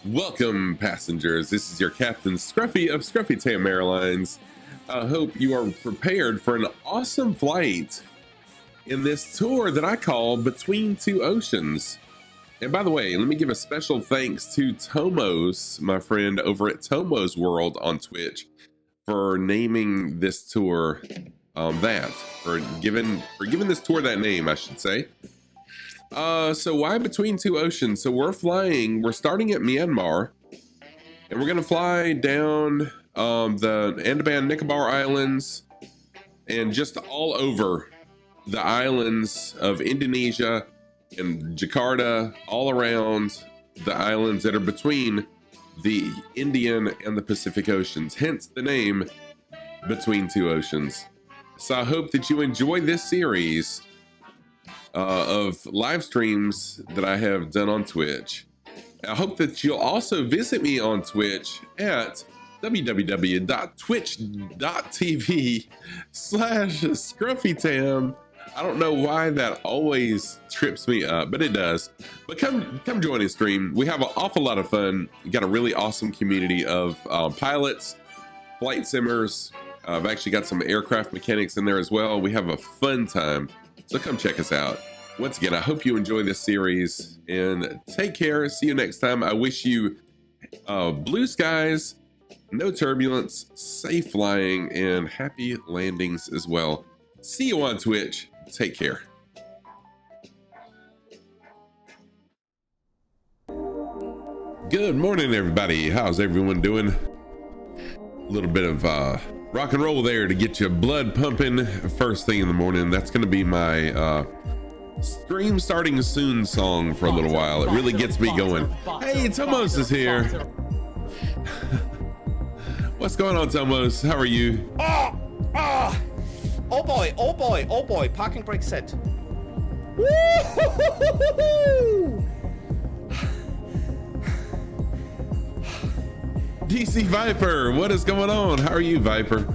Welcome, passengers. This is your Captain Scruffy of Scruffy Tam Airlines. I hope you are prepared for an awesome flight in this tour that I call Between Two Oceans. And by the way, let me give a special thanks to Tomos, my friend over at Tomos World on Twitch, for naming this tour for giving this tour that name, I should say. So why Between Two Oceans? So we're starting at Myanmar, and we're gonna fly down the Andaman Nicobar Islands and just all over the islands of Indonesia and Jakarta, all around the islands that are between the Indian and the Pacific Oceans, hence the name Between Two Oceans. So I hope that you enjoy this series of live streams that I have done on Twitch. I hope that you'll also visit me on Twitch at www.twitch.tv/ScruffyTam. I don't know why that always trips me up, but it does. But come join the stream. We have an awful lot of fun. We got a really awesome community of pilots, flight simmers. I've actually got some aircraft mechanics in there as well. We have a fun time. So come check us out. Once again, I hope you enjoy this series and take care. See you next time. I wish you blue skies, no turbulence, safe flying, and happy landings as well. See you on Twitch. Take care. Good morning, everybody. How's everyone doing? A little bit of rock and roll there to get your blood pumping first thing in the morning. That's going to be my stream starting soon song for a little while. It really gets me going. Hey, Tomos is here. What's going on, Tomos? How are you? Oh boy, parking brake set. DC Viper, what is going on? How are you, Viper?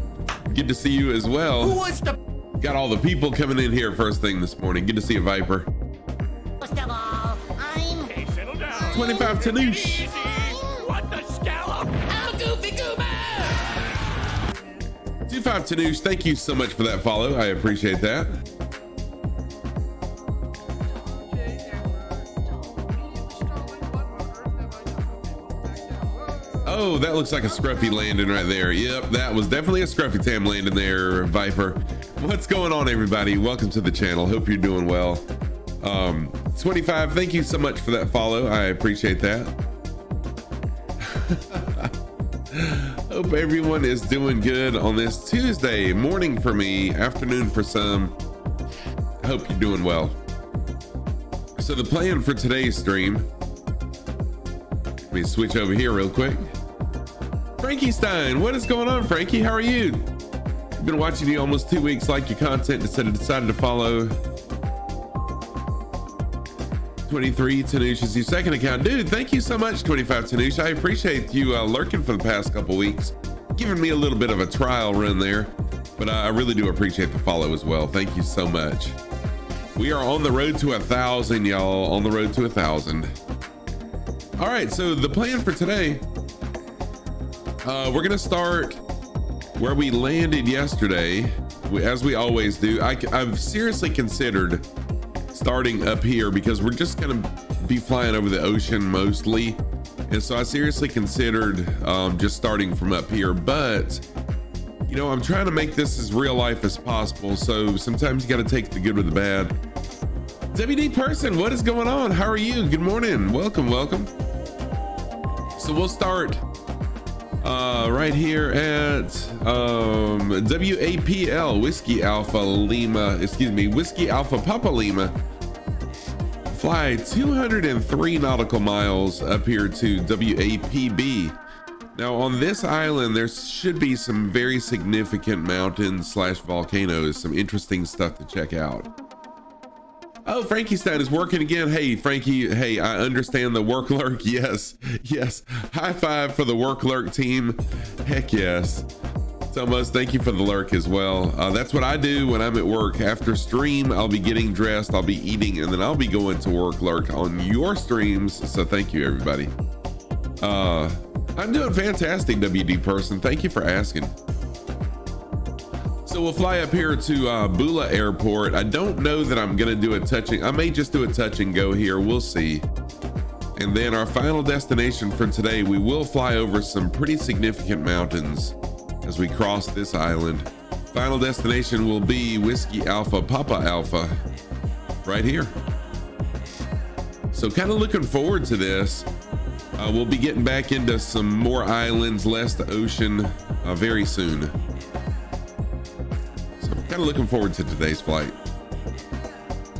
Good to see you as well. Who was the... Got all the people coming in here first thing this morning. Good to see you, Viper. First of all, I'm... Hey, settle down. 25 Tanoosh. What the scallop? I'm Goofy Goober! 25 Tanoosh, thank you so much for that follow. I appreciate that. Oh, that looks like a Scruffy landing right there. Yep, that was definitely a Scruffy Tam landing there, Viper. What's going on, everybody? Welcome to the channel. Hope you're doing well. 25, thank you so much for that follow. I appreciate that. Hope everyone is doing good on this Tuesday morning for me, afternoon for some. I hope you're doing well. So the plan for today's stream, let me switch over here real quick. Frankie Stein, what is going on, Frankie? How are you? I've been watching you almost 2 weeks, like your content, decided to follow. 23 Tanoosh is your second account. Dude, thank you so much, 25 Tanoosh. I appreciate you lurking for the past couple weeks, giving me a little bit of a trial run there, but I really do appreciate the follow as well. Thank you so much. We are on the road to 1,000, y'all. On the road to 1,000. All right, so the plan for today, we're gonna start where we landed yesterday, as we always do. I've seriously considered starting up here because we're just gonna be flying over the ocean mostly, and so I seriously considered just starting from up here, but you know, I'm trying to make this as real life as possible, so sometimes you got to take the good with the bad. WD person, what is going on? How are you? Good morning. Welcome. So we'll start right here at WAPL, Whiskey Alpha Papa Lima. Fly 203 nautical miles up here to WAPB. Now on this island, there should be some very significant mountains / volcanoes, some interesting stuff to check out. Oh, Frankie Stein is working again. Hey, Frankie. Hey, I understand the work lurk. Yes. High five for the work lurk team. Heck yes. Tomos, thank you for the lurk as well. That's what I do when I'm at work. After stream, I'll be getting dressed, I'll be eating, and then I'll be going to work lurk on your streams. So thank you, everybody. I'm doing fantastic, WD person. Thank you for asking. So we'll fly up here to Bula Airport. I don't know that I'm gonna do a touching. I may just do a touch and go here. We'll see. And then our final destination for today, we will fly over some pretty significant mountains as we cross this island. Final destination will be Whiskey Alpha Papa Alpha right here. So kind of looking forward to this. We'll be getting back into some more islands, less the ocean very soon. So I'm kind of looking forward to today's flight.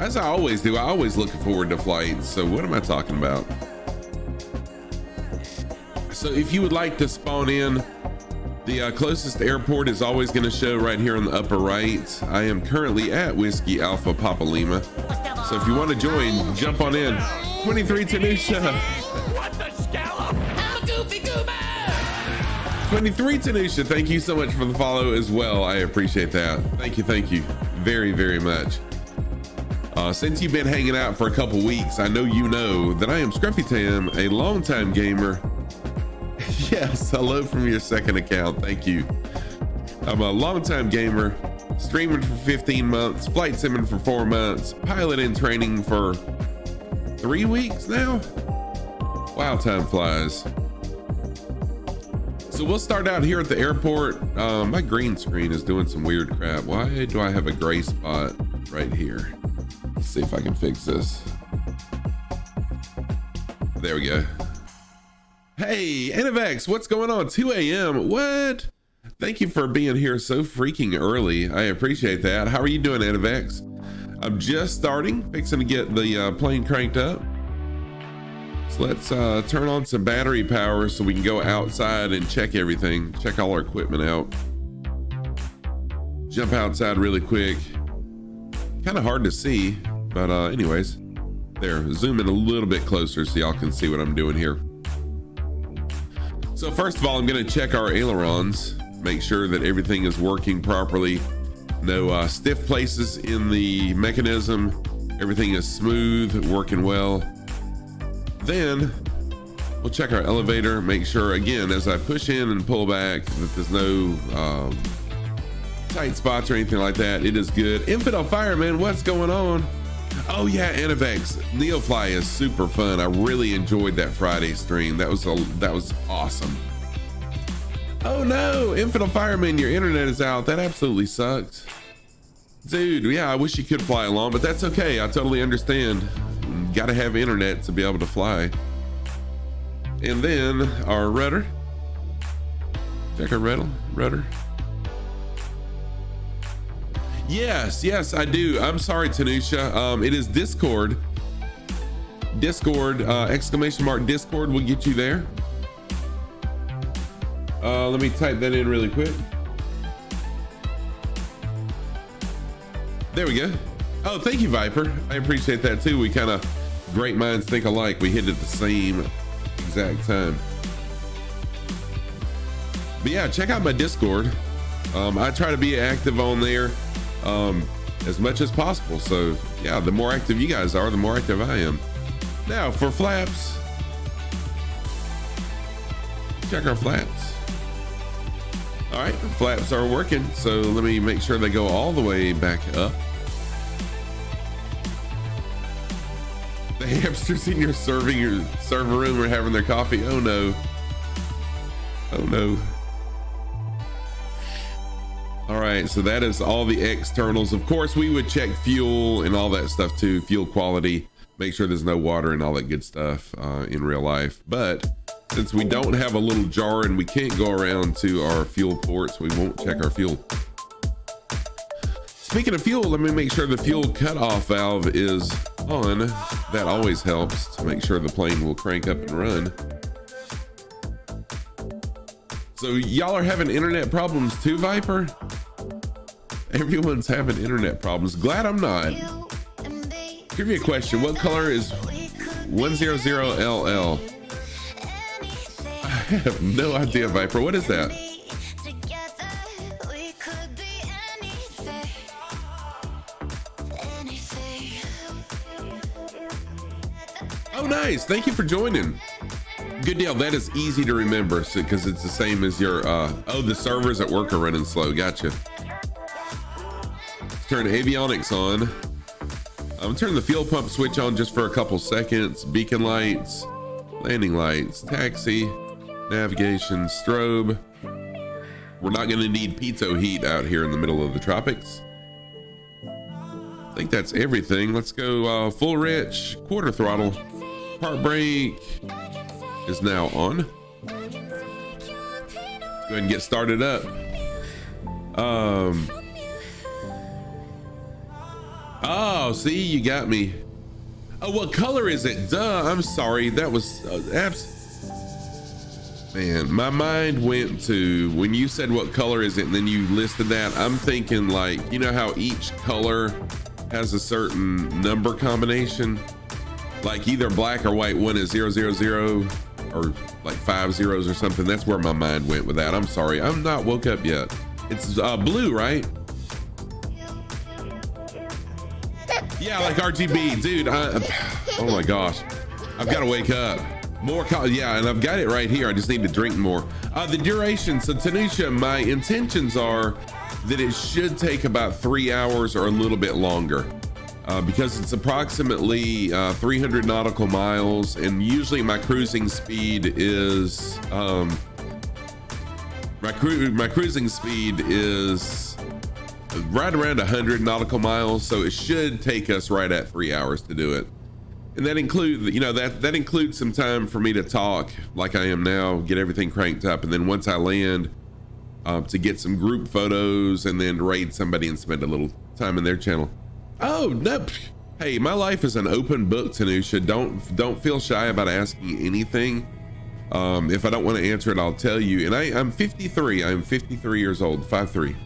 As I always do, I always look forward to flights. So what am I talking about? So if you would like to spawn in, the closest airport is always going to show right here on the upper right. I am currently at Whiskey Alpha Papa Lima. So if you want to join, jump on in. 23 Tanisha. What the scallop? I'm a goofy goober. 23 Tanisha, thank you so much for the follow as well. I appreciate that. Thank you very, very much. Since you've been hanging out for a couple weeks, I know you know that I am Scruffy Tam, a longtime gamer. Yes, hello from your second account. Thank you. I'm a longtime gamer, streaming for 15 months, flight simming for 4 months, pilot in training for 3 weeks now. Wow, time flies. So we'll start out here at the airport. My green screen is doing some weird crap. Why do I have a gray spot right here? Let's see if I can fix this. There we go. Hey, Anavex, what's going on? 2 a.m. What? Thank you for being here so freaking early. I appreciate that. How are you doing, Anavex? I'm just starting, fixing to get the plane cranked up. So let's turn on some battery power so we can go outside and check everything, check all our equipment out. Jump outside really quick. Kind of hard to see, but anyways, there, zoom in a little bit closer so y'all can see what I'm doing here. So first of all, I'm going to check our ailerons, make sure that everything is working properly. No stiff places in the mechanism. Everything is smooth, working well. Then we'll check our elevator, make sure again, as I push in and pull back, that there's no tight spots or anything like that. It is good. Infidel Fireman, what's going on? Oh yeah, Anavex, Neofly is super fun. I really enjoyed that Friday stream. That was awesome. Oh no, Infidel Fireman, your internet is out. That absolutely sucks. Dude, yeah, I wish you could fly along, but that's okay. I totally understand. Got to have internet to be able to fly. And then our rudder. Check our rudder. Yes, I do. I'm sorry, Tanisha. It is Discord. Exclamation mark Discord will get you there. Let me type that in really quick. There we go. Oh, thank you, Viper. I appreciate that too. We kind of, great minds think alike. We hit it at the same exact time. But yeah, check out my Discord. I try to be active on there as much as possible. So yeah, the more active you guys are, the more active I am. Now for flaps, check our flaps. All right, the flaps are working. So let me make sure they go all the way back up. The hamsters in your server room are having their coffee. Oh no. Oh no. All right, so that is all the externals. Of course, we would check fuel and all that stuff too, fuel quality, make sure there's no water and all that good stuff in real life. But since we don't have a little jar and we can't go around to our fuel ports, we won't check our fuel. Speaking of fuel, let me make sure the fuel cutoff valve is on. That always helps to make sure the plane will crank up and run. So y'all are having internet problems too, Viper? Everyone's having internet problems. Glad I'm not. Give me a question. What color is 100LL? I have no idea, Viper. What is that? Oh, nice. Thank you for joining. Good deal. That is easy to remember because it's the same as your, oh, the servers at work are running slow. Gotcha. Let's turn avionics on. I'm turning the fuel pump switch on just for a couple seconds. Beacon lights, landing lights, taxi, navigation, strobe. We're not going to need pizza heat out here in the middle of the tropics. I think that's everything. Let's go full rich, quarter throttle. Park brake is now on. Let's go ahead and get started up. Oh, see, you got me. Oh, what color is it? Duh, I'm sorry. That was man, my mind went to when you said what color is it and then you listed that. I'm thinking like, you know how each color has a certain number combination, like either black or white. One is 000 or like 5 zeros or something. That's where my mind went with that. I'm sorry, I'm not woke up yet. It's blue, right? Yeah, like RGB, dude. Oh my gosh, I've got to wake up. More, yeah, and I've got it right here. I just need to drink more. The duration. So Tanisha, my intentions are that it should take about 3 hours or a little bit longer, because it's approximately 300 nautical miles, and usually my cruising speed is my cruising speed is right around 100 nautical miles, so it should take us right at 3 hours to do it. And that includes, you know, that includes some time for me to talk like I am now, get everything cranked up, and then once I land, to get some group photos and then raid somebody and spend a little time in their channel. Oh no! Hey, my life is an open book, Tanusha. Don't feel shy about asking anything. If I don't want to answer it, I'll tell you. And I'm 53. I'm 53 years old. 5'3".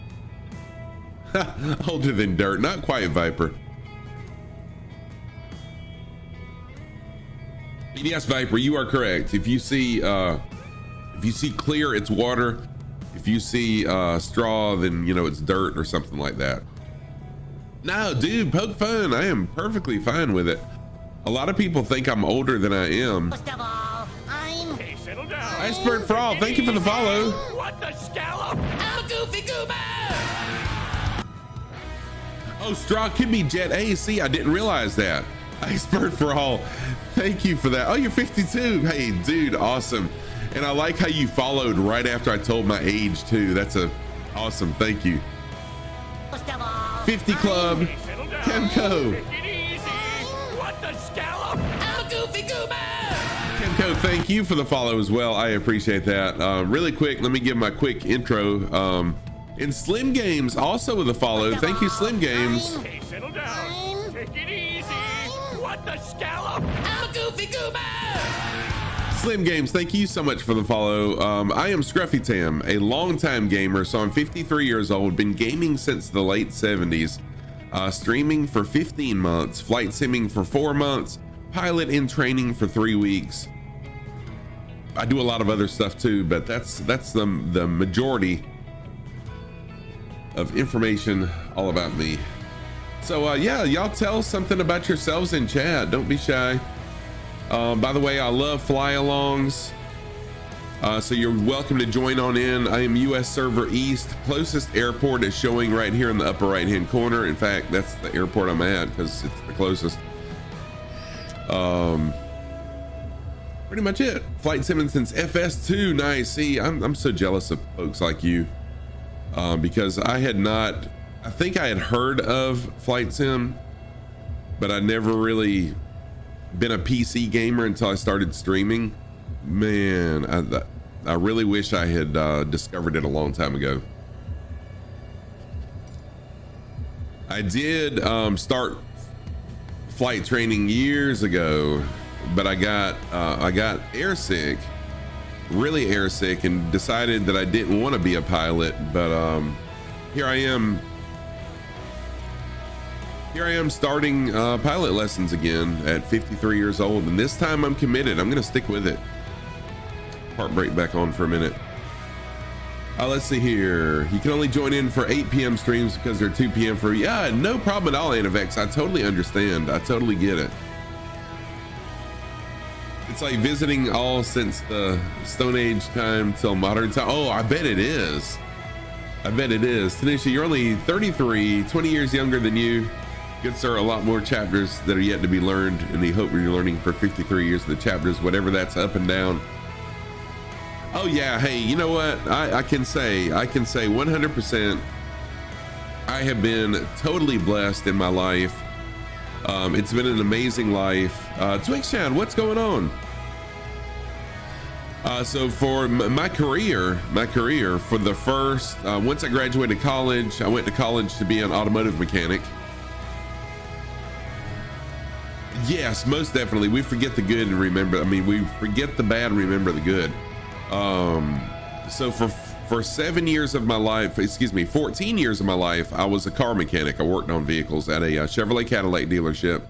Older than dirt. Not quite Viper. Yes, Viper, you are correct. If you see clear, it's water. If you see straw, then you know it's dirt or something like that. No, dude, poke fun. I am perfectly fine with it. A lot of people think I'm older than I am. First of all, I'm... Hey, settle down. Iceberg Frog, thank you for the follow. What the scallop? I'm a goofy goober! Oh, straw could be Jet A. See, I didn't realize that. Iceberg for all, thank you for that. Oh, you're 52. Hey, dude, awesome. And I like how you followed right after I told my age too. That's awesome. Thank you. First of all, 50 Club, Hey, settle down. Kemco. Take it easy. What the scallop? I'm a goofy goober! Kemco, thank you for the follow as well. I appreciate that. Really quick, let me give my quick intro. And Slim Games also with a follow. Thank you, Slim Games. Hey, settle down. Take it easy. What the scallop? I'm a goofy goober! Slim Games, thank you so much for the follow. I am Scruffy Tam, a longtime gamer, so I'm 53 years old, been gaming since the late 70s, streaming for 15 months, flight simming for 4 months, pilot in training for 3 weeks. I do a lot of other stuff too, but that's the majority of information all about me. So yeah, y'all tell something about yourselves in chat. Don't be shy. By the way, I love fly-alongs, so you're welcome to join on in. I am US Server East. Closest airport is showing right here in the upper right-hand corner. In fact, that's the airport I'm at because it's the closest. Pretty much it. Flight Simmons since FS2. Nice. See, I'm so jealous of folks like you, because I think I had heard of Flight Sim, but I never really been a PC gamer until I started streaming. Man, I really wish I had discovered it a long time ago. I did start flight training years ago, but I got airsick, really airsick, and decided that I didn't want to be a pilot. But here I am starting pilot lessons again at 53 years old, and this time I'm committed. I'm gonna stick with it. Part break back on for a minute. Let's see here. You can only join in for 8 p.m. streams because they're 2 p.m. for, yeah, no problem at all, Anavex. I totally understand. I totally get it. It's like visiting all since the Stone Age time till modern time. Oh, I bet it is. I bet it is. Tanisha, you're only 33, 20 years younger than you. Good sir, a lot more chapters that are yet to be learned, and we hope you're learning for 53 years of the chapters, whatever that's up and down. Oh yeah, hey, you know what? I can say 100%. I have been totally blessed in my life. It's been an amazing life. Twixchan, what's going on? So for my career for the first, once I graduated college, I went to college to be an automotive mechanic. Yes, most definitely. We forget the good and remember, we forget the bad and remember the good. So for 7 years of my life, 14 years of my life, I was a car mechanic. I worked on vehicles at a Chevrolet Cadillac dealership.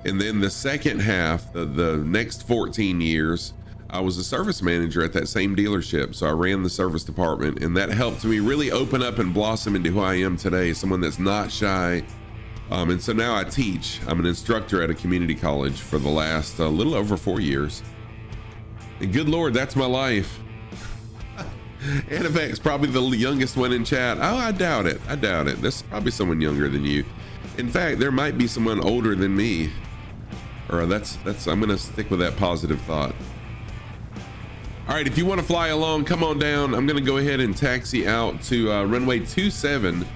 And then the second half, the next 14 years, I was a service manager at that same dealership. So I ran the service department, and that helped me really open up and blossom into who I am today, someone that's not shy. And so now I teach. I'm an instructor at a community college for the last little over 4 years. And good Lord, that's my life. Anavex, probably the youngest one in chat. Oh, I doubt it. There's probably someone younger than you. In fact, there might be someone older than me. Or I'm gonna stick with that positive thought. All right, if you want to fly along, come on down. I'm gonna go ahead and taxi out to runway 27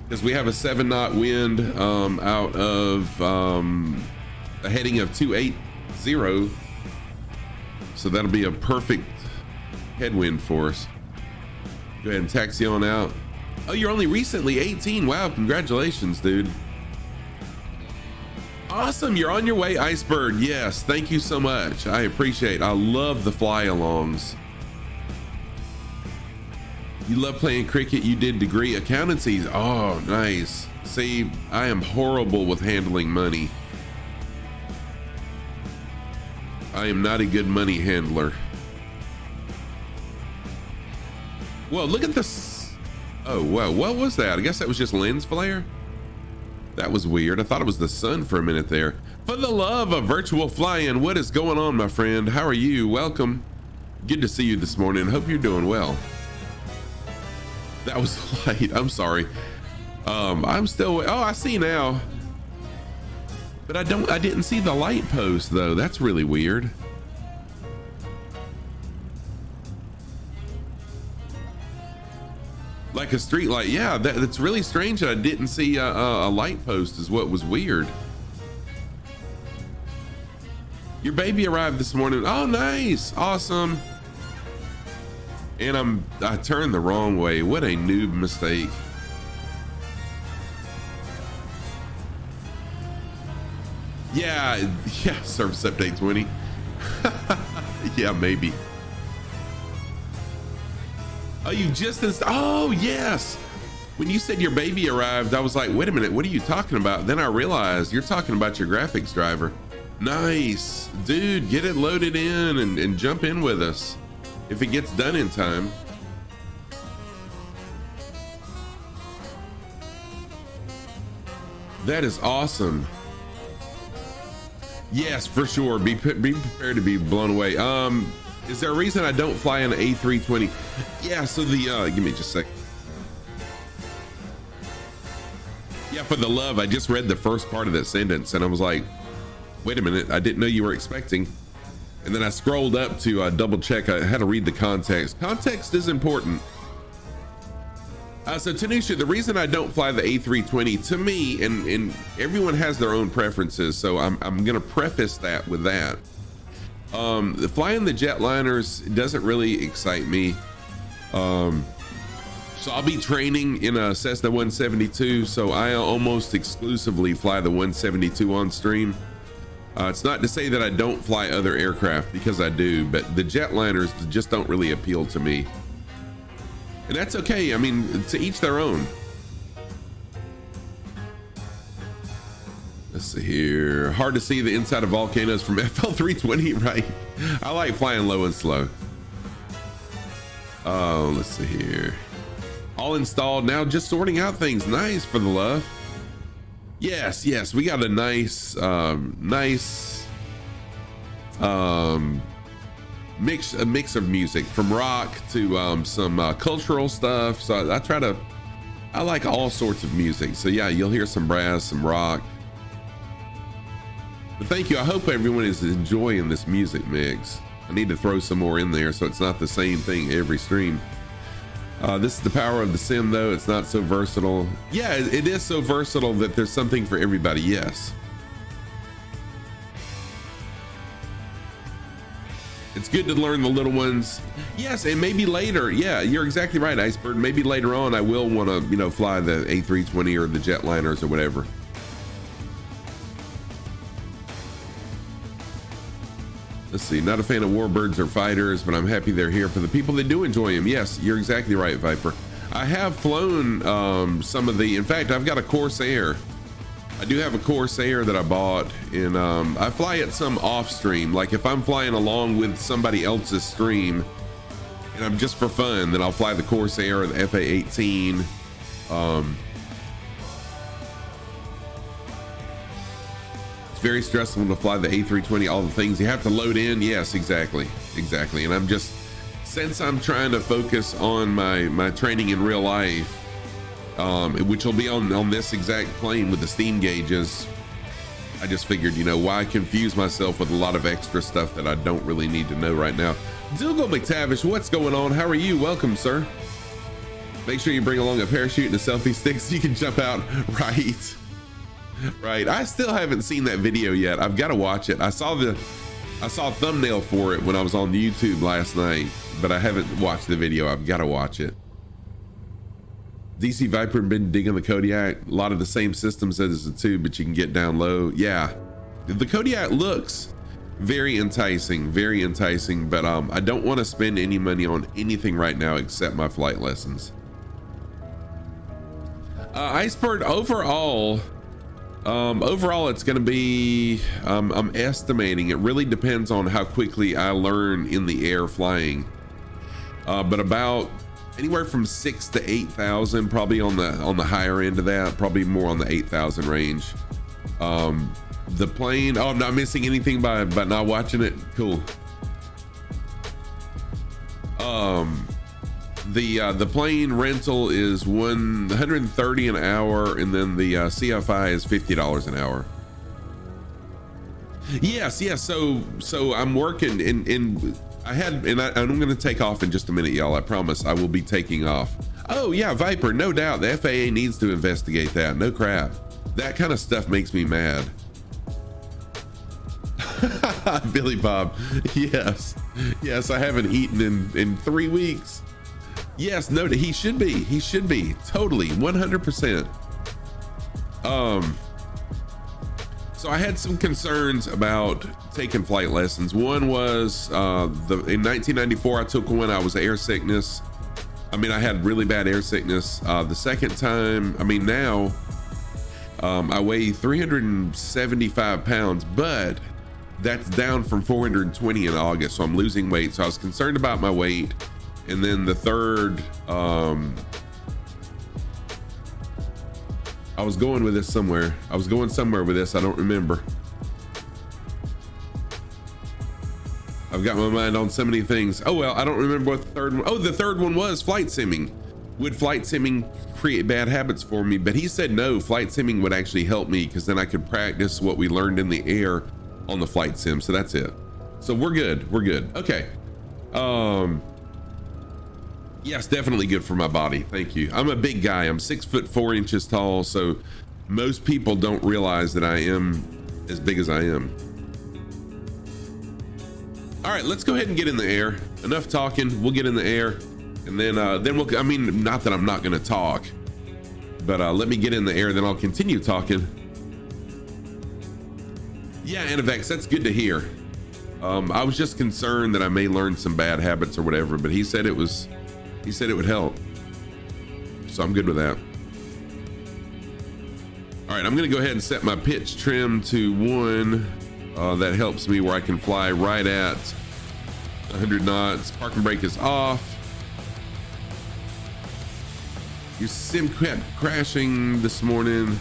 because we have a 7-knot wind out of a heading of 280. So that'll be a perfect headwind for us. Go ahead and taxi on out. Oh, you're only recently 18. Wow, congratulations, dude. Awesome, you're on your way, Icebird. Yes, thank you so much. I appreciate it. I love the fly-alongs. You love playing cricket. You did degree accountancies. Oh, nice. See, I am horrible with handling money. I am not a good money handler. Well, look at this. Oh, wow. What was that? I guess that was just lens flare. That was weird. I thought it was the sun for a minute there. For the love of virtual flying, what is going on, my friend? How are you? Welcome. Good to see you this morning. Hope you're doing well. That was light. I'm sorry. I'm still. Oh, I see now. But I didn't see the light post though. That's really weird. Like a street light. Yeah, that's really strange that I didn't see a light post is what was weird. Your baby arrived this morning. Oh, nice. Awesome. And I turned the wrong way. What a noob mistake. Yeah, service update 20. Yeah, maybe. Oh, you just oh yes. When you said your baby arrived, I was like, wait a minute, what are you talking about? Then I realized you're talking about your graphics driver. Nice, dude, get it loaded in and jump in with us if it gets done in time. That is awesome. Yes, for sure. Be prepared to be blown away. Is there a reason I don't fly an A320? Yeah, so give me just a sec. Yeah, for the love, I just read the first part of that sentence and I was like, wait a minute, I didn't know you were expecting. And then I scrolled up to double check. I had to read the context. Context is important. So Tanisha, the reason I don't fly the A320, to me, and everyone has their own preferences, so I'm gonna preface that with that. Flying the jetliners doesn't really excite me. So I'll be training in a Cessna 172, so I almost exclusively fly the 172 on stream. It's not to say that I don't fly other aircraft, because I do, but the jetliners just don't really appeal to me. And that's okay. I mean, to each their own. Let's see here. Hard to see the inside of volcanoes from FL320, right? I like flying low and slow. Oh, let's see here. All installed now, just sorting out things. Nice, for the love. Yes, we got a nice mix of music, from rock to some cultural stuff. So I like all sorts of music. So yeah, you'll hear some brass, some rock. But thank you. I hope everyone is enjoying this music mix. I need to throw some more in there so it's not the same thing every stream. This is the power of the sim, though. It's not so versatile. Yeah, it is so versatile that there's something for everybody. Yes. It's good to learn the little ones. Yes, and maybe later. Yeah, you're exactly right, Iceberg. Maybe later on I will want to, you know, fly the A320 or the jetliners or whatever. Let's see, not a fan of warbirds or fighters, but I'm happy they're here for the people that do enjoy them. Yes, you're exactly right, Viper. I have flown some of the, in fact, I've got a Corsair. I do have a Corsair that I bought, and I fly it some off stream. Like if I'm flying along with somebody else's stream and I'm just for fun, then I'll fly the Corsair or the FA-18. It's very stressful to fly the A320, all the things you have to load in. Yes, exactly. And I'm just, since I'm trying to focus on my training in real life, which will be on this exact plane with the steam gauges, I just figured, you know, why confuse myself with a lot of extra stuff that I don't really need to know right now. Dougal McTavish, what's going on? How are you? Welcome, sir. Make sure you bring along a parachute and a selfie stick so you can jump out. Right. I still haven't seen that video yet. I've got to watch it. I saw a thumbnail for it when I was on YouTube last night, but I haven't watched the video. I've got to watch it. DC Viper been digging the Kodiak. A lot of the same systems as the 2, but you can get down low. Yeah, the Kodiak looks very enticing, but I don't want to spend any money on anything right now except my flight lessons. Iceberg, overall it's going to be, I'm estimating, it really depends on how quickly I learn in the air flying, but about anywhere from 6,000 to 8,000, probably on the higher end of that, probably more on the 8,000 range. The plane, I'm not missing anything by not watching it. Cool. The plane rental is $130 an hour, and then the CFI is $50 an hour. Yes. So I'm working in I'm going to take off in just a minute, y'all. I promise I will be taking off. Oh yeah, Viper, no doubt. The FAA needs to investigate that. No crap. That kind of stuff makes me mad. Billy Bob. Yes, I haven't eaten in 3 weeks. Yes, no, he should be totally 100%. So I had some concerns about taking flight lessons. One was in 1994 I took one. I was air sickness. I had really bad air sickness. The second time, now I weigh 375 pounds, but that's down from 420 in August, so I'm losing weight. So I was concerned about my weight. And then the third, I was going with this somewhere. I was going somewhere with this. I don't remember. I've got my mind on so many things. Oh, well, I don't remember what the third one. Oh, the third one was flight simming. Would flight simming create bad habits for me? But he said no, flight simming would actually help me, because then I could practice what we learned in the air on the flight sim. So that's it. So we're good. Okay. Yes, definitely good for my body. Thank you. I'm a big guy. I'm 6'4" tall. So most people don't realize that I am as big as I am. All right, let's go ahead and get in the air. Enough talking. We'll get in the air, and then we'll, not that I'm not going to talk, but let me get in the air, then I'll continue talking. Yeah, Anavex, that's good to hear. I was just concerned that I may learn some bad habits or whatever, but he said it would help. So I'm good with that. All right, I'm gonna go ahead and set my pitch trim to 1. That helps me where I can fly right at 100 knots. Parking brake is off. Your sim kept crashing this morning.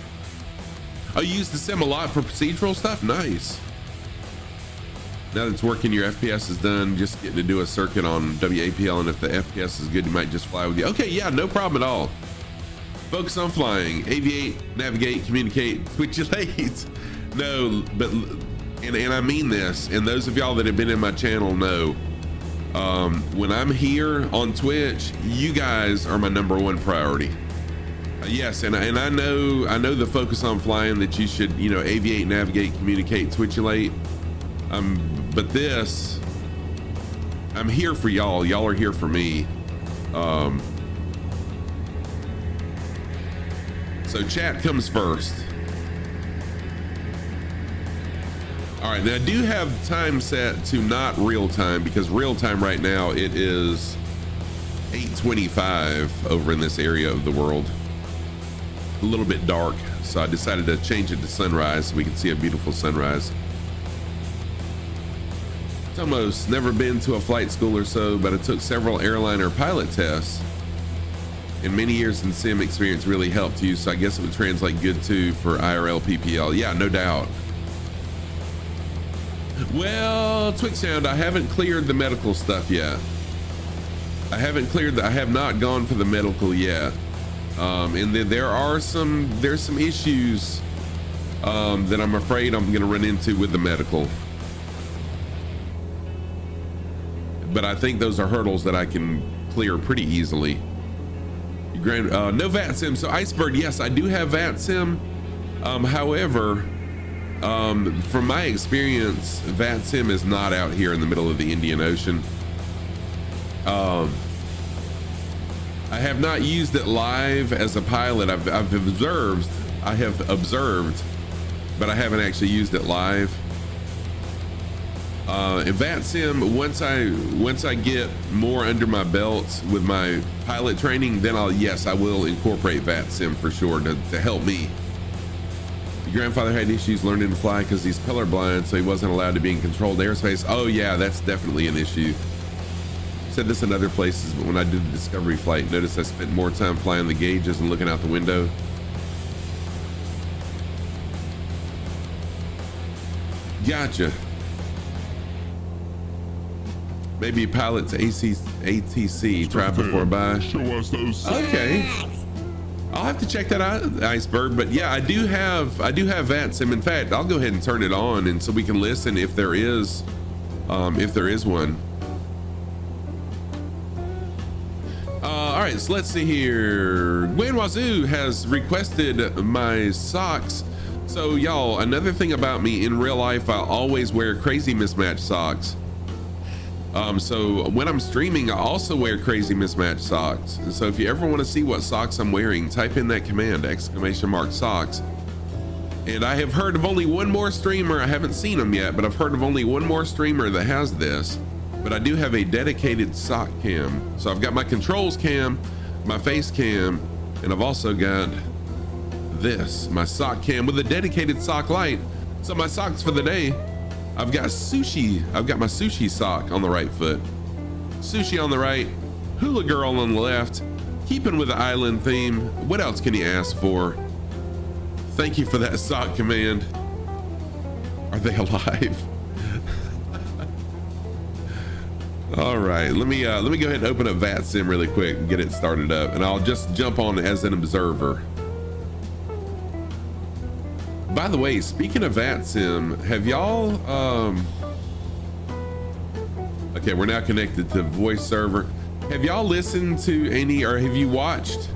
Oh, you used the sim a lot for procedural stuff? Nice. Now that it's working, your FPS is done, just getting to do a circuit on WAPL, and if the FPS is good, you might just fly with you. Okay, yeah, no problem at all. Focus on flying, aviate, navigate, communicate, twitulate. No, but, and I mean this, and those of y'all that have been in my channel know, when I'm here on Twitch, you guys are my #1 priority. Yes, and I know the focus on flying, that you should, you know, aviate, navigate, communicate, twitulate. But this, I'm here for y'all. Y'all are here for me. So chat comes first. All right, now I do have time set to not real time, because real time right now it is 8:25 over in this area of the world. A little bit dark, so I decided to change it to sunrise so we can see a beautiful sunrise. It's almost never been to a flight school or so, but I took several airliner pilot tests, and many years in sim experience really helped you, so I guess it would translate good too for IRL PPL. Yeah, no doubt. Well, Twix Sound, I haven't cleared the medical stuff yet. I have not gone for the medical yet. And then there's some issues that I'm afraid I'm gonna run into with the medical. But I think those are hurdles that I can clear pretty easily. No VAT sim. So Iceberg, yes, I do have VAT sim. However, from my experience, VAT sim is not out here in the middle of the Indian Ocean. I have not used it live as a pilot. I have observed, but I haven't actually used it live. In VAT sim, once I get more under my belt with my pilot training, then I will incorporate VAT sim for sure to help me. Your grandfather had issues learning to fly because he's colorblind, so he wasn't allowed to be in controlled airspace. Oh yeah, that's definitely an issue. Said this in other places, but when I did the Discovery flight, noticed I spent more time flying the gauges and looking out the window. Gotcha. Maybe pilots ATC try before buy. Show us those. Okay. I'll have to check that out, Iceberg. But yeah, I do have VAT sim. In fact, I'll go ahead and turn it on, and so we can listen if there is one. All right, so let's see here. Gwen Wazoo has requested my socks. So y'all, another thing about me in real life, I always wear crazy mismatched socks. So when I'm streaming, I also wear crazy mismatched socks. And so if you ever want to see what socks I'm wearing, type in that command, !socks. And I have heard of only one more streamer. I haven't seen them yet, but I've heard of only one more streamer that has this. But I do have a dedicated sock cam. So I've got my controls cam, my face cam, and I've also got this, my sock cam with a dedicated sock light. So my socks for the day, I've got sushi. I've got my sushi sock on the right foot, sushi on the right, hula girl on the left, keeping with the island theme. What else can you ask for? Thank you for that sock command. Are they alive? All right, let me go ahead and open up VAT sim really quick and get it started up, and I'll just jump on as an observer. By the way, speaking of VAT sim, have y'all okay, we're now connected to voice server. Have y'all listened to any, or have you watched?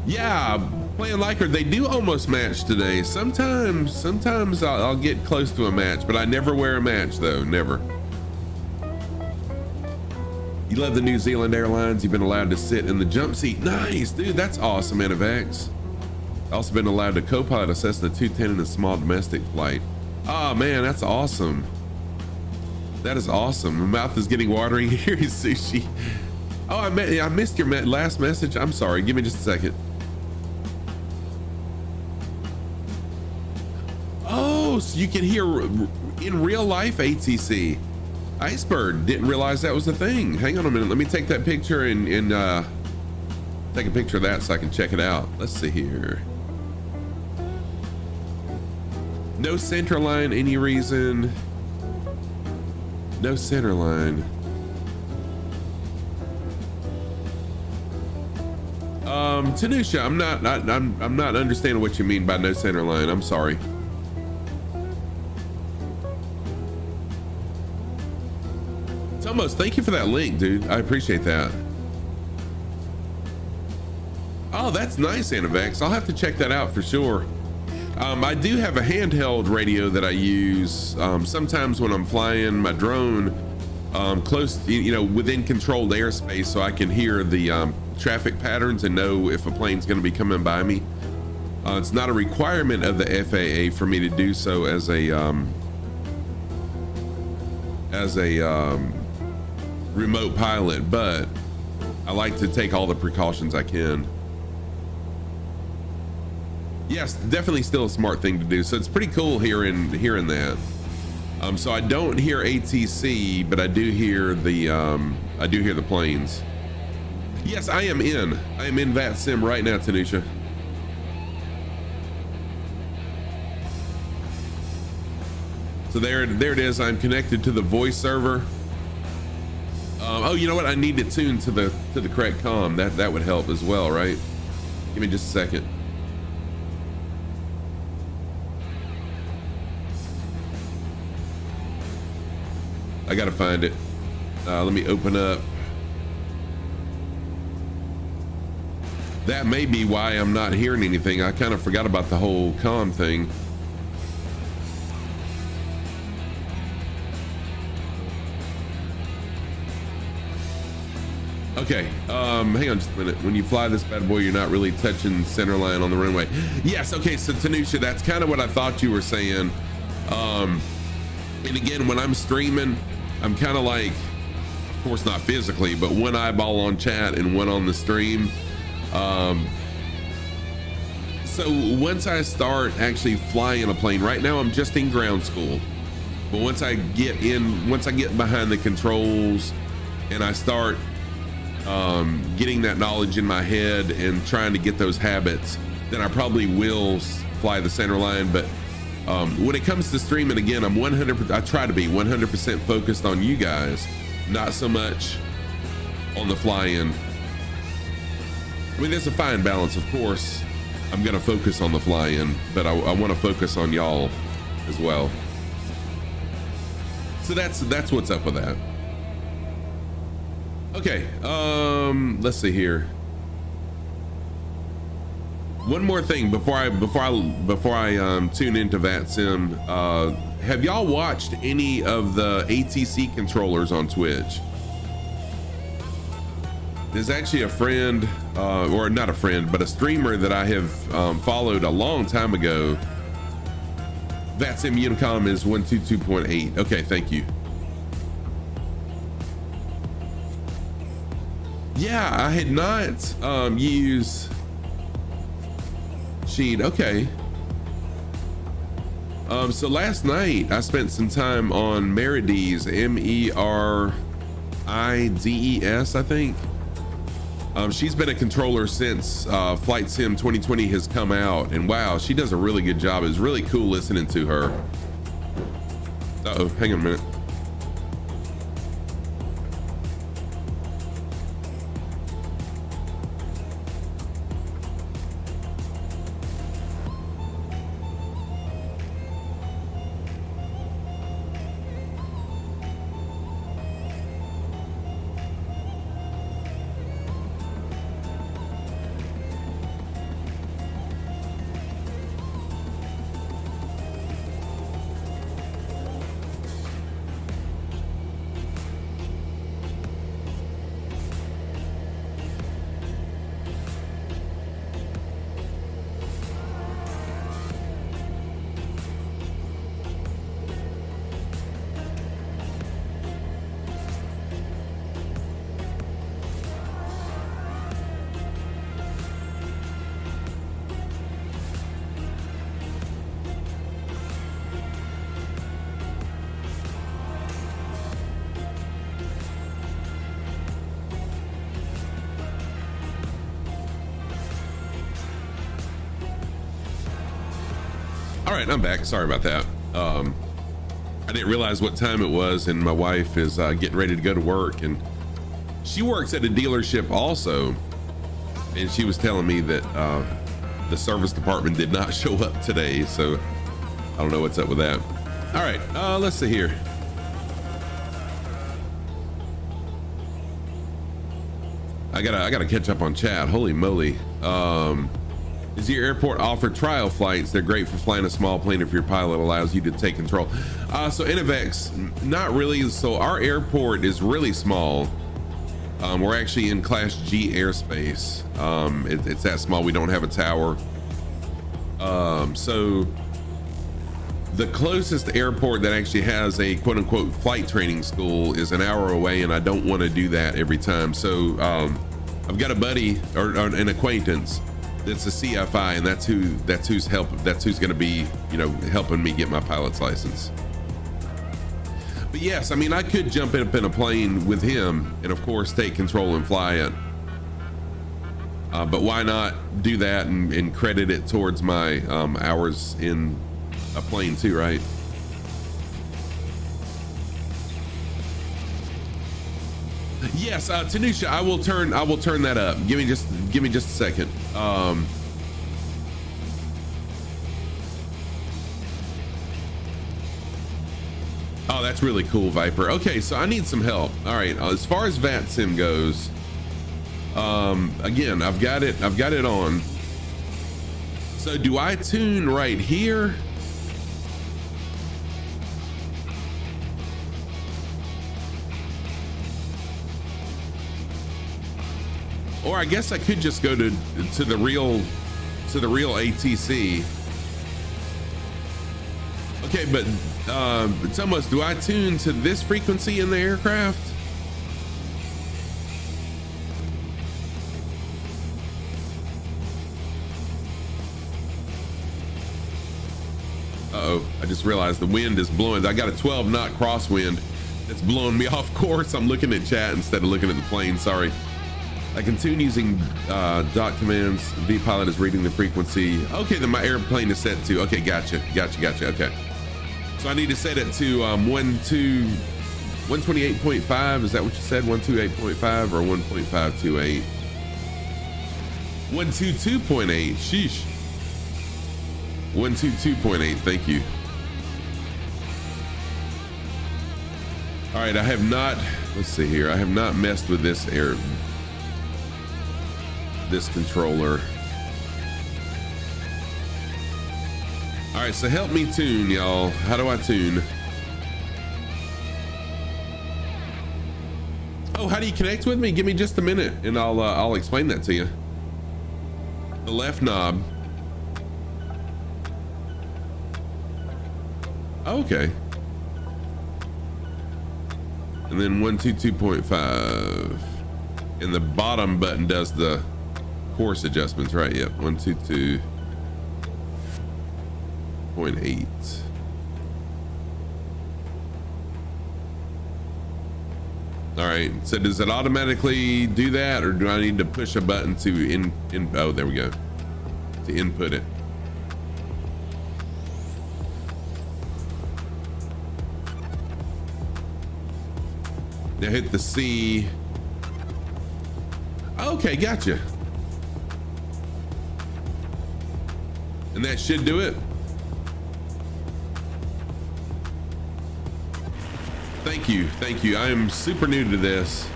Yeah, playing like her, they do almost match today. Sometimes I'll get close to a match, but I never wear a match though, never. You love the New Zealand Airlines. You've been allowed to sit in the jump seat. Nice, dude, that's awesome, Anavex. Also been allowed to co-pilot a Cessna 210 in a small domestic flight. Oh man, that's awesome. That is awesome. My mouth is getting watery. Here is sushi. Oh, I missed your last message. I'm sorry. Give me just a second. Oh, so you can hear in real life ATC. Iceberg, didn't realize that was a thing. Hang on a minute. Let me take that picture and take a picture of that so I can check it out. Let's see here. No center line, any reason. No center line. Tanisha, I'm not understanding what you mean by no center line. I'm sorry. Tomos, thank you for that link, dude. I appreciate that. Oh, that's nice, Anavex. I'll have to check that out for sure. I do have a handheld radio that I use sometimes when I'm flying my drone close, within controlled airspace, so I can hear the traffic patterns and know if a plane's going to be coming by me. It's not a requirement of the FAA for me to do so as a remote pilot, but I like to take all the precautions I can. Yes, definitely still a smart thing to do. So it's pretty cool hearing that. So I don't hear ATC, but I do hear the planes. Yes, I am in VATSIM right now, Tanisha. So there it is. I'm connected to the voice server. Oh, you know what? I need to tune to the correct comm. That would help as well, right? Give me just a second. I gotta find it. Let me open up. That may be why I'm not hearing anything. I kind of forgot about the whole comm thing. Okay, hang on just a minute. When you fly this bad boy, you're not really touching center line on the runway. Yes, okay, so Tanisha, that's kind of what I thought you were saying. And again, when I'm streaming, I'm kind of like, of course not physically, but one eyeball on chat and one on the stream. So once I start actually flying a plane, right now I'm just in ground school, but once I get behind the controls and I start getting that knowledge in my head and trying to get those habits, then I probably will fly the center line. But when it comes to streaming, again, I try to be 100% focused on you guys, not so much on the fly-in. I mean, there's a fine balance, of course. I'm gonna focus on the fly-in, but I want to focus on y'all as well. So that's what's up with that. Okay, let's see here. One more thing before I tune into VATSIM. Have y'all watched any of the ATC controllers on Twitch? There's actually a friend, or not a friend, but a streamer that I have followed a long time ago. VATSIM Unicom is 122.8. Okay, thank you. Yeah, I had not used Sheet. Okay. So last night I spent some time on Merides, M-E-R-I-D-E-S, I think. She's been a controller since Flight Sim 2020 has come out, and wow, she does a really good job. It's really cool listening to her. Uh-oh, hang on a minute. All right, I'm back. Sorry about that. I didn't realize what time it was, and my wife is getting ready to go to work, and she works at a dealership also, and she was telling me that the service department did not show up today, so I don't know what's up with that. All right, let's see here. I gotta catch up on chat. Holy moly. Does your airport offer trial flights? They're great for flying a small plane if your pilot allows you to take control. So Inovex, not really. So our airport is really small. We're actually in Class G airspace. It's that small. We don't have a tower. So the closest airport that actually has a quote unquote flight training school is an hour away, and I don't want to do that every time. So I've got a buddy or an acquaintance that's a CFI, and that's who's going to be, you know, helping me get my pilot's license. But yes, I mean, I could jump up in a plane with him and of course take control and fly it. But why not do that and credit it towards my hours in a plane too, right? Yes, Tanusha, I will turn that up. Give me just a second. Oh, that's really cool, Viper. Okay, so I need some help. All right, as far as VATSIM goes, again, I've got it on. So do I tune right here? Or I guess I could just go to the real ATC. Okay, but it's almost, do I tune to this frequency in the aircraft? Uh-oh, I just realized the wind is blowing. I got a 12-knot crosswind that's blowing me off course. I'm looking at chat instead of looking at the plane, sorry. I can tune using dot commands. VPilot is reading the frequency. Okay, then my airplane is set to, okay, gotcha, okay. So I need to set it to 128.5, is that what you said? 128.5 or 1.528? 122.8, sheesh. 122.8, thank you. All right, I have not, let's see here. I have not messed with this controller. All right, so help me tune, y'all. How do I tune? Oh, how do you connect with me? Give me just a minute and I'll explain that to you. The left knob. Okay. And then 122.5. And the bottom button does the course adjustments, right? Yep, 122.8. All right, so does it automatically do that, or do I need to push a button to oh, there we go, to input it? Now hit the C. Okay, gotcha. And that should do it. Thank you, thank you. I am super new to this.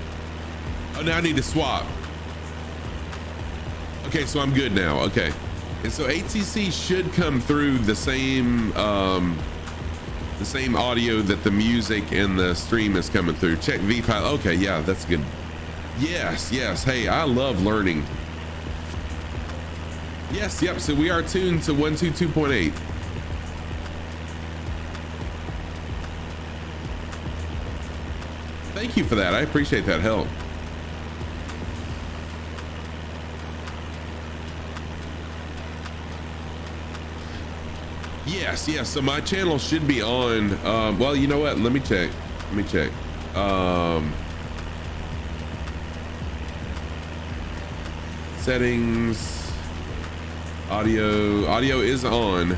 Oh, now I need to swap. Okay, so I'm good now, okay. And so ATC should come through the same audio that the music and the stream is coming through. Check VPilot, okay, yeah, that's good. Yes, hey, I love learning. Yes, yep, so we are tuned to 122.8. Thank you for that, I appreciate that help. Yes, so my channel should be on, well, you know what, let me check. Settings. Audio is on.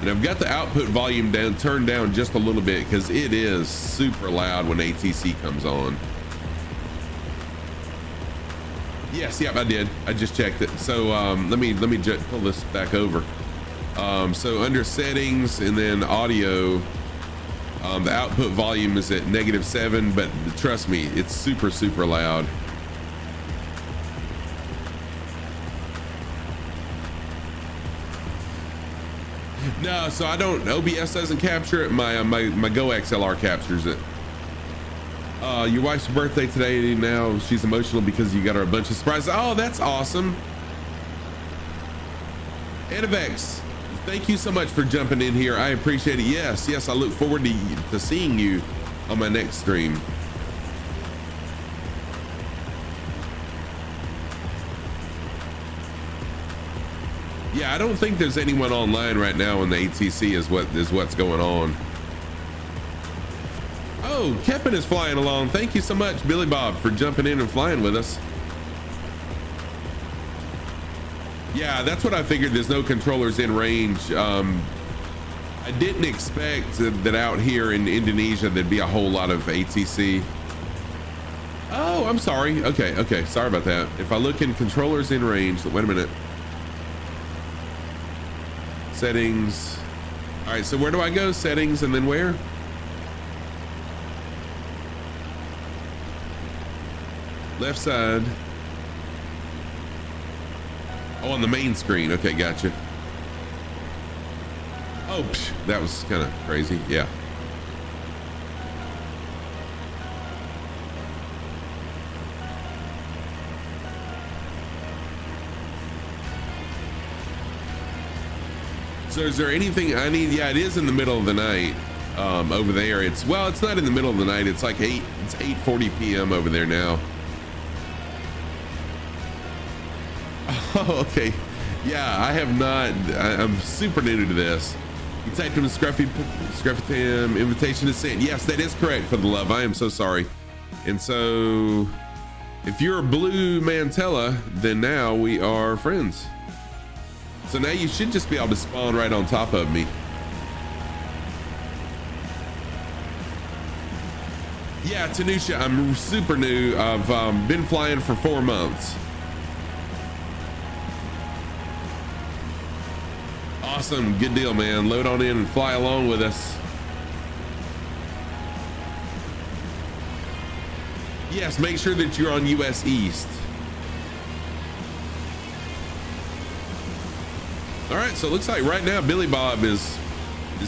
And And I've got the output volume turned down just a little bit because it is super loud when ATC comes on. Yes, yep, I did. I just checked it. So let me pull this back over. So under settings and then audio, the output volume is at -7, but trust me, it's super loud. No, so I don't. OBS doesn't capture it. My Go XLR captures it. Your wife's birthday today. Now she's emotional because you got her a bunch of surprises. Oh, that's awesome. Edivex, thank you so much for jumping in here. I appreciate it. Yes, I look forward to seeing you on my next stream. Yeah, I don't think there's anyone online right now in the ATC is what's going on. Oh, Kevin is flying along. Thank you so much, Billy Bob, for jumping in and flying with us. Yeah, that's what I figured. There's no controllers in range. I didn't expect that out here in Indonesia there'd be a whole lot of ATC. Oh, I'm sorry. Okay, sorry about that. If I look in controllers in range, wait a minute. Settings. All right, so where do I go? Settings, and then where? Left side. Oh, on the main screen. Okay, gotcha. Oh, that was kind of crazy. Yeah. So is there anything I need? Yeah, it is in the middle of the night over there. It's not in the middle of the night. It's like 8:40 p.m. over there now. Oh, okay. Yeah, I have not. I'm super new to this. You typed in Scruffy Tim, invitation is sent. Yes, that is correct, for the love. I am so sorry. And so if you're a blue Mantella, then now we are friends. So now you should just be able to spawn right on top of me. Yeah, Tanusha, I'm super new. I've been flying for 4 months. Awesome, good deal, man. Load on in and fly along with us. Yes, make sure that you're on US East. All right, so it looks like right now Billy Bob is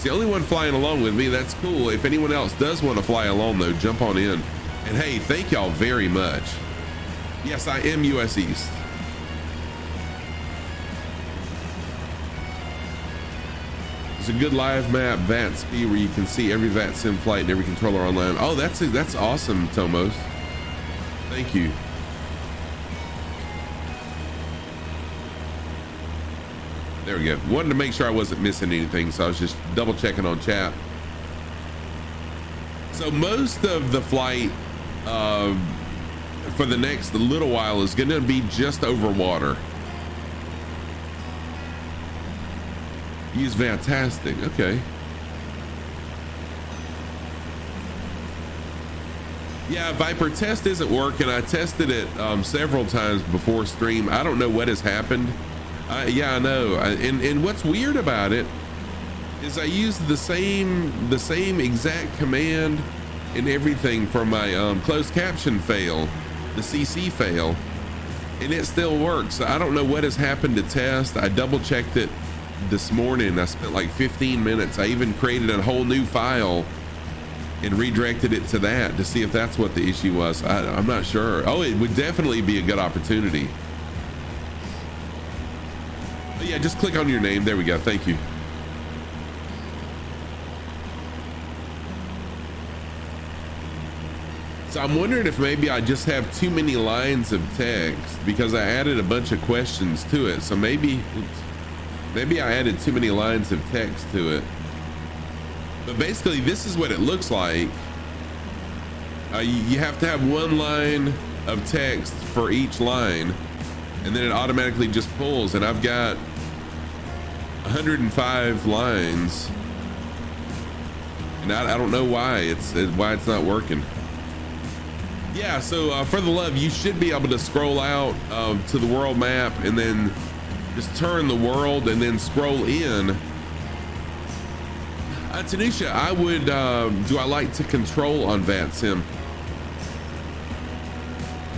the only one flying along with me. That's cool. If anyone else does want to fly along though, jump on in. And hey, thank y'all very much. Yes, I am US East. There's a good live map, VATSP, where you can see every VATSIM flight and every controller online. Oh, that's awesome, Tomos. Thank you. There we go. Wanted to make sure I wasn't missing anything, so I was just double checking on chat. So most of the flight for the next little while is going to be just over water. Use fantastic. Okay. Yeah, Viper test isn't working. I tested it several times before stream. I don't know what has happened. Yeah, I know. And what's weird about it is I used the same exact command and everything for my closed caption fail, the CC fail, and it still works. I don't know what has happened to test. I double checked it this morning. I spent like 15 minutes. I even created a whole new file and redirected it to that to see if that's what the issue was. I'm not sure. Oh, it would definitely be a good opportunity. But yeah, just click on your name. There we go. Thank you. So I'm wondering if maybe I just have too many lines of text because I added a bunch of questions to it. So maybe I added too many lines of text to it. But basically this is what it looks like. You have to have one line of text for each line, and then it automatically just pulls. And I've got 105 lines, and I don't know why it's not working. Yeah, so for the love, you should be able to scroll out to the world map and then just turn the world and then scroll in. Tanisha, I would, do I like to control on VATSIM?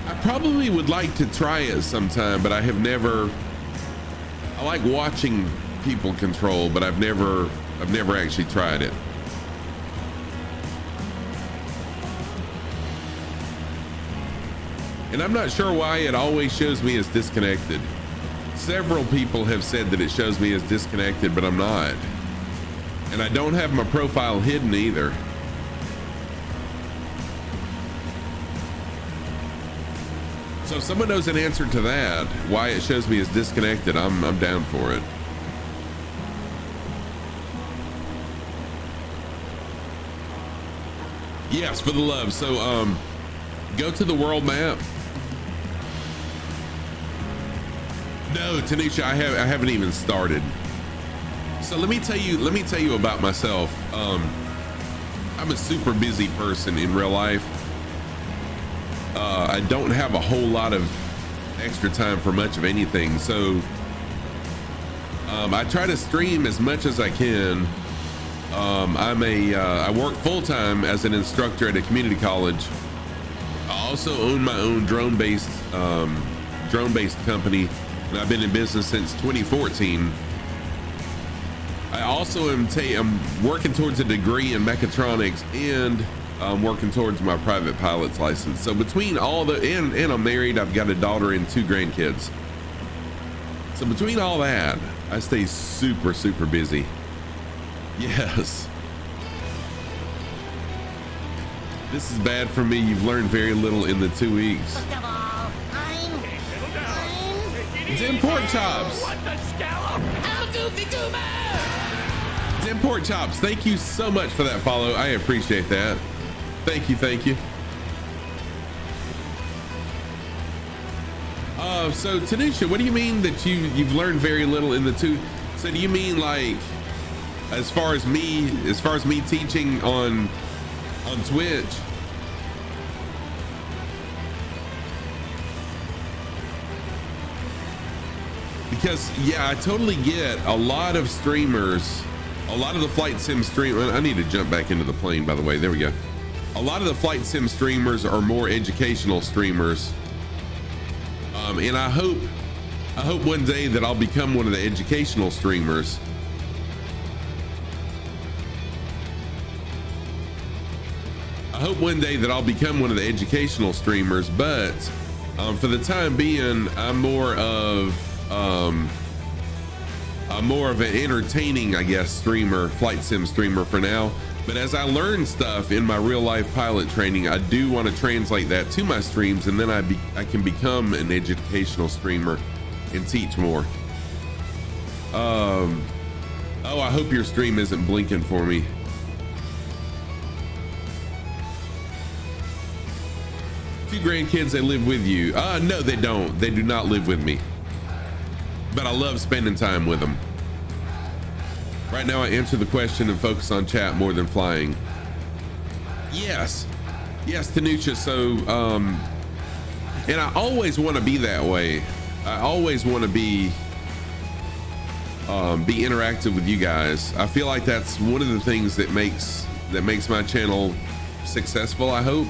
I probably would like to try it sometime, but I have never, I like watching people control, but I've never actually tried it. And I'm not sure why it always shows me as disconnected. Several people have said that it shows me as disconnected, but I'm not. And I don't have my profile hidden either. So if someone knows an answer to that, why it shows me as disconnected, I'm down for it. Yes, for the love. So go to the world map. No, Tanisha, I haven't even started. So let me tell you about myself. I'm a super busy person in real life. I don't have a whole lot of extra time for much of anything. So I try to stream as much as I can. I work full-time as an instructor at a community college. I also own my own drone-based company, and I've been in business since 2014. I also am working towards a degree in mechatronics, and I'm working towards my private pilot's license. So between all and I'm married, I've got a daughter and 2 grandkids. So between all that, I stay super, super busy. Yes. This is bad for me. You've learned very little in the 2 weeks. First of all, Dim Pork Chops. What the scallop? I'm a goofy goober. Dim Pork Chops, thank you so much for that follow. I appreciate that. Thank you, thank you. So Tanisha, what do you mean that you've learned very little in the 2? So do you mean like as far as me teaching on Twitch? Because yeah, I totally get a lot of streamers, a lot of the flight sim I need to jump back into the plane, by the way. There we go. A lot of the flight sim streamers are more educational streamers. And I hope one day that I'll become one of the educational streamers. I hope one day that I'll become one of the educational streamers, but for the time being, I'm more of an entertaining, I guess, streamer, flight sim streamer for now. But as I learn stuff in my real life pilot training, I do want to translate that to my streams, and then I can become an educational streamer and teach more. Oh, I hope your stream isn't blinking for me. Two grandkids, they live with you. No, they don't. They do not live with me. But I love spending time with them. Right now I answer the question and focus on chat more than flying. Yes, Tanisha. So and I always want to be that way. I always want to be interactive with you guys. I feel like that's one of the things that makes my channel successful. I hope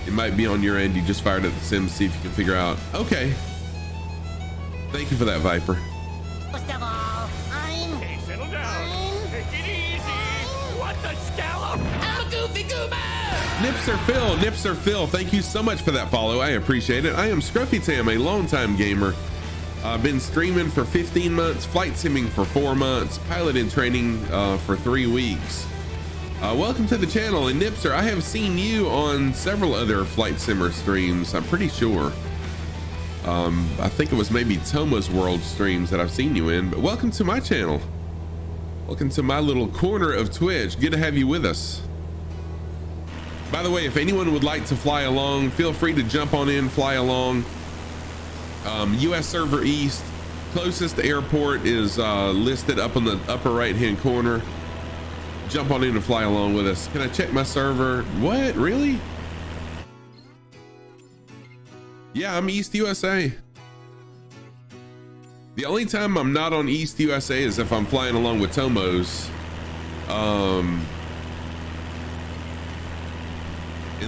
it might be on your end. You just fired at the sim, see if you can figure out. Okay, thank you for that, Viper. First of all, Okay, settle down. Take it easy. What the scallop? I'm a goofy goober. Nipser Phil, thank you so much for that follow. I appreciate it. I am Scruffy Tam, a longtime gamer. I've been streaming for 15 months, flight simming for 4 months, pilot in training for 3 weeks. Welcome to the channel. And Nipser, I have seen you on several other flight simmer streams, I'm pretty sure. I think it was maybe Toma's World streams that I've seen you in, but welcome to my channel. Welcome to my little corner of Twitch. Good to have you with us. By the way, if anyone would like to fly along, feel free to jump on in, fly along. US server East, Closest airport is listed up on the upper right-hand corner. Jump on in and fly along with us. Can I check my server? What? Really? Yeah, I'm East USA. The only time I'm not on East USA is if I'm flying along with Tomos. And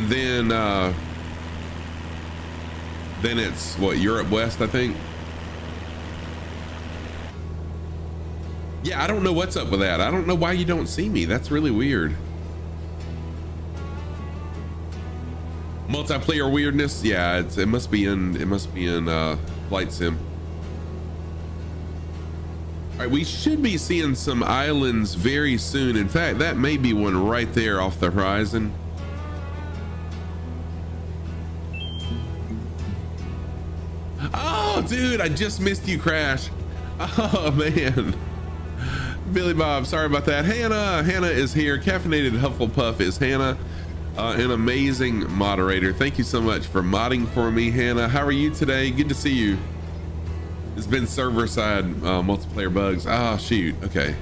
then it's what, Europe West, I think. Yeah, I don't know what's up with that. I don't know why you don't see me. That's really weird. Multiplayer weirdness. Yeah, it must be in Flight Sim. All right, we should be seeing some islands very soon. In fact, that may be one right there off the horizon. Oh, dude, I just missed you, Crash. Oh, man. Billy Bob, sorry about that. Hannah is here. Caffeinated Hufflepuff is Hannah, an amazing moderator. Thank you so much for modding for me, Hannah. How are you today? Good to see you. It's been server side multiplayer bugs. Ah, shoot. Okay.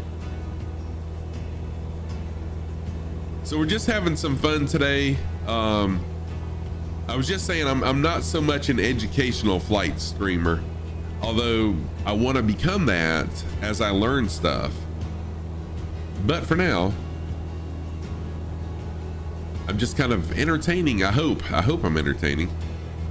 So we're just having some fun today. I was just saying I'm not so much an educational flight streamer, although I want to become that as I learn stuff. But for now, I'm just kind of entertaining. I hope I'm entertaining.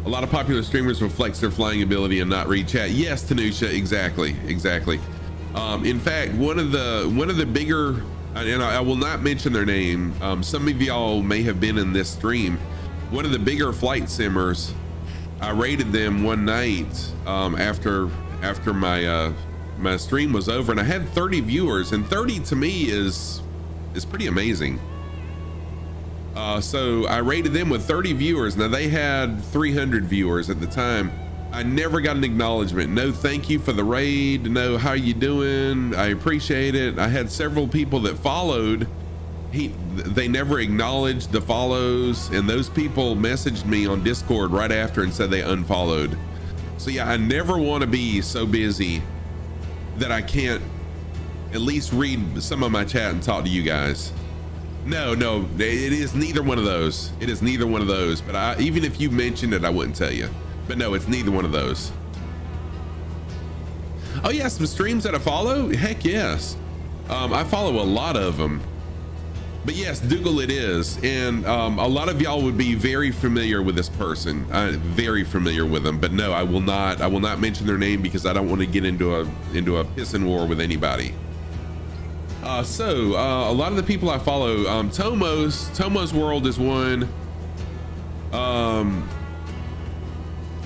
A lot of popular streamers will flex their flying ability and not read chat. Yes, Tanusha, exactly. In fact, one of the bigger, and I will not mention their name. Some of y'all may have been in this stream. One of the bigger flight simmers, I rated them one night after my stream was over, and I had 30 viewers, and 30 to me is pretty amazing. So I rated them with 30 viewers. Now they had 300 viewers at the time. I never got an acknowledgement. No thank you for the raid. No, how you doing? I appreciate it. I had several people that followed. They never acknowledged the follows, and those people messaged me on Discord right after and said they unfollowed. So yeah, I never want to be so busy that I can't at least read some of my chat and talk to you guys. No, it is neither one of those. It is neither one of those. But even if you mentioned it, I wouldn't tell you. But no, it's neither one of those. Oh yeah, some streams that I follow? Heck yes. I follow a lot of them. But yes, Dougal it is. And a lot of y'all would be very familiar with this person. Very familiar with them. But no, I will not mention their name because I don't want to get into a pissing war with anybody. So a lot of the people I follow, Tomos World is one.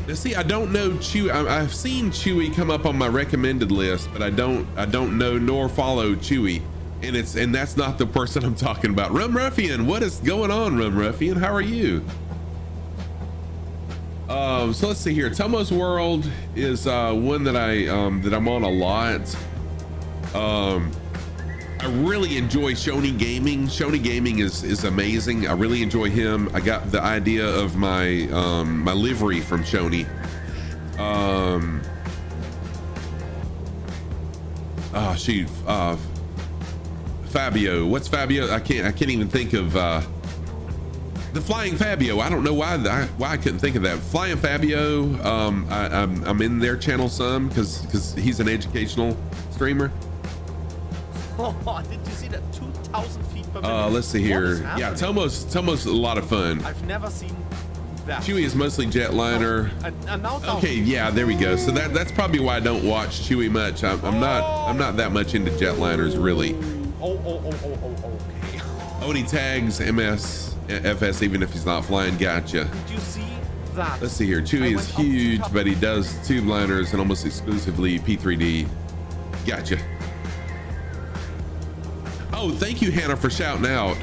Let's see, I don't know Chewy. I've seen Chewy come up on my recommended list, but I don't know nor follow Chewy. And that's not the person I'm talking about. Rum Ruffian, what is going on, Rum Ruffian? How are you? So let's see here. Tomos World is one that I'm on a lot. I really enjoy Shoney Gaming. Shoney Gaming is amazing. I really enjoy him. I got the idea of my my livery from Shoney. Oh shoot. Fabio. What's Fabio? I can't even think of the Flying Fabio. I don't know why I couldn't think of that. Flying Fabio. I'm in their channel some because he's an educational streamer. Oh, did you see that? 2,000 feet per minute? Let's see here. Yeah, Tomos a lot of fun. I've never seen that. Chewy is mostly jetliner. And now okay, yeah, there we go. So that's probably why I don't watch Chewy much. I'm not that much into jetliners really. Okay. Only tags MS FS even if he's not flying. Gotcha. Did you see that? Let's see here. Chewy is huge, but he does tube liners and almost exclusively P3D. Gotcha. Oh, thank you, Hannah, for shouting out.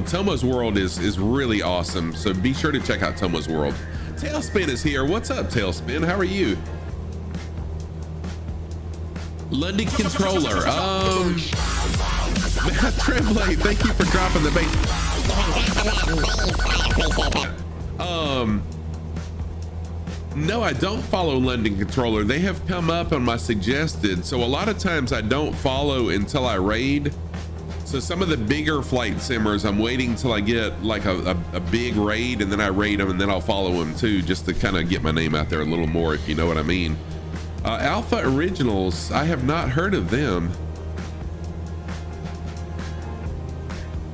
Tomo's World is really awesome, so be sure to check out Tomo's World. Tailspin is here. What's up, Tailspin? How are you? London Controller. Tremblay, thank you for dropping the bait. No, I don't follow London Controller. They have come up on my suggested. So a lot of times I don't follow until I raid. So some of the bigger flight simmers, I'm waiting till I get like a big raid, and then I raid them, and then I'll follow them too, just to kind of get my name out there a little more, if you know what I mean. Alpha Originals, I have not heard of them.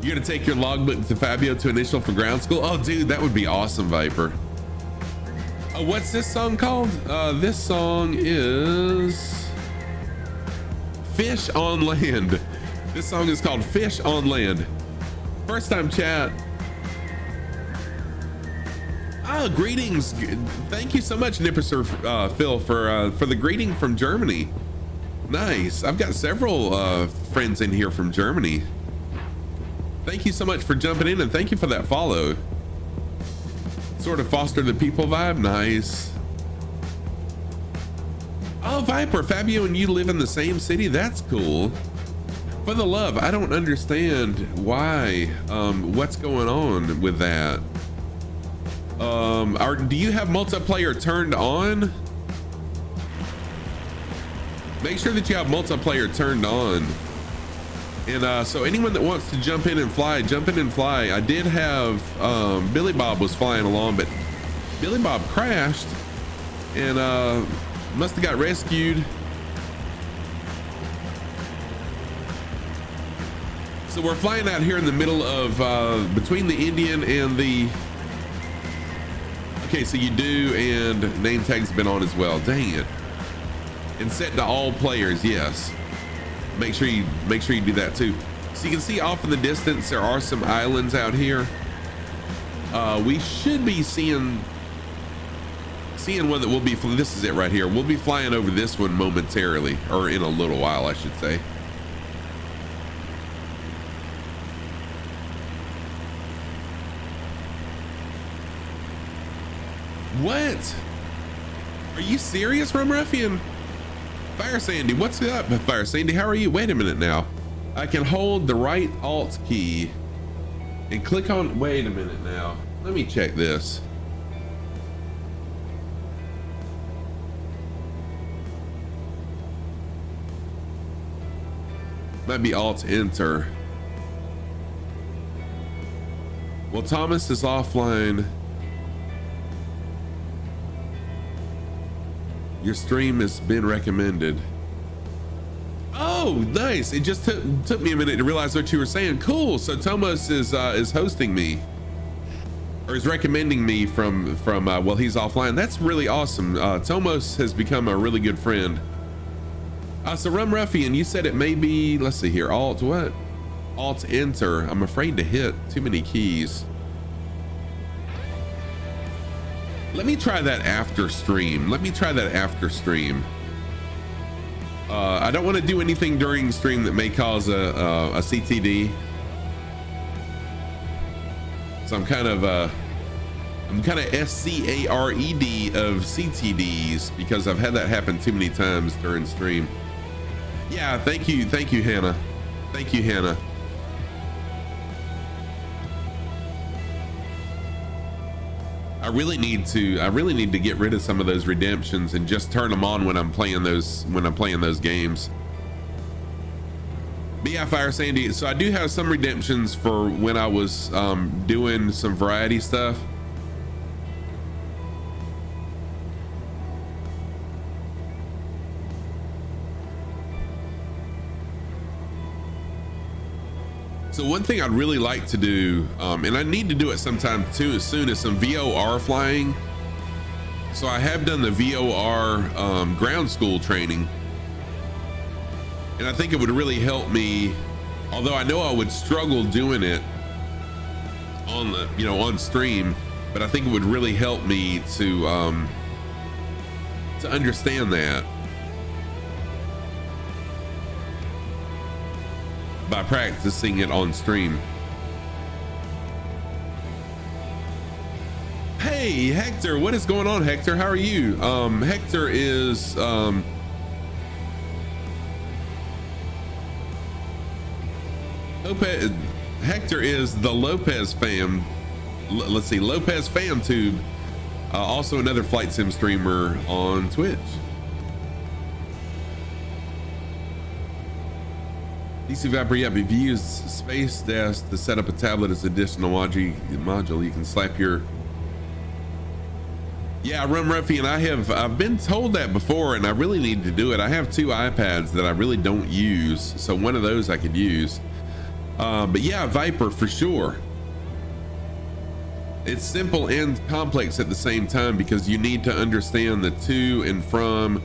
You're gonna take your logbook to Fabio to initial for ground school? Oh dude, that would be awesome, Viper. What's this song called? This song is Fish on Land. This song is called Fish on Land. First time chat. Oh, greetings. Thank you so much, Nipper Phil, for the greeting from Germany. Nice. I've got several friends in here from Germany. Thank you so much for jumping in, and thank you for that follow. Sort of foster the people vibe. Nice. Oh, Viper, Fabio and you live in the same city? That's cool. For the love, I don't understand why. What's going on with that? Do you have multiplayer turned on? Make sure that you have multiplayer turned on. And so anyone that wants to jump in and fly, jump in and fly. I did have Billy Bob was flying along, but Billy Bob crashed and must have got rescued. So we're flying out here in the middle of between the Indian and the. Okay, so you do, and name tag's been on as well. Dang it! And set to all players, yes. Make sure you do that too. So you can see off in the distance there are some islands out here. We should be seeing one that will be. This is it right here. We'll be flying over this one momentarily, or in a little while, I should say. What? Are you serious, Rum Ruffian? Fire Sandy, what's up? Fire Sandy, how are you? Wait a minute now. I can hold the right Alt key and click on. Wait a minute now. Let me check this. Might be Alt Enter. Well, Thomas is offline. Your stream has been recommended. Oh, nice. It just took me a minute to realize what you were saying. Cool. So Thomas is hosting me, or is recommending me from well, he's offline. That's really awesome. Thomas has become a really good friend. So Rum Ruffian, you said it may be, let's see here, Alt what? Alt Enter. I'm afraid to hit too many keys. Let me try that after stream. I don't want to do anything during stream that may cause a CTD. So I'm kind of SCARED of CTDs because I've had that happen too many times during stream. Yeah, thank you, Hannah. Thank you, Hannah. I really need to get rid of some of those redemptions and just turn them on when I'm playing those games. But yeah, Fire Sandy, so I do have some redemptions for when I was doing some variety stuff. So one thing I'd really like to do, and I need to do it sometime too, as soon as some VOR flying. So I have done the VOR ground school training, and I think it would really help me. Although I know I would struggle doing it on the, on stream, but I think it would really help me to understand that by practicing it on stream. Hey Hector, what is going on, Hector? How are you? Hector is Hector is the Lopez fam. Let's see, Lopez fam tube Also another flight sim streamer on Twitch. DC Viper, yep, if you use Space Desk to set up a tablet as additional module, you can slap your... Yeah, Rum Ruffian, I've been told that before, and I really need to do it. I have 2 iPads that I really don't use, so one of those I could use. But yeah, Viper for sure. It's simple and complex at the same time because you need to understand the to and from,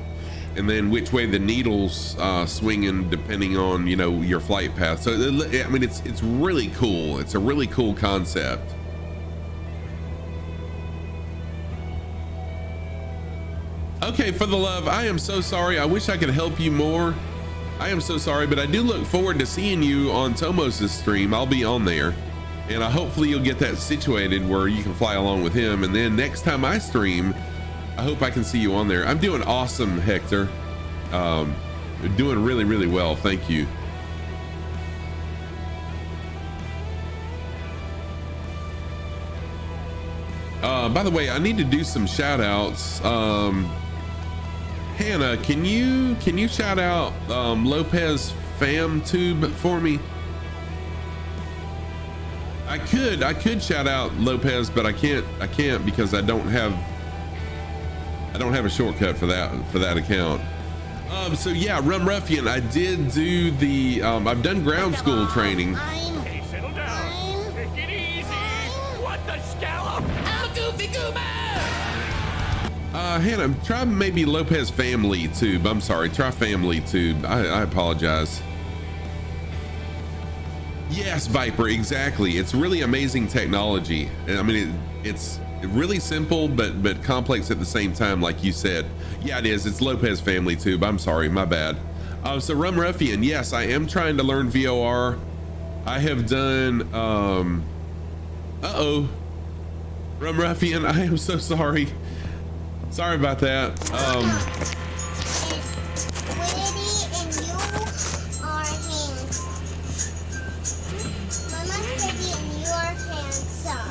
and then which way the needle's swinging depending on, you know, your flight path. So I mean, it's really cool. It's a really cool concept. Okay, for the love, I am so sorry. I wish I could help you more. I am so sorry, but I do look forward to seeing you on Tomos's stream. I'll be on there, and hopefully you'll get that situated where you can fly along with him. And then next time I stream, I hope I can see you on there. I'm doing awesome, Hector. Doing really, really well. Thank you. By the way, I need to do some shout outs. Hannah, can you shout out Lopez FamTube for me? I could shout out Lopez, but I can't because I don't have a shortcut for that account. So yeah, Rum Ruffian, I did do the I've done ground school training. Hey, settle down. Take it easy. What the scallop? I'm Goofy Goober! Hannah, try maybe Lopez Family Tube. I'm sorry, try Family Tube. I apologize. Yes, Viper, exactly. It's really amazing technology. I mean, it's really simple, but complex at the same time, like you said. Yeah, it is. It's Lopez Family Tube. I'm sorry, my bad. So Rum Ruffian, yes, I am trying to learn VOR. I have done, Rum Ruffian, I am so sorry. Sorry about that.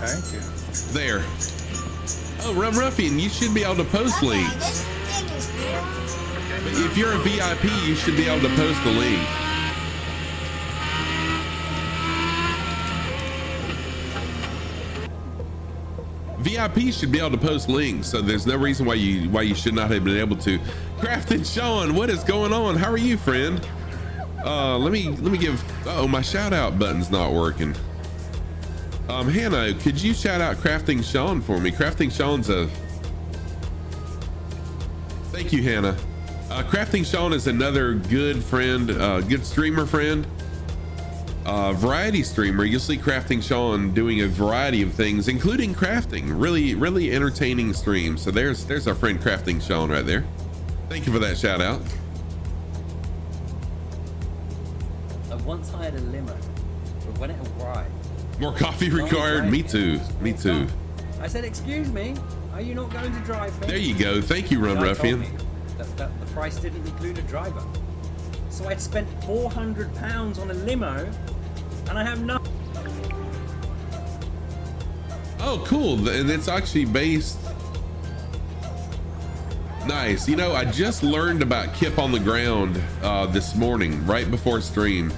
Thank you. There. Oh, Rum Ruffian, you should be able to post links. If you're a VIP, you should be able to post the link. VIP should be able to post links, so there's no reason why you should not have been able to. Crafted Sean, what is going on? How are you, friend? Let me give. Oh, my shout out button's not working. Hannah, could you shout out Crafting Sean for me? Crafting Sean's a. Thank you, Hannah. Crafting Sean is another good friend, good streamer friend. Variety streamer. You'll see Crafting Sean doing a variety of things, including crafting. Really entertaining streams. So there's our friend Crafting Sean right there. Thank you for that shout out. I once hired a limo, but when it arrived, more coffee required. Me too. Me too. I said, "Excuse me, are you not going to drive me?" There you go. Thank you, Rum Ruffian. That the price didn't include a driver, so I'd spent £400 on a limo, and I have no. Oh, cool. And it's actually based. Nice. You know, I just learned about Kip on the Ground this morning, right before stream.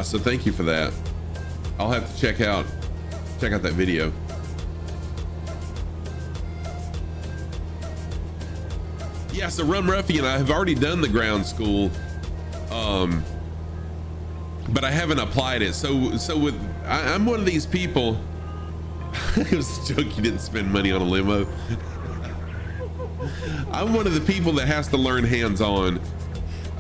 So thank you for that. I'll have to check out that video. Yeah, so Rum Ruffian, I have already done the ground school, but I haven't applied it. So with I'm one of these people. It was a joke. You didn't spend money on a limo. I'm one of the people that has to learn hands-on.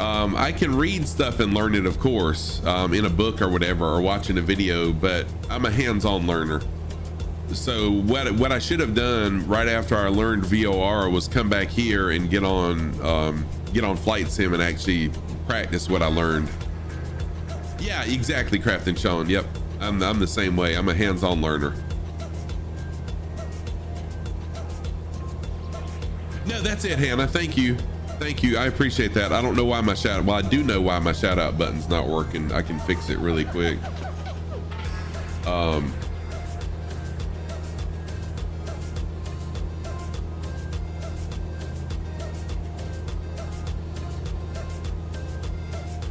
I can read stuff and learn it, of course, in a book or whatever, or watching a video, but I'm a hands-on learner. So what I should have done right after I learned VOR was come back here and get on Flight Sim and actually practice what I learned. Yeah, exactly, Crafting Sean. Yep, I'm the same way. I'm a hands-on learner. No, that's it, Hannah. Thank you. Thank you. I appreciate that. I don't know why my shout. Well, I do know why my shout out button's not working. I can fix it really quick.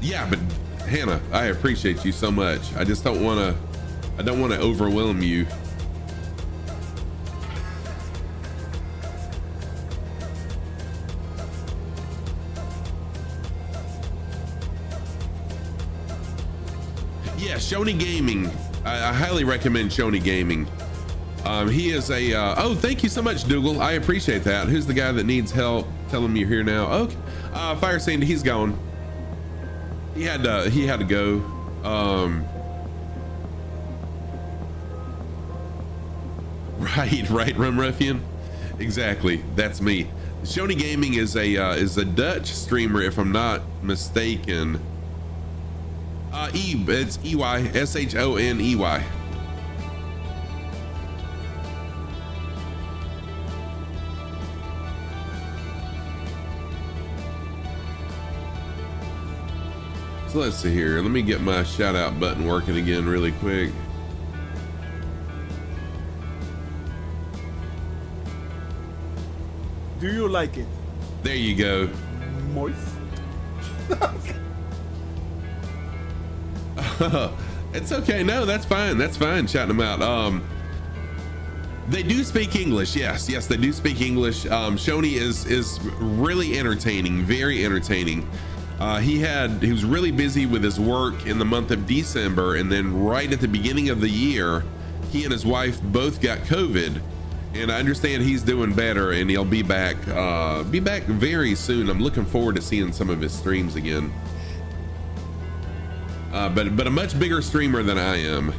Yeah, but Hannah, I appreciate you so much. I just don't want to overwhelm you. Yeah, Shoney Gaming. I highly recommend Shoney Gaming. He is a, oh, thank you so much, Dougal. I appreciate that. Who's the guy that needs help? Tell him you're here now. Okay. Fire Sandy, he's gone. He had to go. Right, Rum Ruffian. Exactly. That's me. Shoney Gaming is a Dutch streamer, if I'm not mistaken. It's EY, SHONEY. So let's see here. Let me get my shout out button working again really quick. Do you like it? There you go. Moist? It's okay. No, that's fine. That's fine. Shouting them out. They do speak English. Yes, they do speak English. Shoney is really entertaining, very entertaining. He was really busy with his work in the month of December, and then right at the beginning of the year, he and his wife both got COVID. And I understand he's doing better, and he'll be back very soon. I'm looking forward to seeing some of his streams again. But a much bigger streamer than I am.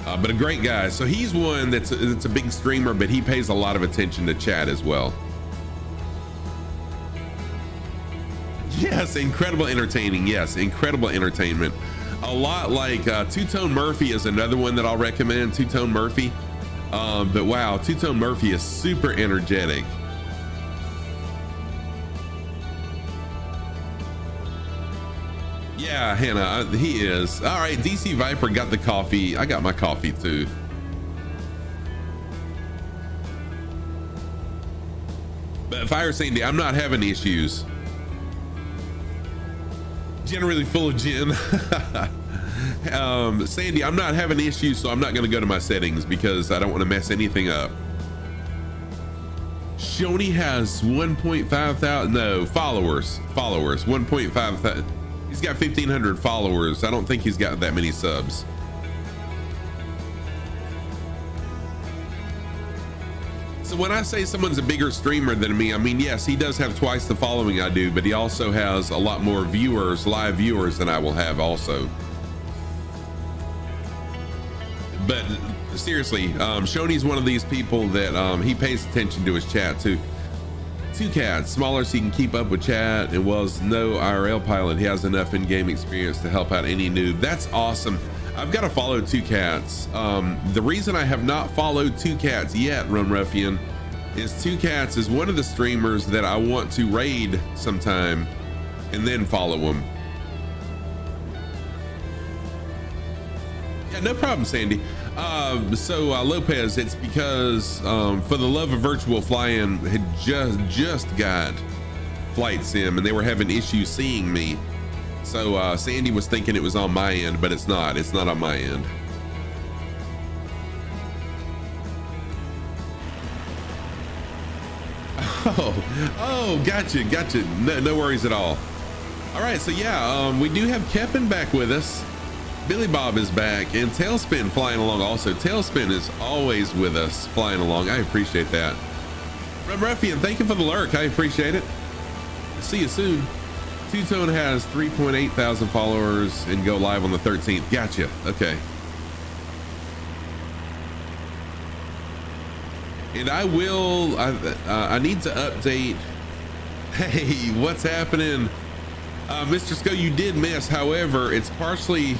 But a great guy. So he's one that's a big streamer, but he pays a lot of attention to chat as well. Yes, incredible entertaining. Yes, incredible entertainment. A lot like Two-Tone Murphy is another one that I'll recommend. Two-Tone Murphy. But wow, Two-Tone Murphy is super energetic. Yeah, Hannah, he is. All right, DC Viper got the coffee. I got my coffee too. But Fire Sandy, I'm not having issues. Generally full of gin. Sandy, I'm not having issues, so I'm not going to go to my settings because I don't want to mess anything up. Shoney has 1.5 thousand, no, followers, 1.5 thousand. He's got 1,500 followers. I don't think he's got that many subs. So when I say someone's a bigger streamer than me, I mean, yes, he does have twice the following I do, but he also has a lot more viewers, live viewers, than I will have also. But seriously, Shoney's one of these people that he pays attention to his chat too. Two Cats, smaller so he can keep up with chat, and was no IRL pilot. He has enough in-game experience to help out any noob. That's awesome. I've got to follow Two Cats. The reason I have not followed Two Cats yet, Run Ruffian, is Two Cats is one of the streamers that I want to raid sometime and then follow him. Yeah, no problem, Sandy. Lopez, it's because For the Love of Virtual Flying had just got Flight Sim, and they were having issues seeing me. So Sandy was thinking it was on my end, but it's not. It's not on my end. Oh, gotcha. No worries at all. All right, so yeah, we do have Kevin back with us. Billy Bob is back, and Tailspin flying along also. Tailspin is always with us, flying along. I appreciate that. Rum Ruffian, thank you for the lurk. I appreciate it. See you soon. Two-Tone has 3.8 thousand followers and go live on the 13th. Gotcha. Okay. And I will, I need to update. Hey, what's happening? Mr. Sco, you did miss. However, it's partially,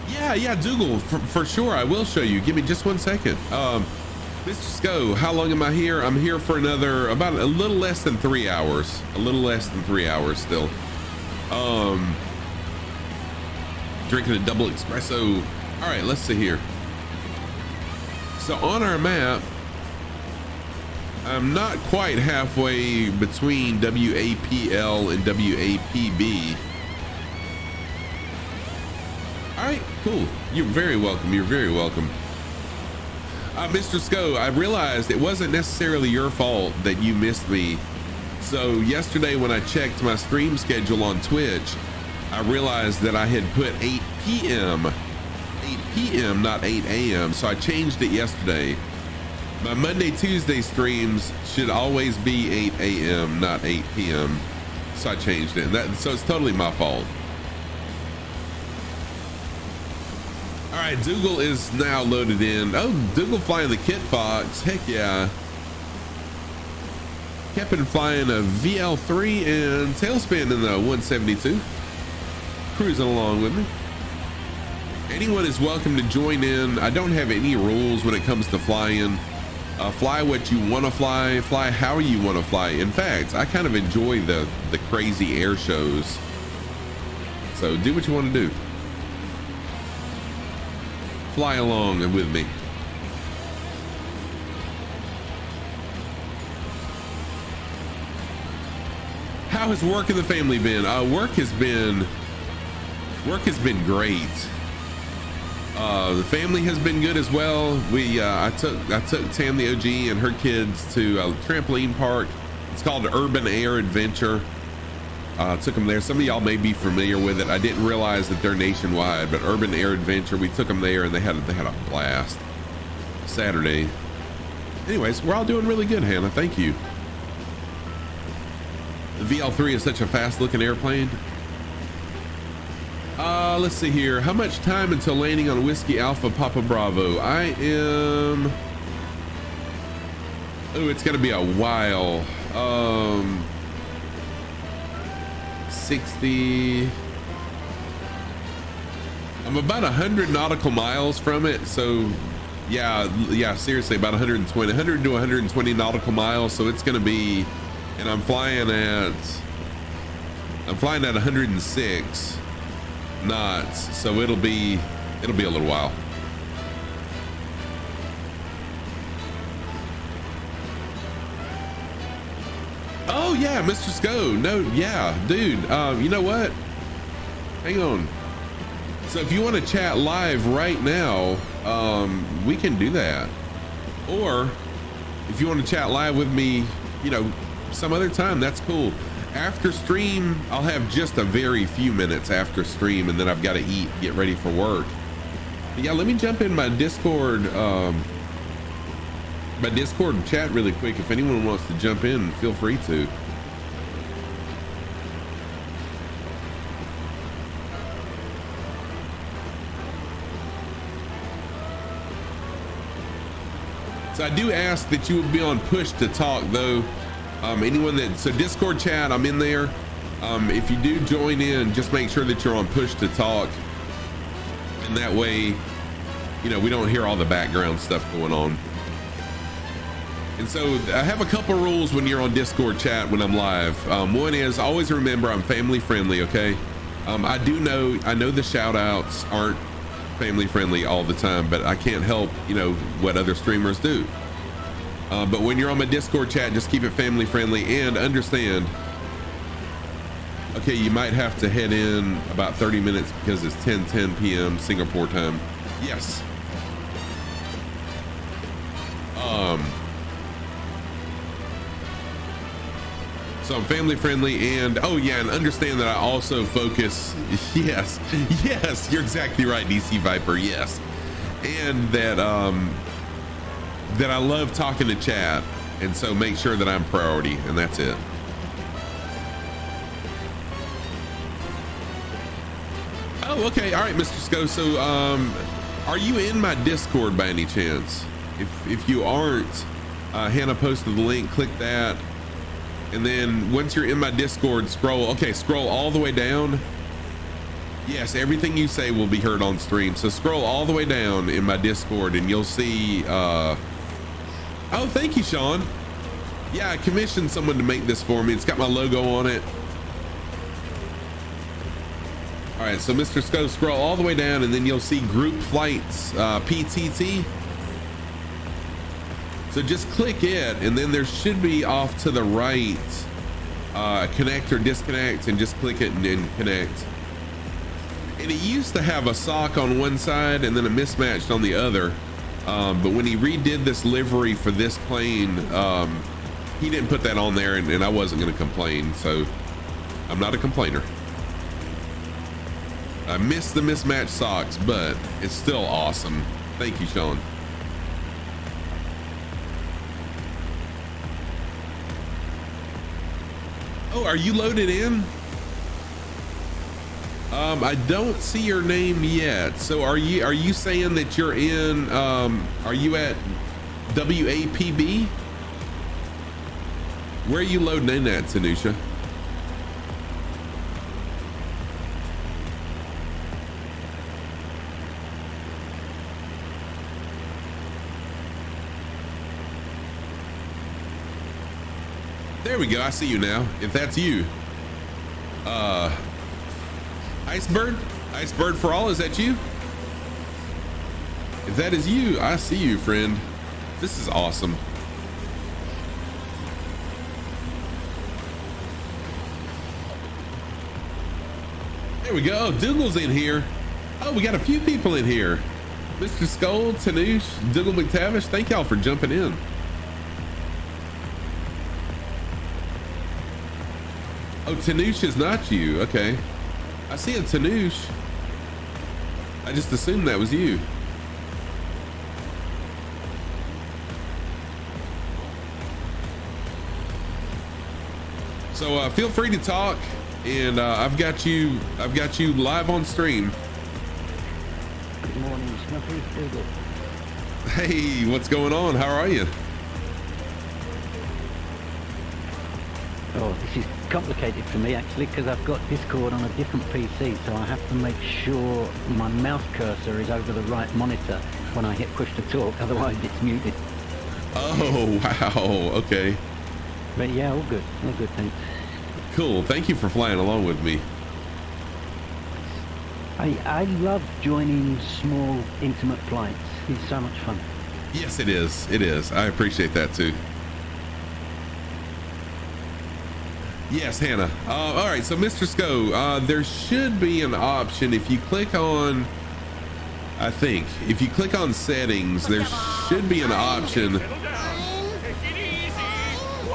yeah, Dougal, for sure. I will show you. Give me just 1 second. Mr. Sco, how long am I here? I'm here for another, about a little less than 3 hours. A little less than 3 hours still. Drinking a double espresso. All right, let's see here. So on our map, I'm not quite halfway between WAPL and WAPB. All right, cool. You're very welcome. You're very welcome. Mr. Sco, I realized it wasn't necessarily your fault that you missed me. So yesterday when I checked my stream schedule on Twitch, I realized that I had put 8 p.m. 8 p.m., not 8 a.m. So I changed it yesterday. My Monday, Tuesday streams should always be 8 a.m., not 8 p.m. So I changed it. So it's totally my fault. All right, Dougal is now loaded in. Oh, Dougal flying the Kit Fox. Heck yeah. Kevin flying a VL3 and Tailspin in the 172. Cruising along with me. Anyone is welcome to join in. I don't have any rules when it comes to flying. Fly what you want to fly how you want to fly. In fact, I kind of enjoy the crazy air shows. So do what you want to do. Fly along with me. How has work in the family been? Work has been great. The family has been good as well. I took Tam the OG and her kids to a trampoline park. It's called Urban Air Adventure. Took them there. Some of y'all may be familiar with it. I didn't realize that they're nationwide, but Urban Air Adventure, we took them there and they had a blast Saturday. Anyways, we're all doing really good, Hannah. Thank you. The VL3 is such a fast looking airplane. Let's see here. How much time until landing on Whiskey Alpha Papa Bravo? I am. Oh, it's gonna be a while. 60. I'm about 100 nautical miles from it, so yeah, seriously, about 100 to 120 nautical miles. So it's gonna be, and I'm flying at 106 knots, so it'll be a little while. Oh yeah, Mr. Sco. No, yeah, dude. You know what? Hang on. So if you want to chat live right now, we can do that. Or if you want to chat live with me, some other time, that's cool. After stream, I'll have just a very few minutes after stream, and then I've got to eat, get ready for work. But yeah, let me jump in my Discord chat really quick. If anyone wants to jump in, feel free to. So I do ask that you would be on push to talk though. So Discord chat, I'm in there. If you do join in, just make sure that you're on push to talk. And that way, we don't hear all the background stuff going on. And so I have a couple rules when you're on Discord chat when I'm live. One is always remember I'm family friendly, okay? I know the shout outs aren't family friendly all the time, but I can't help, what other streamers do. But when you're on my Discord chat, just keep it family friendly and understand, okay, you might have to head in about 30 minutes because it's 10 p.m. Singapore time. Yes. So I'm family friendly and and understand that I also focus. Yes, you're exactly right, DC Viper. Yes. And that that I love talking to chat, and so make sure that I'm priority, and that's it. Oh, okay. All right, Mr. Sco. So, are you in my Discord by any chance? If you aren't, Hannah posted the link. Click that, and then once you're in my Discord, scroll all the way down. Yes, everything you say will be heard on stream. So scroll all the way down in my Discord, and you'll see. Oh, thank you, Sean. Yeah, I commissioned someone to make this for me. It's got my logo on it. All right, so Mr. Sco, scroll all the way down, and then you'll see group flights, PTT. So just click it, and then there should be off to the right, connect or disconnect, and just click it and then connect. And it used to have a sock on one side and then a mismatched on the other. But when he redid this livery for this plane, he didn't put that on there, and I wasn't going to complain. So I'm not a complainer. I missed the mismatched socks, but it's still awesome. Thank you, Sean. Oh, are you loaded in? I don't see your name yet. So are you saying that you're in, are you at WAPB? Where are you loading in at, Tanisha? There we go. I see you now. If that's you. Icebird for all, is that you? If that is you, I see you, friend. This is awesome. There we go. Oh, Dougal's in here. Oh, we got a few people in here. Mr. Skull, Tanoosh, Dougal McTavish, thank y'all for jumping in. Oh, Tanoosh is not you. Okay. I see a Tanoosh. I just assumed that was you. So feel free to talk, and I've got you live on stream. Good morning, Snuffy. Dougal. Hey, what's going on? How are you? Oh, this is complicated for me actually because I've got Discord on a different PC, so I have to make sure my mouse cursor is over the right monitor when I hit push to talk, otherwise it's muted. Oh, wow. Okay. But yeah, all good, thanks. Cool. Thank you for flying along with me. I love joining small, intimate flights. It's so much fun. Yes, it is. It is. I appreciate that too. Yes, Hannah. All right, so Mr. Sko, there should be an option if you click on, I think, if you click on settings, there should be an option.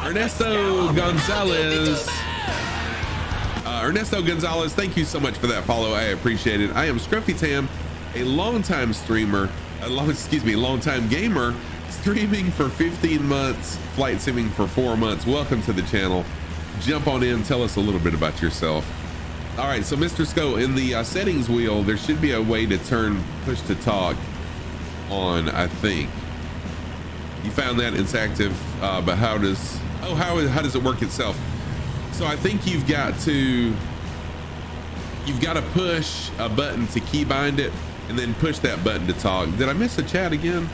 Ernesto Gonzalez. Ernesto Gonzalez, thank you so much for that follow. I appreciate it. I am Scruffy Tam, a longtime streamer, longtime gamer, streaming for 15 months, flight simming for 4 months. Welcome to the channel. Jump on in, tell us a little bit about yourself. All right, so Mr. Sko, in the settings wheel, there should be a way to turn push to talk on, I think. You found that it's active, but how does it work itself? So I think you've got to push a button to keybind it and then push that button to talk. Did I miss the chat again?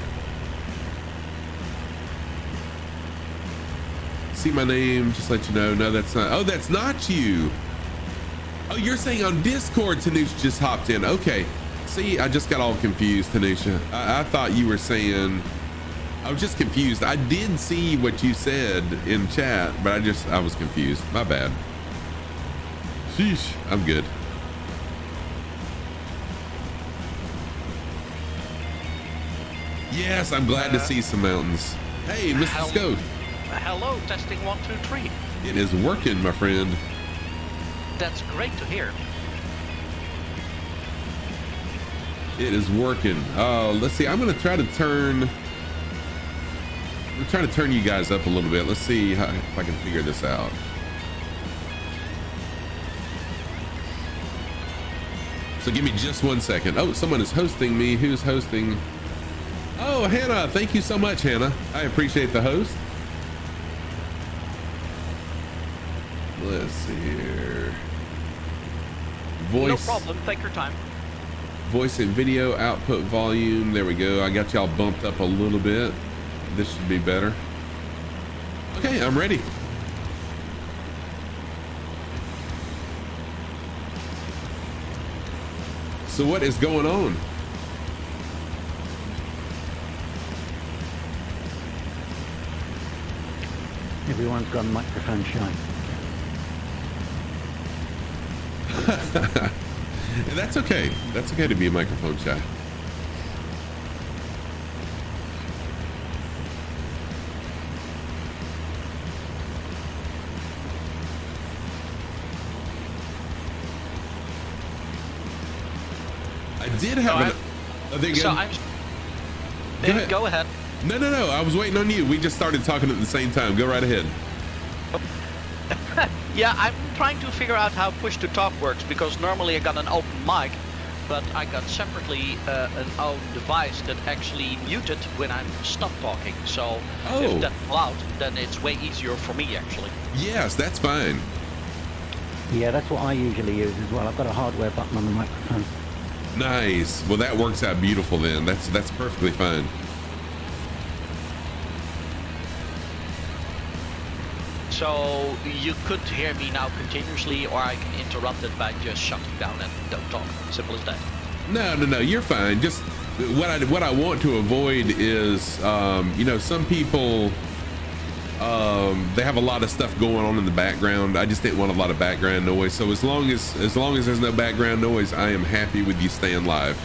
See my name, just let you know. No, that's not. Oh, that's not you. Oh, you're saying on Discord, Tanisha just hopped in. Okay. See, I just got all confused, Tanisha. I thought you were saying, I was just confused. I did see what you said in chat, but I was confused. My bad. Sheesh, I'm good. Yes, I'm glad to see some mountains. Hey, Mr. Sko. Hello, testing 1, 2, 3. It is working, my friend. That's great to hear. It is working. Let's see. I'm gonna try to turn you guys up a little bit. Let's see if I can figure this out. So give me just 1 second. Oh, someone is hosting me. Who's hosting? Oh, Hannah. Thank you so much, Hannah. I appreciate the host. Let's see here. Voice. No problem. Take your time. Voice and video output volume. There we go. I got y'all bumped up a little bit. This should be better. Okay, I'm ready. So what is going on? Everyone's gone microphone shy. That's okay. That's okay to be a microphone shy. I did have Go ahead. No. I was waiting on you. We just started talking at the same time. Go right ahead. Yeah, I'm trying to figure out how push to talk works because normally I got an open mic, but I got separately an own device that actually muted when I'm stopped talking. So if that's loud, then it's way easier for me actually. Yes, that's fine. Yeah, that's what I usually use as well. I've got a hardware button on the microphone. Nice. Well, that works out beautiful then. That's perfectly fine. So you could hear me now continuously, or I can interrupt it by just shutting down and don't talk. Simple as that. No. You're fine. Just what I want to avoid is, some people, they have a lot of stuff going on in the background. I just didn't want a lot of background noise. So as long as there's no background noise, I am happy with you staying live.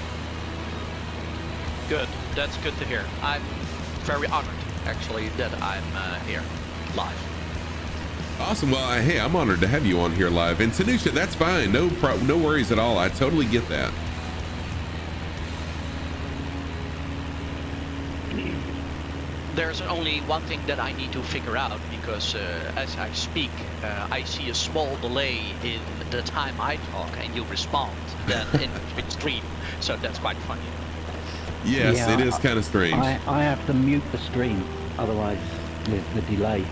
Good. That's good to hear. I'm very honored, actually, that I'm here live. Awesome. Well, hey, I'm honored to have you on here live. And Tanisha, that's fine. No worries at all. I totally get that. There's only one thing that I need to figure out because as I speak, I see a small delay in the time I talk and you respond than in stream. So that's quite funny. Yes, yeah, it is kind of strange. I have to mute the stream, otherwise the delay.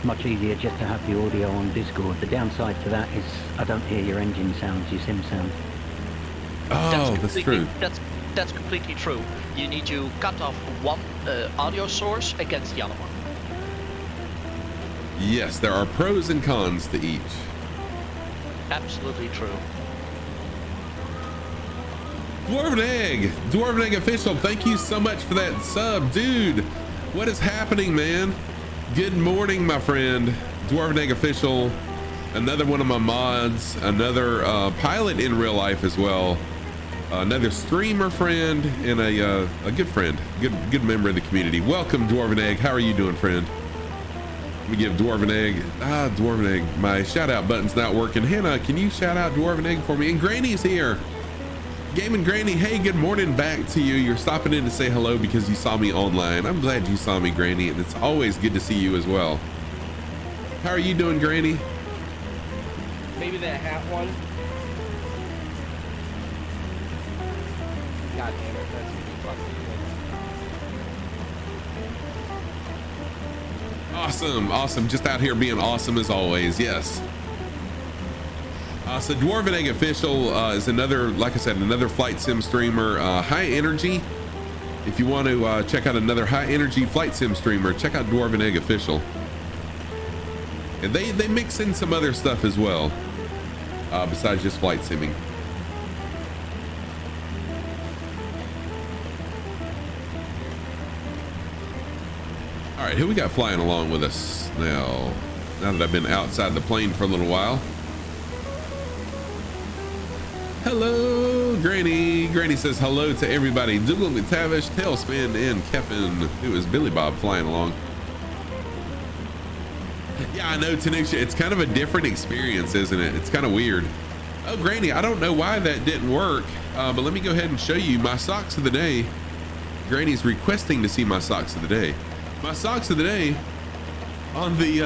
Much easier just to have the audio on Discord. The downside to that is I don't hear your engine sounds, your sim sounds. Oh, that's true. That's completely true. You need to cut off one audio source against the other one. Yes, there are pros and cons to each. Absolutely true. Dwarven Egg official, thank you so much for that sub, dude. What is happening, man? Good morning, my friend. Dwarven Egg official, another one of my mods, another pilot in real life as well, another streamer friend, and a good friend, good member of the community. Welcome, Dwarven Egg. How are you doing, friend? Let me give Dwarven Egg, my shout out button's not working. Hannah, can you shout out Dwarven Egg for me? And Granny's here. Gaming Granny, hey, good morning back to you. You're stopping in to say hello because you saw me online. I'm glad you saw me, Granny, and it's always good to see you as well. How are you doing, Granny? Maybe that hat one. God damn it, that's fucking good. Awesome. Just out here being awesome as always, yes. So Dwarven Egg official is another, like I said, another flight sim streamer, high energy. If you want to check out another high energy flight sim streamer, check out Dwarven Egg official. And they mix in some other stuff as well, besides just flight simming. All right, who we got flying along with us now that I've been outside the plane for a little while? Hello, Granny. Granny says hello to everybody. Dougal McTavish, Tailspin, and Kevin, who is Billy Bob flying along. Yeah, I know, Tanisha. It's kind of a different experience, isn't it? It's kind of weird. Oh, Granny, I don't know why that didn't work, but let me go ahead and show you my socks of the day. Granny's requesting to see my socks of the day. My socks of the day on the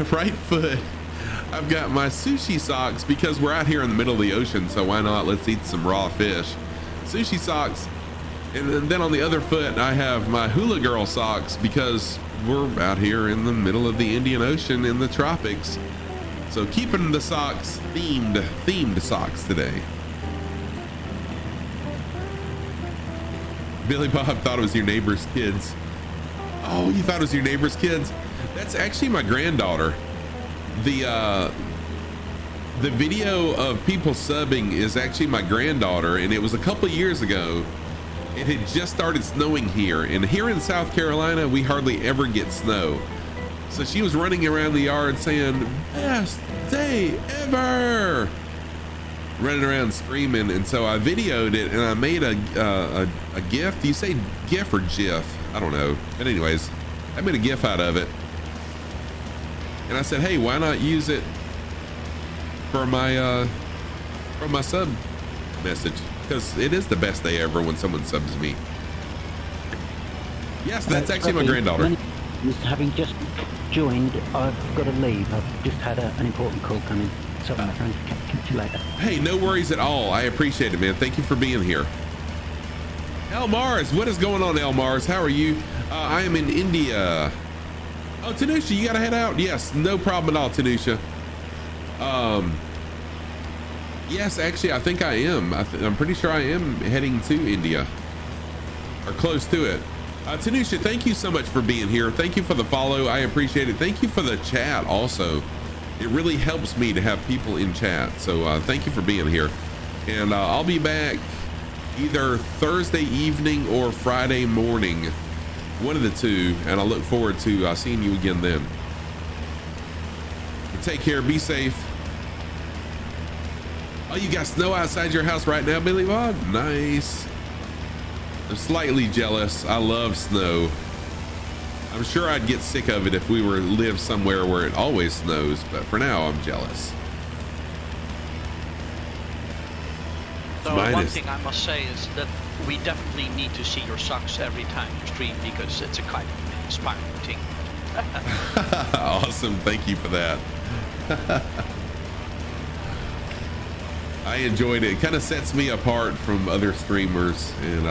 right foot. I've got my sushi socks because we're out here in the middle of the ocean, so why not? Let's eat some raw fish. Sushi socks. And then on the other foot, I have my hula girl socks because we're out here in the middle of the Indian Ocean in the tropics. So keeping the socks themed socks today. Billy Bob thought it was your neighbor's kids. Oh, you thought it was your neighbor's kids? That's actually my granddaughter. The video of people subbing is actually my granddaughter, and it was a couple years ago. It had just started snowing here, and here in South Carolina, we hardly ever get snow. So she was running around the yard saying, "Best day ever!" running around screaming. And so I videoed it and I made a GIF. Do you say GIF or GIF? I don't know. But anyways, I made a GIF out of it. And I said, hey, why not use it for my sub message? Because it is the best day ever when someone subs me. Yes, that's actually my granddaughter. Having just joined, I've got to leave. I've just had an important call come in. So I'm trying to catch you later. Hey, no worries at all. I appreciate it, man. Thank you for being here. El Mars, what is going on, El Mars? How are you? I am in India. Oh, Tanusha, you gotta head out? Yes, no problem at all, Tanusha. Yes, actually, I think I am. I'm pretty sure I am heading to India, or close to it. Tanusha, thank you so much for being here. Thank you for the follow. I appreciate it. Thank you for the chat also. It really helps me to have people in chat. So thank you for being here. And I'll be back either Thursday evening or Friday morning, one of the two. And I look forward to seeing you again then. But take care, be safe. Oh, you got snow outside your house right now, Billy Bob? Nice. I'm slightly jealous. I love snow. I'm sure I'd get sick of it if we were live somewhere where it always snows, but for now I'm jealous. So one thing I must say is that we definitely need to see your socks every time you stream, because it's a kind of inspiring thing. Awesome, thank you for that. I enjoyed it. It kind of sets me apart from other streamers, and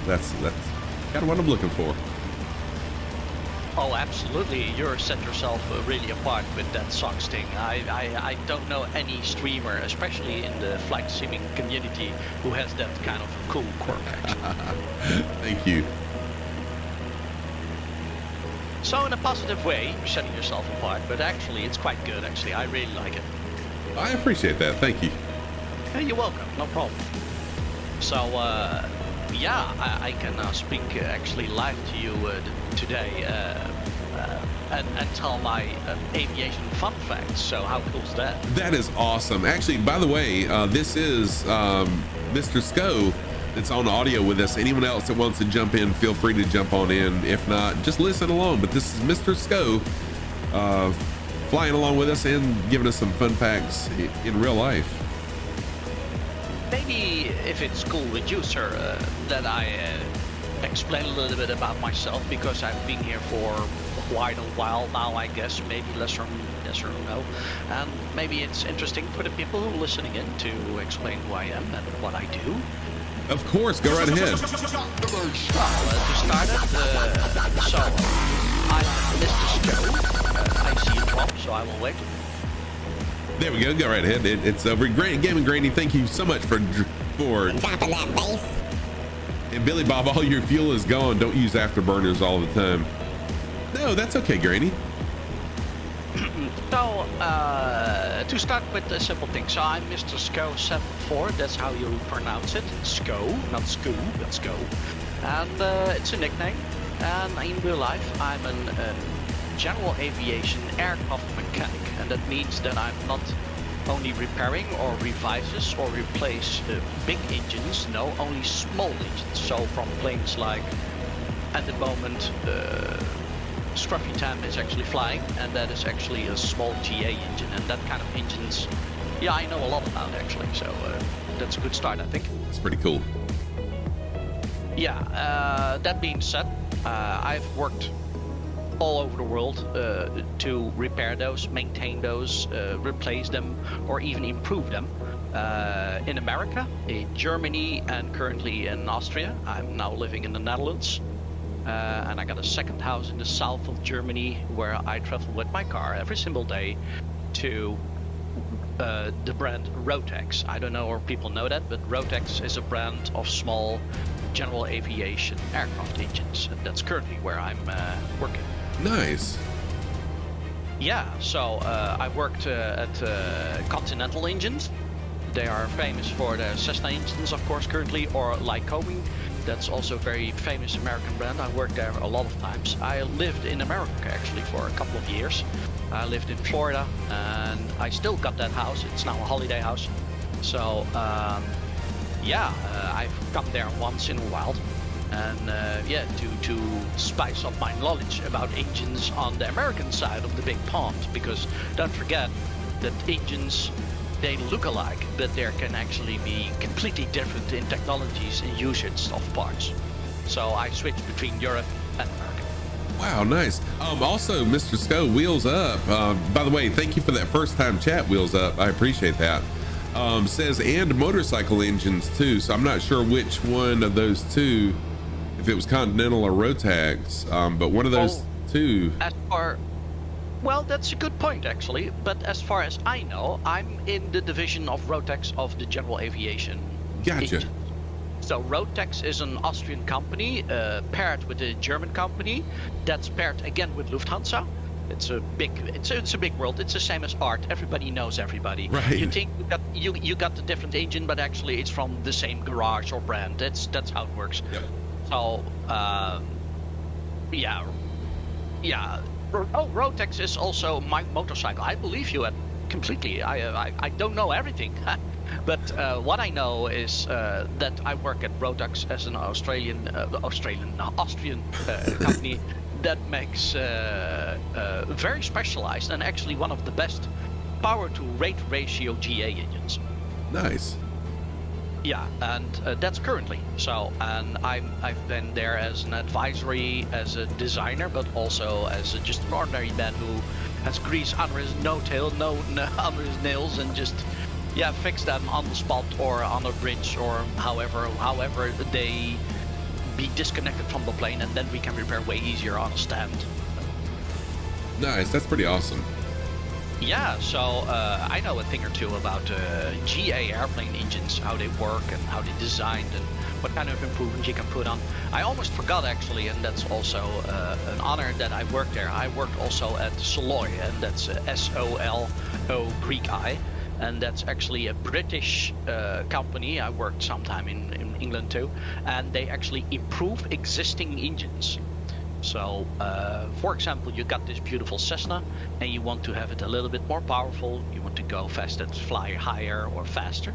that's kind of what I'm looking for. Oh, absolutely. You set yourself really apart with that socks thing. I don't know any streamer, especially in the flight simming community, who has that kind of cool quirk, actually. Thank you. So in a positive way, you're setting yourself apart, but actually it's quite good, actually. I really like it. I appreciate that. Thank you. You're welcome. No problem. So, yeah, I can speak actually live to you today and tell my aviation fun facts. So how cool is that? That is awesome. Actually, by the way, this is Mr. Sco that's on audio with us. Anyone else that wants to jump in, feel free to jump on in. If not, just listen along. But this is Mr. Sco flying along with us and giving us some fun facts in real life. Maybe if it's cool with you, sir, that I explain a little bit about myself, because I've been here for quite a while now, I guess, maybe less or no. And maybe it's interesting for the people who are listening in to explain who I am and what I do. Of course, go right ahead. Well, to start it, so I'm Mr. Sco. I see a drop, so I will wait. There we go. Go right ahead. It's over. Great Gaming Granny, thank you so much for dropping that base. And Billy Bob, all your fuel is gone. Don't use afterburners all the time. No, that's okay, Granny. So, to start with a simple thing. So I'm Mr. Sco74. That's how you pronounce it. Sco, not Scoo, but Sco. And it's a nickname. And in real life, I'm an general aviation aircraft mechanic, and that means that I'm not only repairing or revises or replace big engines, no, only small engines. So from planes like, at the moment, Scruffy Tam is actually flying, and that is actually a small TA engine, and that kind of engines, yeah, I know a lot about actually, so that's a good start, I think. It's pretty cool. Yeah, that being said, I've worked all over the world to repair those, maintain those, replace them, or even improve them. In America, in Germany, and currently in Austria. I'm now living in the Netherlands. And I got a second house in the south of Germany where I travel with my car every single day to the brand Rotex. I don't know if people know that, but Rotex is a brand of small general aviation aircraft engines. And that's currently where I'm working. Nice. Yeah, so I worked at Continental Engines. They are famous for the Cessna engines, of course, currently, or Lycoming That's also a very famous American brand. I worked there a lot of times. I lived in America actually for a couple of years. I lived in Florida, and I still got that house. It's now a holiday house. So I've come there once in a while, and to spice up my knowledge about engines on the American side of the big pond. Because don't forget that engines, they look alike, but there can actually be completely different in technologies and usage of parts. So I switched between Europe and America. Wow, nice. Also, Mr. Sco, Wheels Up. By the way, thank you for that first time chat, Wheels Up. I appreciate that. Says, and motorcycle engines too. So I'm not sure which one of those two, if it was Continental or Rotax, but one of those two. Well, that's a good point, actually. But as far as I know, I'm in the division of Rotax of the General Aviation. Gotcha. Engine. So Rotax is an Austrian company paired with a German company that's paired again with Lufthansa. It's a big world. It's the same as art. Everybody knows everybody. Right. You think you got the different engine, but actually it's from the same garage or brand. That's how it works. Yep. So Rotax is also my motorcycle. I believe you completely. I don't know everything, but what I know is that I work at Rotax as an Austrian company that makes very specialized and actually one of the best power to rate ratio GA engines. Nice. Yeah, and that's currently. So, and I've been there as an advisory, as a designer, but also as just an ordinary man who has grease under his under his nails, and just fix them on the spot or on a bridge or however they be disconnected from the plane, and then we can repair way easier on a stand. Nice. That's pretty awesome. Yeah, so I know a thing or two about GA airplane engines, how they work and how they designed and what kind of improvements you can put on. I almost forgot actually, and that's also an honor that I worked there. I worked also at Soloy, and that's SOLO Greek I, and that's actually a British company. I worked sometime in England too, and they actually improve existing engines. So, for example, you got this beautiful Cessna, and you want to have it a little bit more powerful. You want to go faster, fly higher or faster,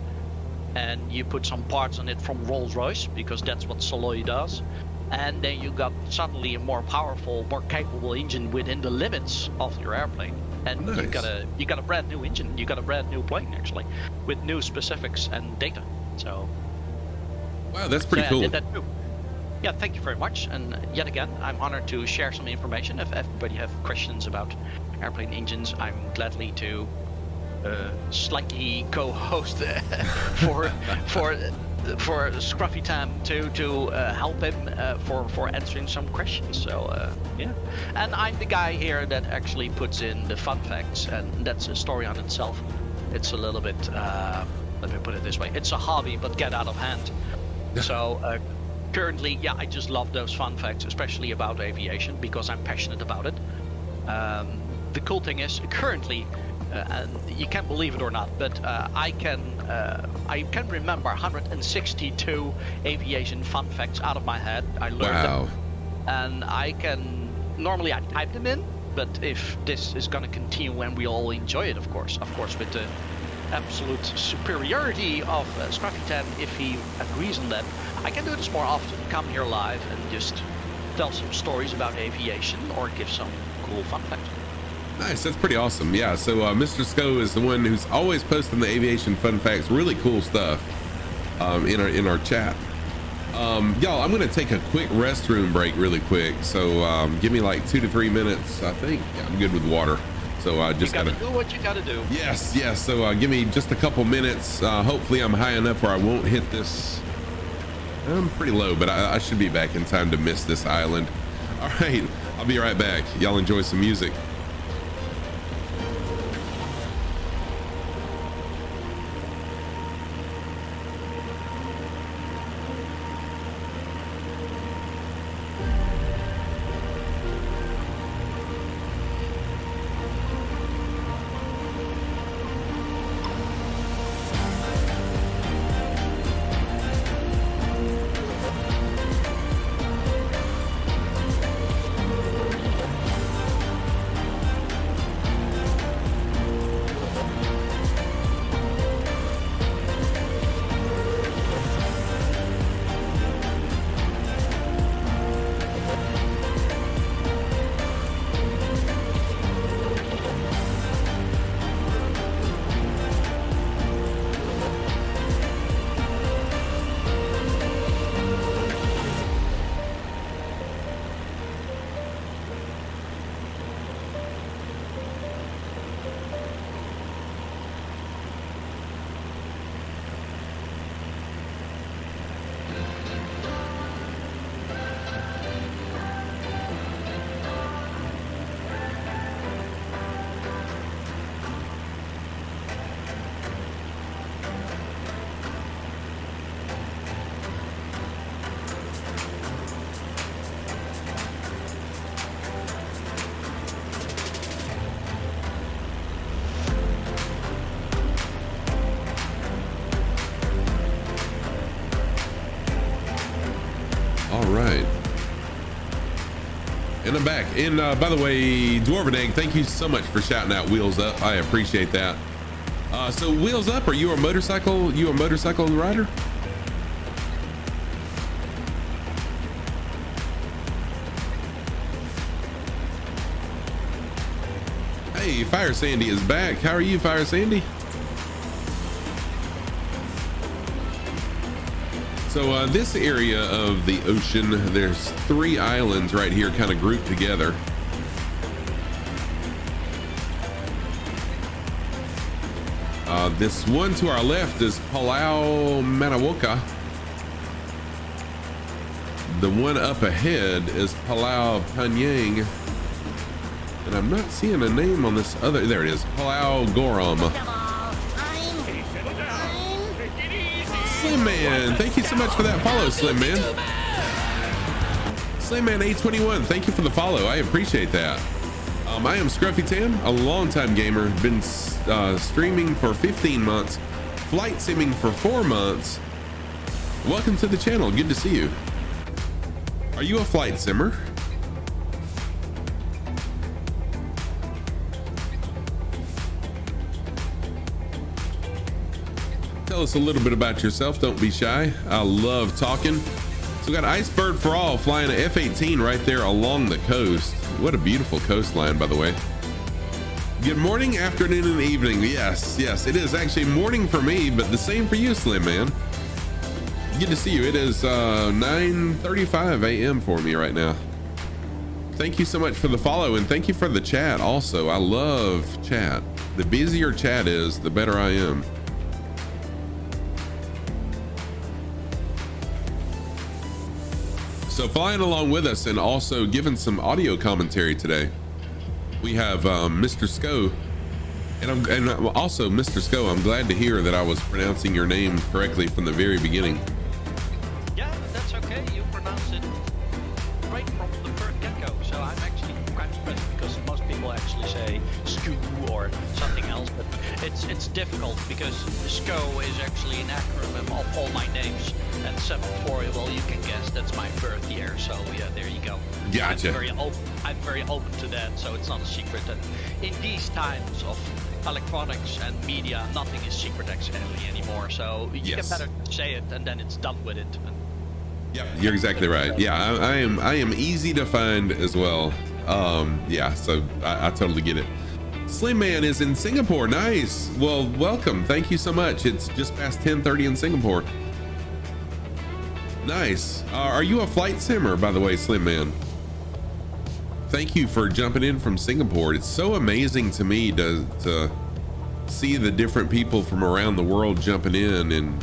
and you put some parts on it from Rolls-Royce, because that's what Soloy does. And then you got suddenly a more powerful, more capable engine within the limits of your airplane. And nice. you got a brand new engine. You got a brand new plane actually, with new specifics and data. So, wow, that's pretty cool. I did that too. Yeah, thank you very much. And yet again, I'm honored to share some information. If everybody have questions about airplane engines, I'm gladly to slightly co-host for Scruffy Tam to help him for answering some questions. So and I'm the guy here that actually puts in the fun facts, and that's a story on itself. It's a little bit let me put it this way: it's a hobby, but get out of hand. So. Currently, I just love those fun facts, especially about aviation, because I'm passionate about it. The cool thing is, currently, and you can't believe it or not, but I can remember 162 aviation fun facts out of my head. I learned them, and I type them in. But if this is going to continue and we all enjoy it, of course, with the absolute superiority of Scruffy Tam, if he agrees on that, I can do this more often. Come here live and just tell some stories about aviation or give some cool fun facts. Nice, that's pretty awesome. Yeah, so Mr. Sco is the one who's always posting the aviation fun facts, really cool stuff in our chat. Y'all, I'm gonna take a quick restroom break really quick. So give me like 2 to 3 minutes. I think I'm good with water. So I just gotta do what you gotta do. Yes. So give me just a couple minutes. Hopefully I'm high enough where I won't hit this. I'm pretty low, but I should be back in time to miss this island. All right, I'll be right back. Y'all enjoy some music. And I'm back. And by the way, Dwarven Egg, thank you so much for shouting out Wheels Up. I appreciate that. So Wheels Up, are you a motorcycle? You a motorcycle rider? Hey, Fire Sandy is back. How are you, Fire Sandy? So this area of the ocean, there's 3 islands right here kind of grouped together. This one to our left is Palau Manawoka. The one up ahead is Palau Panyang. And I'm not seeing a name on this other, there it is, Palau Goram. Hey, settle down. Take it easy. Slim Man, thank you so much for that follow, Slim Man. Slim Man 821, thank you for the follow. I appreciate that. I am Scruffy Tam, a longtime gamer, been streaming for 15 months, flight simming for 4 months. Welcome to the channel, good to see you. Are you a flight simmer? Tell us a little bit about yourself, don't be shy. I love talking. So we got Icebird for All flying an F-18 right there along the coast. What a beautiful coastline, by the way. Good morning, afternoon, and evening. Yes, it is actually morning for me, but the same for you, Slim Man. Good to see you. It is 9:35 a.m. for me right now. Thank you so much for the follow, and thank you for the chat also. I love chat. The busier chat is, the better I am. So flying along with us and also giving some audio commentary today, we have Mr. Sko, and also Mr. Sko, I'm glad to hear that I was pronouncing your name correctly from the very beginning. Yeah, that's okay. You pronounce it right from the first get-go. So I'm actually quite impressed because most people actually say Sku or something else, but it's difficult because Sko is actually an acronym of all my names. And 74, well, you can guess that's my birth year. So yeah, there you go. Gotcha. I'm very open to that, so it's not a secret. And in these times of electronics and media, nothing is secret actually anymore. So you can better say it, and then it's done with it. Yeah, you're exactly right. Yeah, I am easy to find as well. Yeah, so I totally get it. Slim Man is in Singapore. Nice. Well, welcome. Thank you so much. It's just past 10:30 in Singapore. Nice. Are you a flight simmer, by the way, Slim Man? Thank you for jumping in from Singapore. It's so amazing to me to see the different people from around the world jumping in, and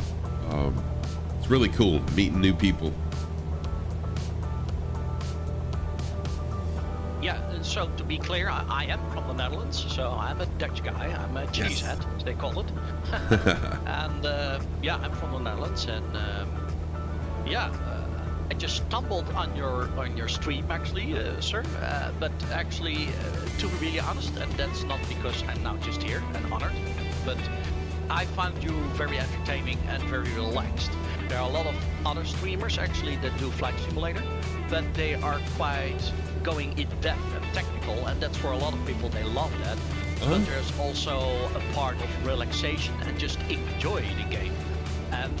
it's really cool meeting new people. Yeah, so to be clear, I am from the Netherlands, so I'm a Dutch guy. I'm a cheesehead, as they call it. And yeah, I'm from the Netherlands, and I just stumbled on your stream actually, sir. But actually, to be really honest, and that's not because I'm now just here and honored, but I found you very entertaining and very relaxed. There are a lot of other streamers actually that do Flight Simulator, but they are quite going in depth and technical, and that's for a lot of people, they love that. But there's also a part of relaxation and just enjoy the game. And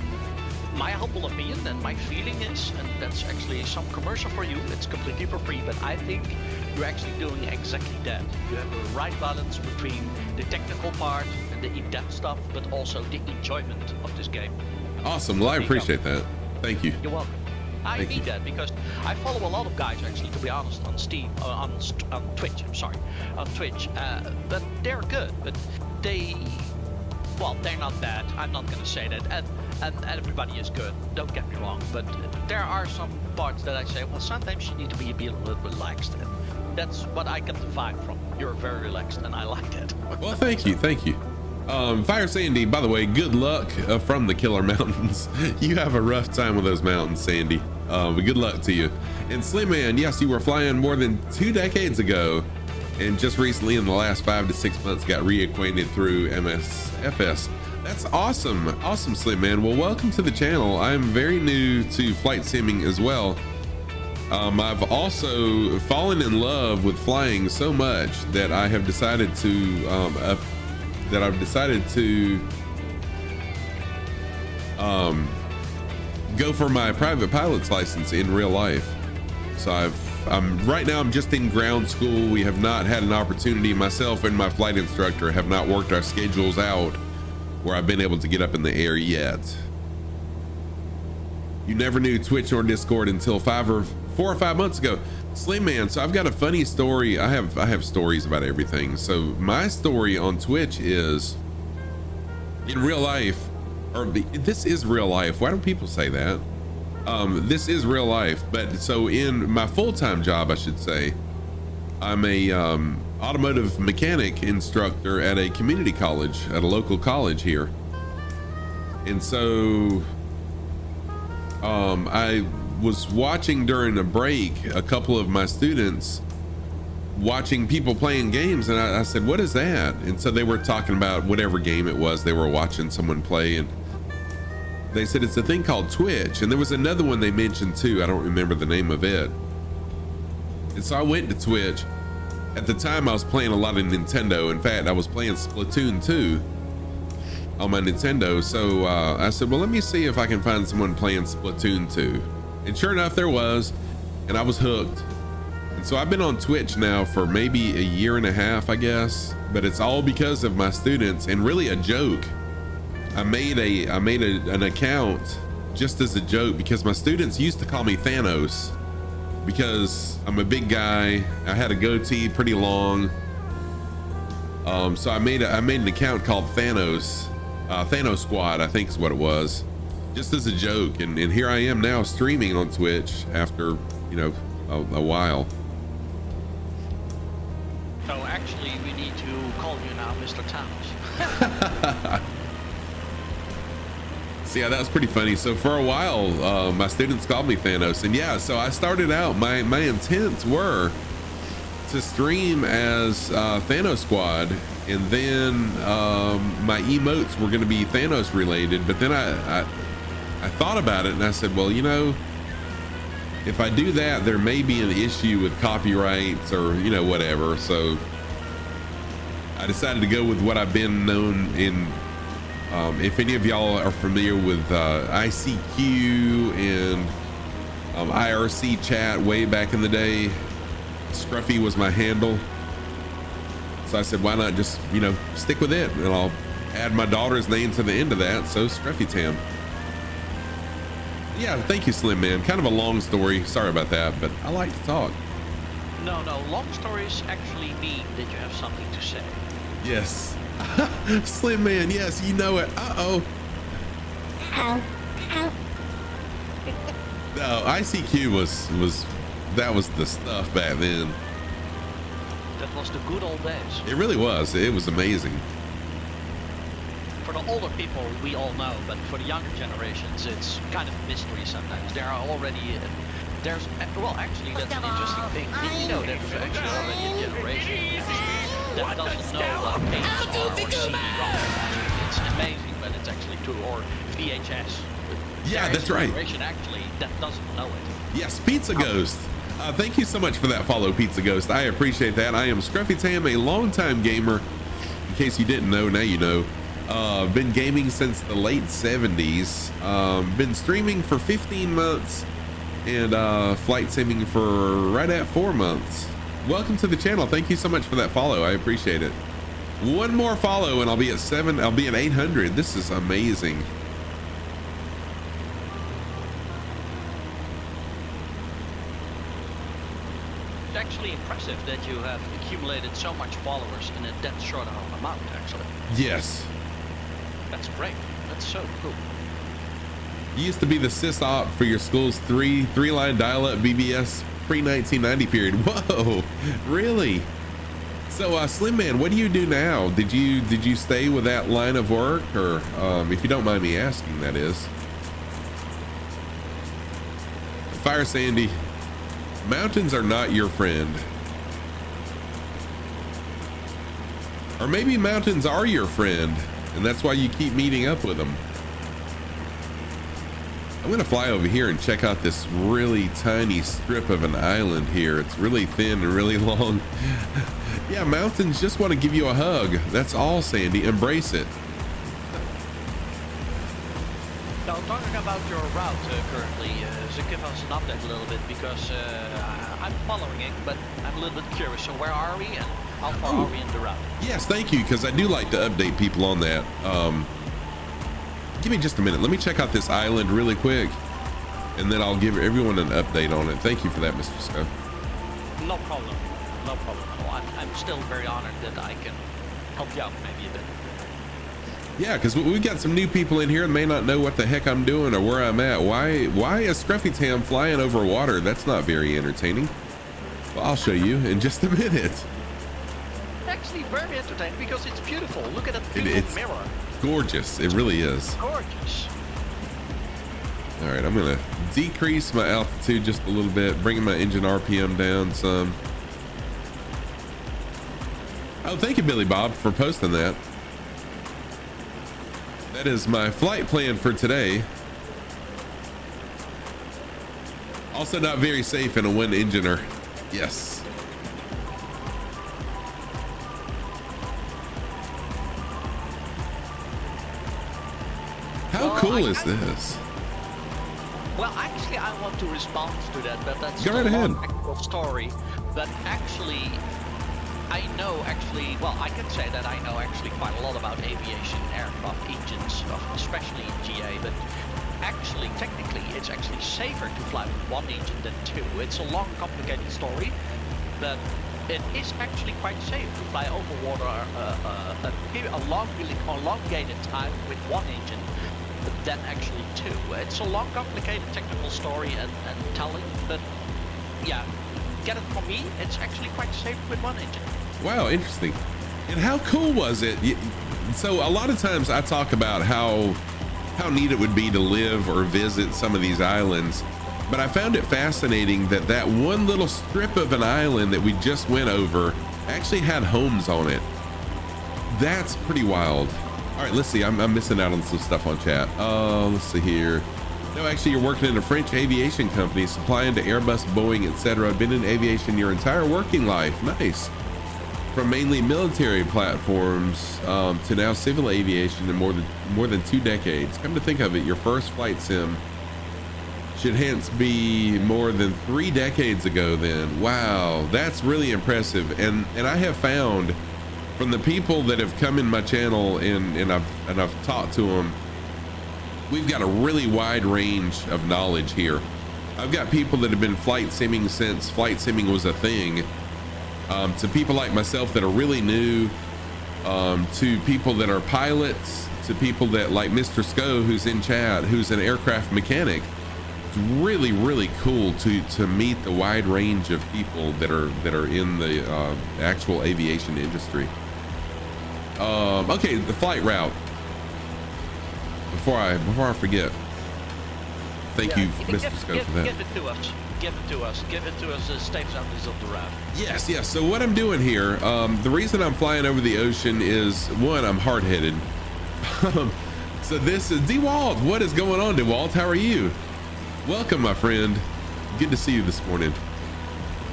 my humble opinion and my feeling is, and that's actually some commercial for you, it's completely for free, but I think you're actually doing exactly that. You have the right balance between the technical part and the in-depth stuff, but also the enjoyment of this game. Awesome. Well, I appreciate that. Thank you. You're welcome. I need that because I follow a lot of guys actually, to be honest, on Steam, on Twitch. I'm sorry, on Twitch, but they're good. But they're not bad. I'm not gonna say that. And everybody is good. Don't get me wrong. But there are some parts that I say, well, sometimes you need to be a little relaxed. And that's what I get the vibe from. You're very relaxed, and I like that. Well, thank you. Thank you. Fire Sandy, by the way, good luck from the Killer Mountains. You have a rough time with those mountains, Sandy. But good luck to you. And Slim Man, yes, you were flying more than 2 decades ago, and just recently in the last 5 to 6 months got reacquainted through MSFS. That's awesome. Awesome, Slim Man. Well, welcome to the channel. I'm very new to flight simming as well. I've also fallen in love with flying so much that I have decided to go for my private pilot's license in real life. So right now I'm just in ground school. We have not had an opportunity, myself and my flight instructor have not worked our schedules out where I've been able to get up in the air yet. You never knew Twitch or Discord until 4 or 5 months ago. Slim Man, so I've got a funny story. I have stories about everything. So my story on Twitch is in real life, or this is real life. Why don't people say that? This is real life. But so in my full-time job, I should say, I'm a automotive mechanic instructor at a community college, at a local college here. And so I was watching during a break a couple of my students watching people playing games, and I said, what is that? And so they were talking about whatever game it was they were watching someone play, and they said it's a thing called Twitch. And there was another one they mentioned too, I don't remember the name of it. And so I went to Twitch. At the time I was playing a lot of Nintendo. In fact, I was playing Splatoon 2 on my Nintendo. So I said, well, let me see if I can find someone playing Splatoon 2. And sure enough, there was, and I was hooked. And so I've been on Twitch now for maybe a year and a half, I guess, but it's all because of my students, and really a joke. I made an account just as a joke because my students used to call me Thanos because I'm a big guy. I had a goatee, pretty long. So I made an account called Thanos Squad, I think is what it was, just as a joke. And here I am now streaming on Twitch after, you know, a while. So actually, we need to call you now Mr. Thanos. So yeah, that was pretty funny. So for a while, my students called me Thanos, and yeah, so I started out, my intents were to stream as Thanos Squad, and then my emotes were going to be Thanos related. But then I thought about it, and I said, well, you know, if I do that, there may be an issue with copyrights or, you know, whatever. So I decided to go with what I've been known in. If any of y'all are familiar with ICQ and IRC chat way back in the day, Scruffy was my handle. So I said, why not just, you know, stick with it, and I'll add my daughter's name to the end of that. So Scruffy Tam. Yeah, thank you, Slim Man. Kind of a long story. Sorry about that, but I like to talk. No, long stories actually mean that you have something to say. Yes. Slim Man, yes, you know it. Uh-oh. No, ICQ was that was the stuff back then. That was the good old days. It really was. It was amazing. For the older people, we all know, but for the younger generations, it's kind of a mystery sometimes. There are already, well, actually, that's an interesting thing. Did you know there's actually already a generation that doesn't know what tapes are or CD-ROM? It's amazing, but it's actually true. Or VHS. Yeah, that's right. Generation actually that doesn't know it. Yes, Pizza Ghost. Thank you so much for that follow, Pizza Ghost. I appreciate that. I am Scruffy Tam, a longtime gamer. In case you didn't know, now you know. Been gaming since the late 70s. Been streaming for 15 months and flight simming for right at 4 months. Welcome to the channel. Thank you so much for that follow. I appreciate it. One more follow and I'll be at 800. This is amazing. It's actually impressive that you have accumulated so much followers in a that short of amount, actually. Yes. That's great. That's so cool. You used to be the sys-op for your school's three-line dial-up BBS pre-1990 period. Whoa, really? So Slim Man, what do you do now? Did you stay with that line of work, or if you don't mind me asking, that is? Fire Sandy, mountains are not your friend. Or maybe mountains are your friend, and that's why you keep meeting up with them. I'm gonna fly over here and check out this really tiny strip of an island here. It's really thin and really long. Yeah, mountains just want to give you a hug. That's all, Sandy. Embrace it. Now, talking about your route currently, so give us an update a little bit, because I'm following it, but I'm a little bit curious. So where are we, and how far are we in the route? Yes, thank you, because I do like to update people on that. Give me just a minute. Let me check out this island really quick, and then I'll give everyone an update on it. Thank you for that, Mr. Sco. No problem. No problem at all. I'm still very honored that I can help you out maybe a bit. Yeah, because we've got some new people in here and may not know what the heck I'm doing or where I'm at. Why is Scruffy Tam flying over water? That's not very entertaining. Well, I'll show you in just a minute. Actually, very entertaining because it's beautiful. Look at that beautiful mirror. Gorgeous. It really is. Gorgeous. All right, I'm gonna decrease my altitude just a little bit, bringing my engine RPM down some. Oh, thank you, Billy Bob, for posting that. That is my flight plan for today. Also not very safe in a one-engineer. Yes. How cool is this? Well, actually, I want to respond to that, but that's Go right ahead. a actual story. But actually, I can say that I know actually quite a lot about aviation aircraft engines, especially in GA. But actually, technically, it's actually safer to fly with one engine than two. It's a long, complicated story, but it is actually quite safe to fly over water a elongated time with one engine than actually two. It's a long, complicated technical story and telling, but yeah, get it from me, it's actually quite safe with one engine. Wow, interesting. And how cool was it? So a lot of times I talk about how neat it would be to live or visit some of these islands, but I found it fascinating that one little strip of an island that we just went over actually had homes on it. That's pretty wild. All right, let's see. I'm missing out on some stuff on chat. Let's see here. No, actually, you're working in a French aviation company, supplying to Airbus, Boeing, etc. Been in aviation your entire working life. Nice. From mainly military platforms to now civil aviation in more than 2 decades. Come to think of it, your first flight sim should hence be more than 3 decades ago. Then, wow, that's really impressive. And I have found, from the people that have come in my channel and I've talked to them, we've got a really wide range of knowledge here. I've got people that have been flight simming since flight simming was a thing, to people like myself that are really new, to people that are pilots, to people that like Mr. Sco, who's in chat, who's an aircraft mechanic. It's really, really cool to meet the wide range of people that are in the actual aviation industry. Okay, the flight route. Before I forget, thank you, Mr. Sco, for that. Give it to us. Give it to us. Safe zone is up the route. Yes. So what I'm doing here, the reason I'm flying over the ocean is, one, I'm hard-headed. So this is DeWalt. What is going on, DeWalt? How are you? Welcome, my friend. Good to see you this morning.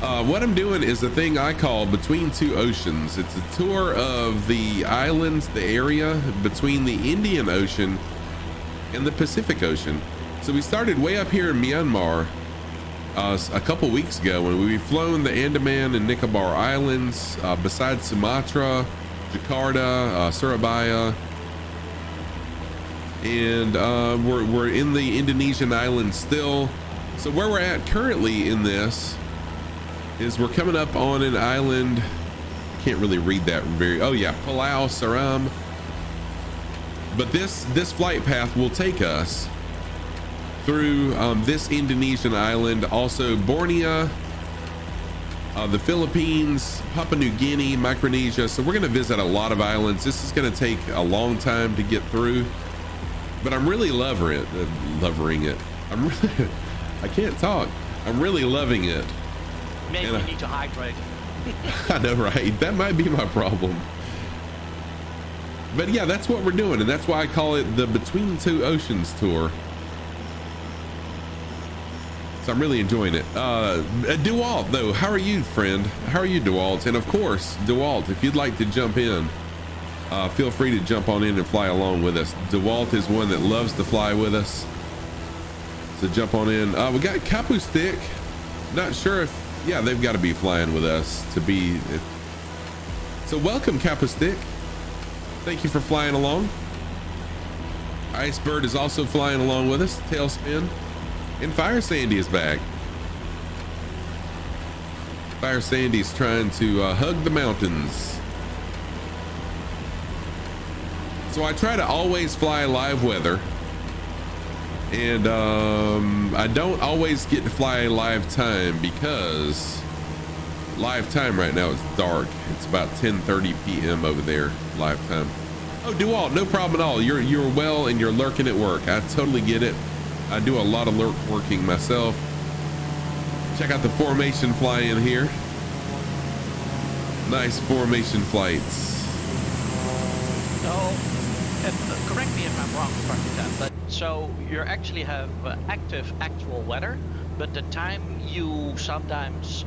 What I'm doing is a thing I call Between Two Oceans. It's a tour of the islands, the area between the Indian Ocean and the Pacific Ocean. So we started way up here in Myanmar a couple weeks ago when we've flown the Andaman and Nicobar Islands, besides Sumatra, Jakarta, Surabaya, and we're in the Indonesian Islands still. So where we're at currently in this is we're coming up on an island. Can't really read that very. Oh yeah, Palau Seram. But this flight path will take us through this Indonesian island, also Bornea, the Philippines, Papua New Guinea, Micronesia. So we're going to visit a lot of islands. This is going to take a long time to get through, but I'm really loving it. I can't talk. I'm really loving it. Maybe you need to hydrate. I know, right? That might be my problem. But yeah, that's what we're doing, and that's why I call it the Between Two Oceans tour. So I'm really enjoying it. DeWalt, though, how are you, friend? How are you, DeWalt? And of course, DeWalt, if you'd like to jump in, feel free to jump on in and fly along with us. DeWalt is one that loves to fly with us. So jump on in. We got Kapu Stick. Not sure if, yeah, they've got to be flying with us to be. So welcome, Kapu Stick. Thank you for flying along. Icebird is also flying along with us. Tailspin. And Fire Sandy is back. Fire Sandy's trying to hug the mountains. So I try to always fly live weather. And I don't always get to fly live time because live time right now is dark. It's about 10:30 p.m. over there, live time. Oh, DeWalt, no problem at all. You're well and you're lurking at work. I totally get it. I do a lot of lurk working myself. Check out the formation fly in here. Nice formation flights. So, correct me if I'm wrong, but so you actually have active actual weather, but the time you sometimes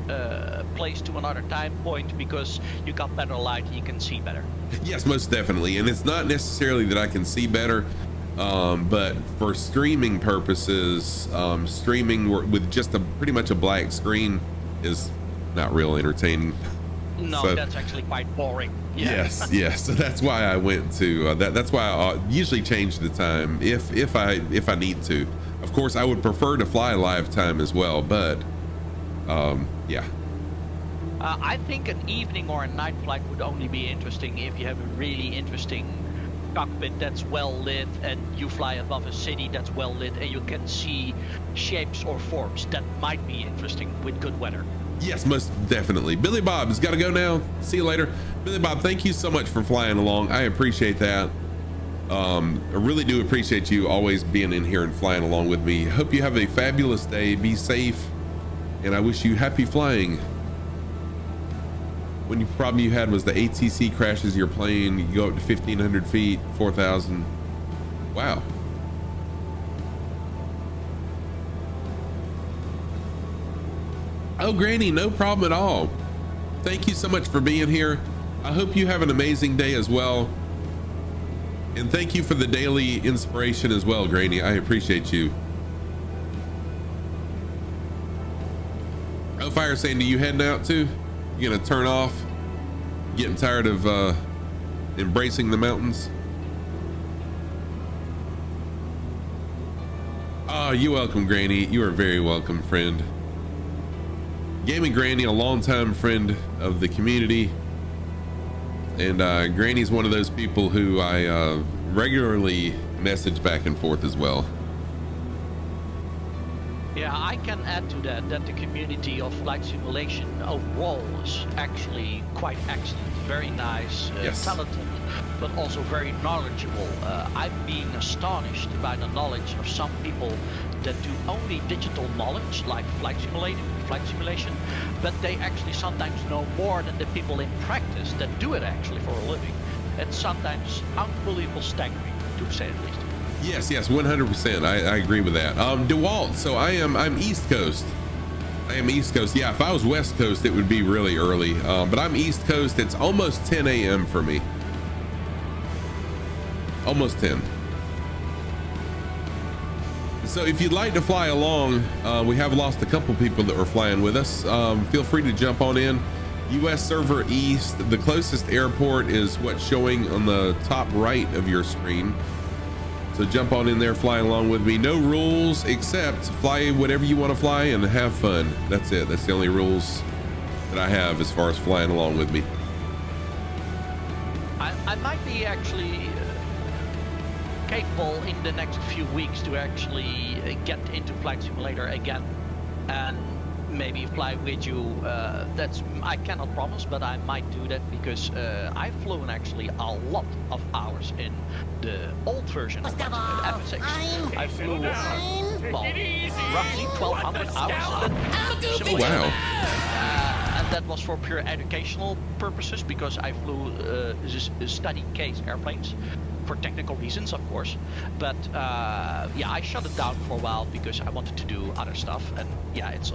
place to another time point because you got better light, you can see better. Yes, most definitely. And it's not necessarily that I can see better. But for streaming purposes, streaming with just pretty much a black screen is not real entertaining. No, so, that's actually quite boring. Yeah. Yes. So that's why I went to that's why I usually change the time if I need to. Of course, I would prefer to fly live time as well, but yeah. I think an evening or a night flight would only be interesting if you have a really interesting cockpit that's well lit and you fly above a city that's well lit and you can see shapes or forms. That might be interesting with good weather. Yes, most definitely. Billy Bob's got to go now. See you later. Billy Bob, thank you so much for flying along. I appreciate that. I really do appreciate you always being in here and flying along with me. Hope you have a fabulous day. Be safe. And I wish you happy flying. One problem you had was the ATC crashes your plane. You go up to 1,500 feet, 4,000. Wow. Oh, Granny, no problem at all. Thank you so much for being here. I hope you have an amazing day as well. And thank you for the daily inspiration as well, Granny. I appreciate you. Oh, Fire Sandy, you heading out too? You gonna turn off? Getting tired of embracing the mountains? Oh, you're welcome, Granny. You are very welcome, friend. Gaming Granny, a longtime friend of the community. And Granny's one of those people who I regularly message back and forth as well. Yeah, I can add to that the community of flight simulation overall is actually quite excellent, very nice, yes. Talented, but also very knowledgeable. I'm being astonished by the knowledge of some people that do only digital knowledge, like flight simulation, but they actually sometimes know more than the people in practice that do it actually for a living. It's sometimes unbelievable staggering, to say the least. Yes, 100%. I agree with that. DeWalt, so I'm East Coast. I am East Coast. Yeah, if I was West Coast, it would be really early. But I'm East Coast. It's almost 10 a.m. for me. Almost 10. So if you'd like to fly along, we have lost a couple people that were flying with us. Feel free to jump on in. US server East. The closest airport is what's showing on the top right of your screen. So jump on in there, fly along with me. No rules except fly whatever you want to fly and have fun. That's it. That's the only rules that I have as far as flying along with me. I might be actually capable in the next few weeks to actually get into Flight Simulator again and maybe fly with you. That's I cannot promise, but I might do that because I've flown actually a lot of hours in the old version of FS6. I flew roughly 1,200 hours. Oh, wow. that was for pure educational purposes because I flew study case airplanes for technical reasons, of course. But yeah, I shut it down for a while because I wanted to do other stuff. And yeah, it's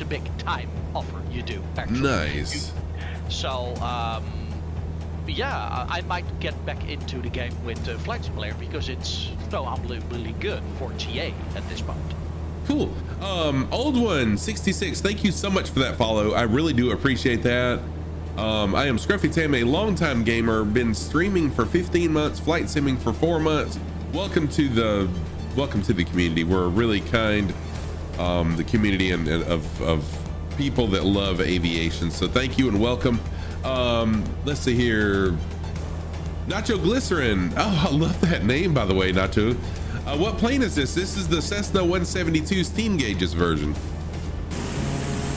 a big time offer you do. Actually. Nice. So yeah, I might get back into the game with Flight Simulator because it's so unbelievably good for TA at this point. Cool. Old one 66. Thank you so much for that follow. I really do appreciate that. I am Scruffy Tam, a longtime gamer, been streaming for 15 months, flight simming for 4 months. Welcome to the community. We're a really kind, the community of people that love aviation. So thank you and welcome. Let's see here. Nacho Glycerin. Oh, I love that name, by the way, Nacho. What plane is this? This is the Cessna 172 steam gauges version.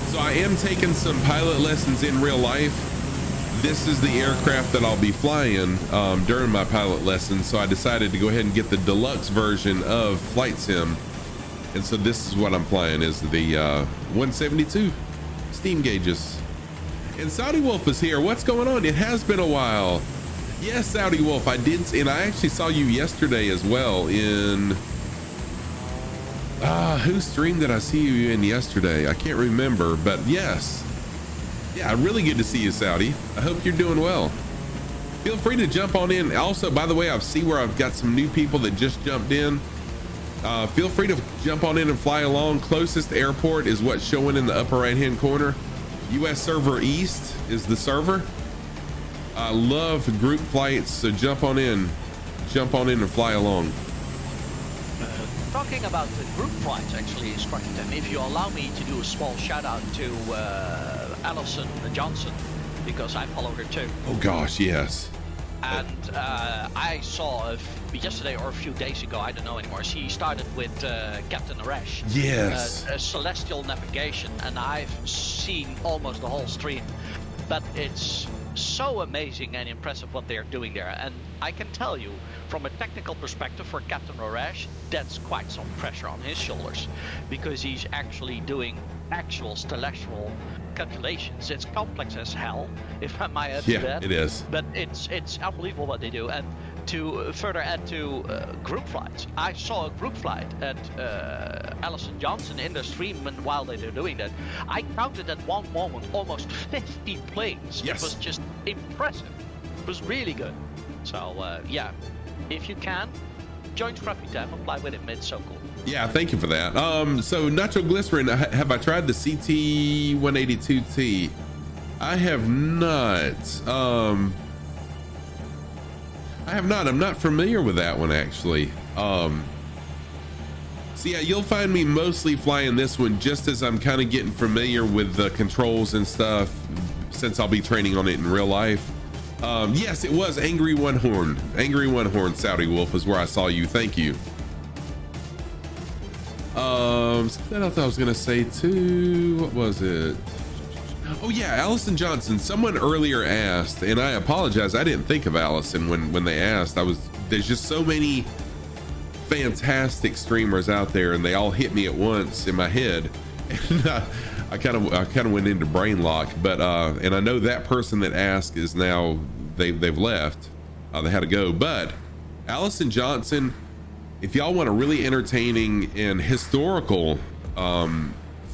So I am taking some pilot lessons in real life. This is the aircraft that I'll be flying during my pilot lessons. So I decided to go ahead and get the deluxe version of Flight Sim. And so this is what I'm flying, is the 172 steam gauges. And Saudi Wolf is here. What's going on? It has been a while. Yes, Saudi Wolf, I did, and I actually saw you yesterday as well in, whose stream did I see you in yesterday? I can't remember, but yes. Yeah, really good to see you, Saudi. I hope you're doing well. Feel free to jump on in. Also, by the way, I see where I've got some new people that just jumped in. Feel free to jump on in and fly along. Closest airport is what's showing in the upper right-hand corner. US Server East is the server. I love group flights, so jump on in and fly along. Talking about the group flights, actually, Spartan, if you allow me to do a small shout out to Alison Johnson, because I follow her too. Oh gosh, yes. And I saw yesterday or a few days ago, I don't know anymore, she started with Captain Arash. Yes. Celestial navigation, and I've seen almost the whole stream. But it's so amazing and impressive what they're doing there. And I can tell you, from a technical perspective for Captain Arash, that's quite some pressure on his shoulders, because he's actually doing actual celestial calculations. It's complex as hell, if I might add to that. Yeah, it is. But it's unbelievable what they do. And to further add to group flights, I saw a group flight at Alison Johnson in the stream, and while they were doing that, I counted at one moment almost 50 planes. Yes. It was just impressive. It was really good. So yeah, if you can, join Scruffy Tam and fly with him. It's so cool. Yeah, thank you for that. So Nacho Glycerin, have I tried the CT 182T? I have not. I'm not familiar with that one, actually. So yeah, you'll find me mostly flying this one just as I'm kind of getting familiar with the controls and stuff, since I'll be training on it in real life. Yes, it was Angry One Horn. Angry One Horn, Saudi Wolf, is where I saw you. Thank you. Something else I was gonna say too. What was it? Oh yeah, Allison Johnson. Someone earlier asked, and I apologize, I didn't think of Allison when they asked. There's just so many fantastic streamers out there, and they all hit me at once in my head, and I kind of went into brain lock. But and I know that person that asked is now they've left. They had to go. But Allison Johnson, if y'all want a really entertaining and historical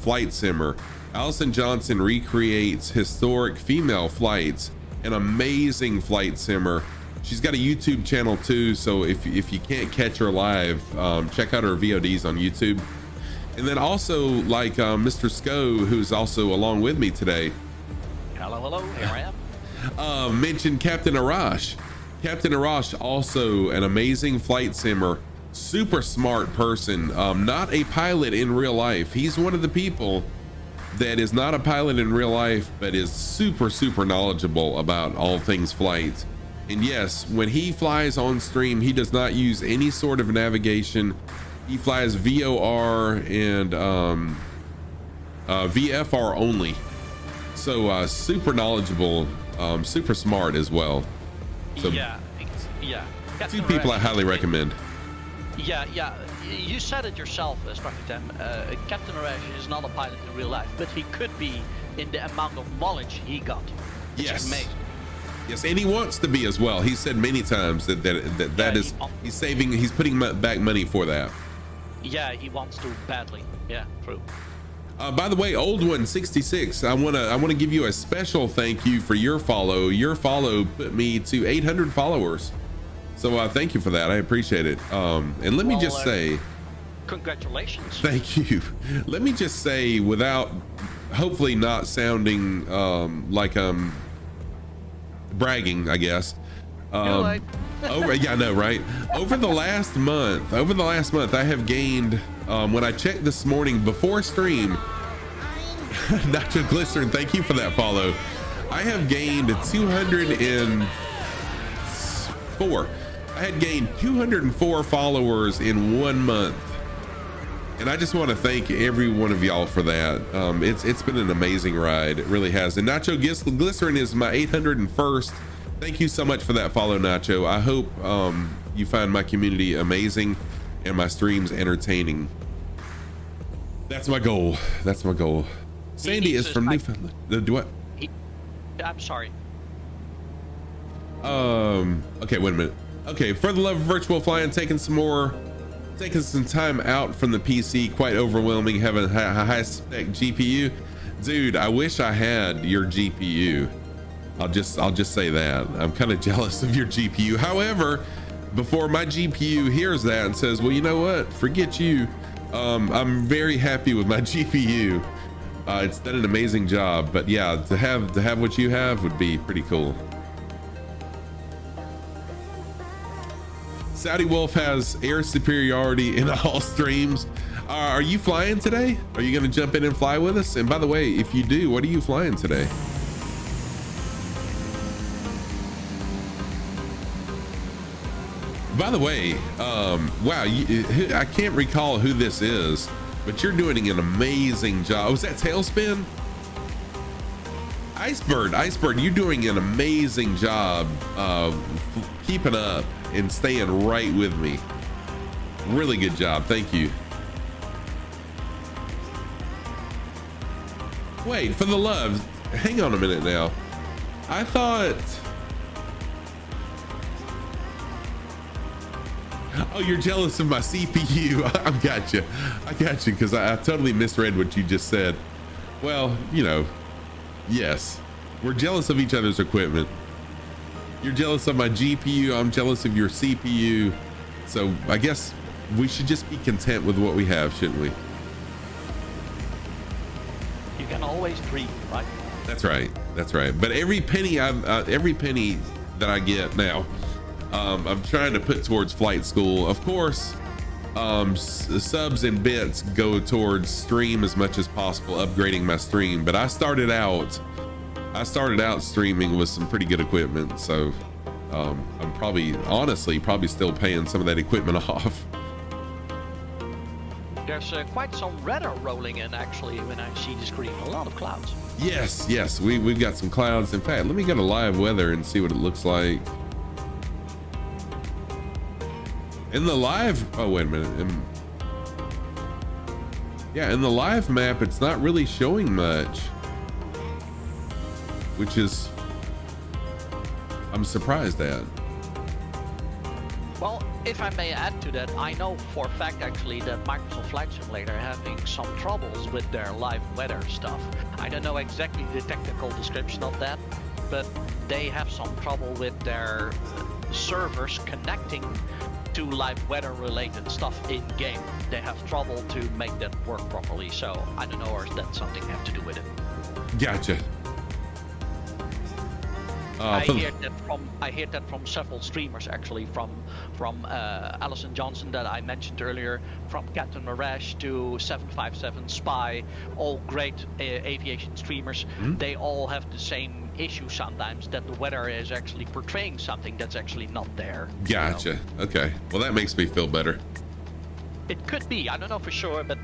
flight simmer, Allison Johnson recreates historic female flights. An amazing flight simmer. She's got a YouTube channel too, so if you can't catch her live, check out her VODs on YouTube. And then also, like Mr. Sco, who's also along with me today. Hello, here I am. Mentioned Captain Arash. Captain Arash, also an amazing flight simmer, super smart person, not a pilot in real life. He's one of the people that is not a pilot in real life, but is super knowledgeable about all things flight. And yes, when he flies on stream, he does not use any sort of navigation. He flies VOR and VFR only. So super knowledgeable, super smart as well. So yeah. two people I highly recommend. Yeah. you said it yourself, Struckitem. Captain Arash is not a pilot in real life, but he could be in the amount of knowledge he got. Which is amazing. Yes, and he wants to be as well. He said many times that he's putting back money for that. Yeah, he wants to badly. Yeah, true. By the way, old one 66, I wanna give you a special thank you for your follow. Your follow put me to 800 followers. So thank you for that. I appreciate it. And let me just say, congratulations. Thank you. Let me just say, without hopefully not sounding like I'm bragging, I guess. Right. Yeah, I know, right? Over the last month, I have gained, when I checked this morning before stream, Nacho Glycerin, thank you for that follow. I have gained 204. I had gained 204 followers in 1 month. And I just want to thank every one of y'all for that. It's been an amazing ride. It really has. And Nacho Glycerin is my 801st. Thank you so much for that follow, Nacho. I hope you find my community amazing and my streams entertaining. That's my goal. That's my goal. Sandy is from Newfoundland. What? I'm sorry. Okay, wait a minute. Okay, for the love of virtual flying, taking some time out from the PC, quite overwhelming having a high spec GPU. Dude, I wish I had your GPU. I'll just say that. I'm kind of jealous of your GPU. However, before my GPU hears that and says, well, you know what? Forget you. I'm very happy with my GPU. It's done an amazing job, but yeah, to have what you have would be pretty cool. Saudi Wolf has air superiority in all streams. Are you flying today? Are you going to jump in and fly with us? And by the way, if you do, what are you flying today? By the way, wow, I can't recall who this is, but you're doing an amazing job. Was that Tailspin? Icebird, you're doing an amazing job keeping up and staying right with me. Really good job. Thank you. Wait, for the love, hang on a minute now. I thought, oh, you're jealous of my CPU. I got you because I totally misread what you just said. Well, you know, yes, we're jealous of each other's equipment. You're jealous of my GPU. I'm jealous of your CPU. So I guess we should just be content with what we have, shouldn't we? You can always dream, right? That's right. That's right. But every penny that I get now, I'm trying to put towards flight school. Of course, subs and bits go towards stream as much as possible, upgrading my stream. But I started out streaming with some pretty good equipment, so I'm probably still paying some of that equipment off. There's quite some weather rolling in actually when I see the screen. A lot of clouds. Yes, we've got some clouds. In fact, let me go to live weather and see what it looks like. In the live, oh wait a minute. In the live map, it's not really showing much, which is I'm surprised at. Well, if I may add to that, I know for a fact actually that Microsoft Flight Simulator having some troubles with their live weather stuff. I don't know exactly the technical description of that, but they have some trouble with their servers connecting to live weather related stuff in game. They have trouble to make that work properly. So I don't know, or is that something have to do with it? Gotcha. I hear that from several streamers actually, from Alison Johnson that I mentioned earlier, from Captain Marash to 757 Spy, all great aviation streamers. Mm-hmm. They all have the same issue sometimes, that the weather is actually portraying something that's actually not there. Gotcha. You know? Okay. Well, that makes me feel better. It could be. I don't know for sure, but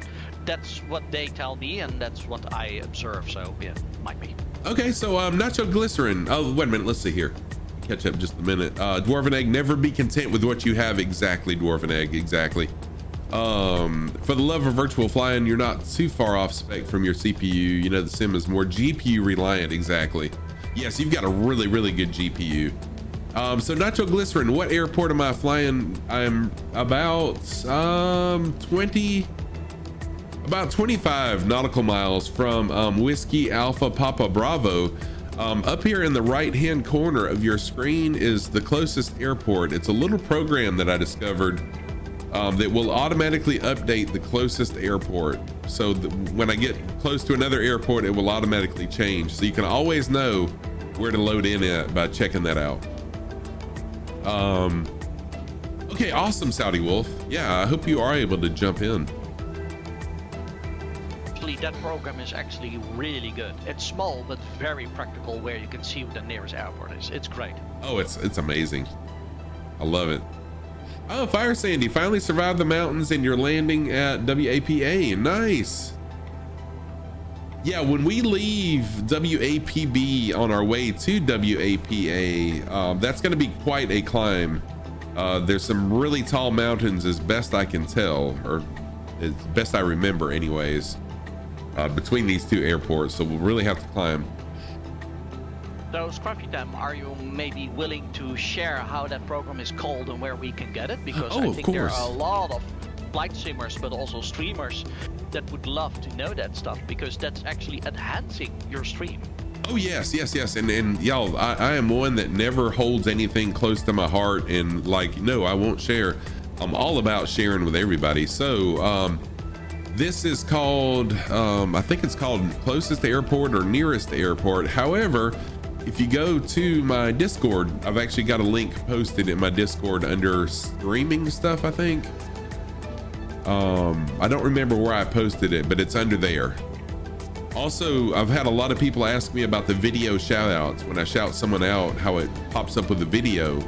that's what they tell me, and that's what I observe. So yeah, might be. Okay, so Nacho Glycerin. Oh, wait a minute. Let's see here. Catch up just a minute. Dwarven Egg, never be content with what you have. Exactly, Dwarven Egg. Exactly. For the love of virtual flying, you're not too far off spec from your CPU. You know, the sim is more GPU reliant. Exactly. Yes, you've got a really, really good GPU. So nitroglycerin, what airport am I flying? I'm about 25 nautical miles from Whiskey Alpha Papa Bravo. Up here in the right hand corner of your screen is the closest airport. It's a little program that I discovered that will automatically update the closest airport. So when I get close to another airport, it will automatically change. So you can always know where to load in at by checking that out. Okay, awesome, Saudi Wolf. Yeah, I hope you are able to jump in. That program is actually really good. It's small but very practical, where you can see what the nearest airport is. It's great. Oh, it's amazing. I love it. Oh, Fire Sandy, finally survived the mountains and you're landing at WAPA. Nice. Yeah, when we leave WAPB on our way to WAPA, that's going to be quite a climb. There's some really tall mountains, as best I can tell, or as best I remember anyways, between these two airports, so we'll really have to climb. So, Scruffy, are you maybe willing to share how that program is called and where we can get it? Because I think there are a lot of flight simmers, but also streamers, that would love to know that stuff, because that's actually enhancing your stream. Oh yes, and y'all, I am one that never holds anything close to my heart, and like, no, I won't share. I'm all about sharing with everybody. So this is called, I think it's called closest airport or nearest airport. However, if you go to my Discord, I've actually got a link posted in my Discord under streaming stuff, I think. I don't remember where I posted it, but it's under there. Also, I've had a lot of people ask me about the video shout outs. When I shout someone out, how it pops up with a video.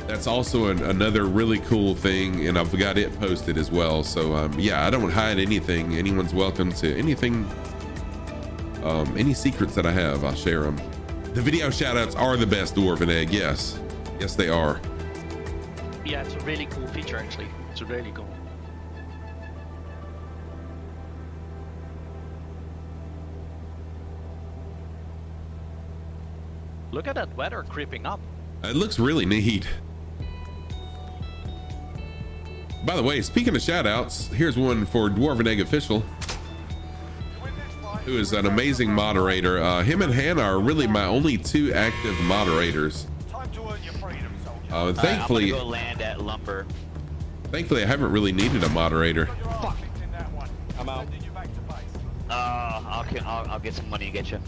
That's also another really cool thing, and I've got it posted as well. So yeah, I don't hide anything. Anyone's welcome to anything, any secrets that I have, I'll share them. The video shout outs are the best, Dwarven Egg. Yes they are. Yeah, it's a really cool feature, actually. It's really cool. Look at that weather creeping up. It looks really neat. By the way, speaking of shout outs, here's one for Dwarven Egg Official, who is an amazing moderator. Him and Hannah are really my only two active moderators. Thankfully, I'm gonna go land at Lumber. Thankfully, I haven't really needed a moderator. Fuck. I'm out. I'll get some money and get you.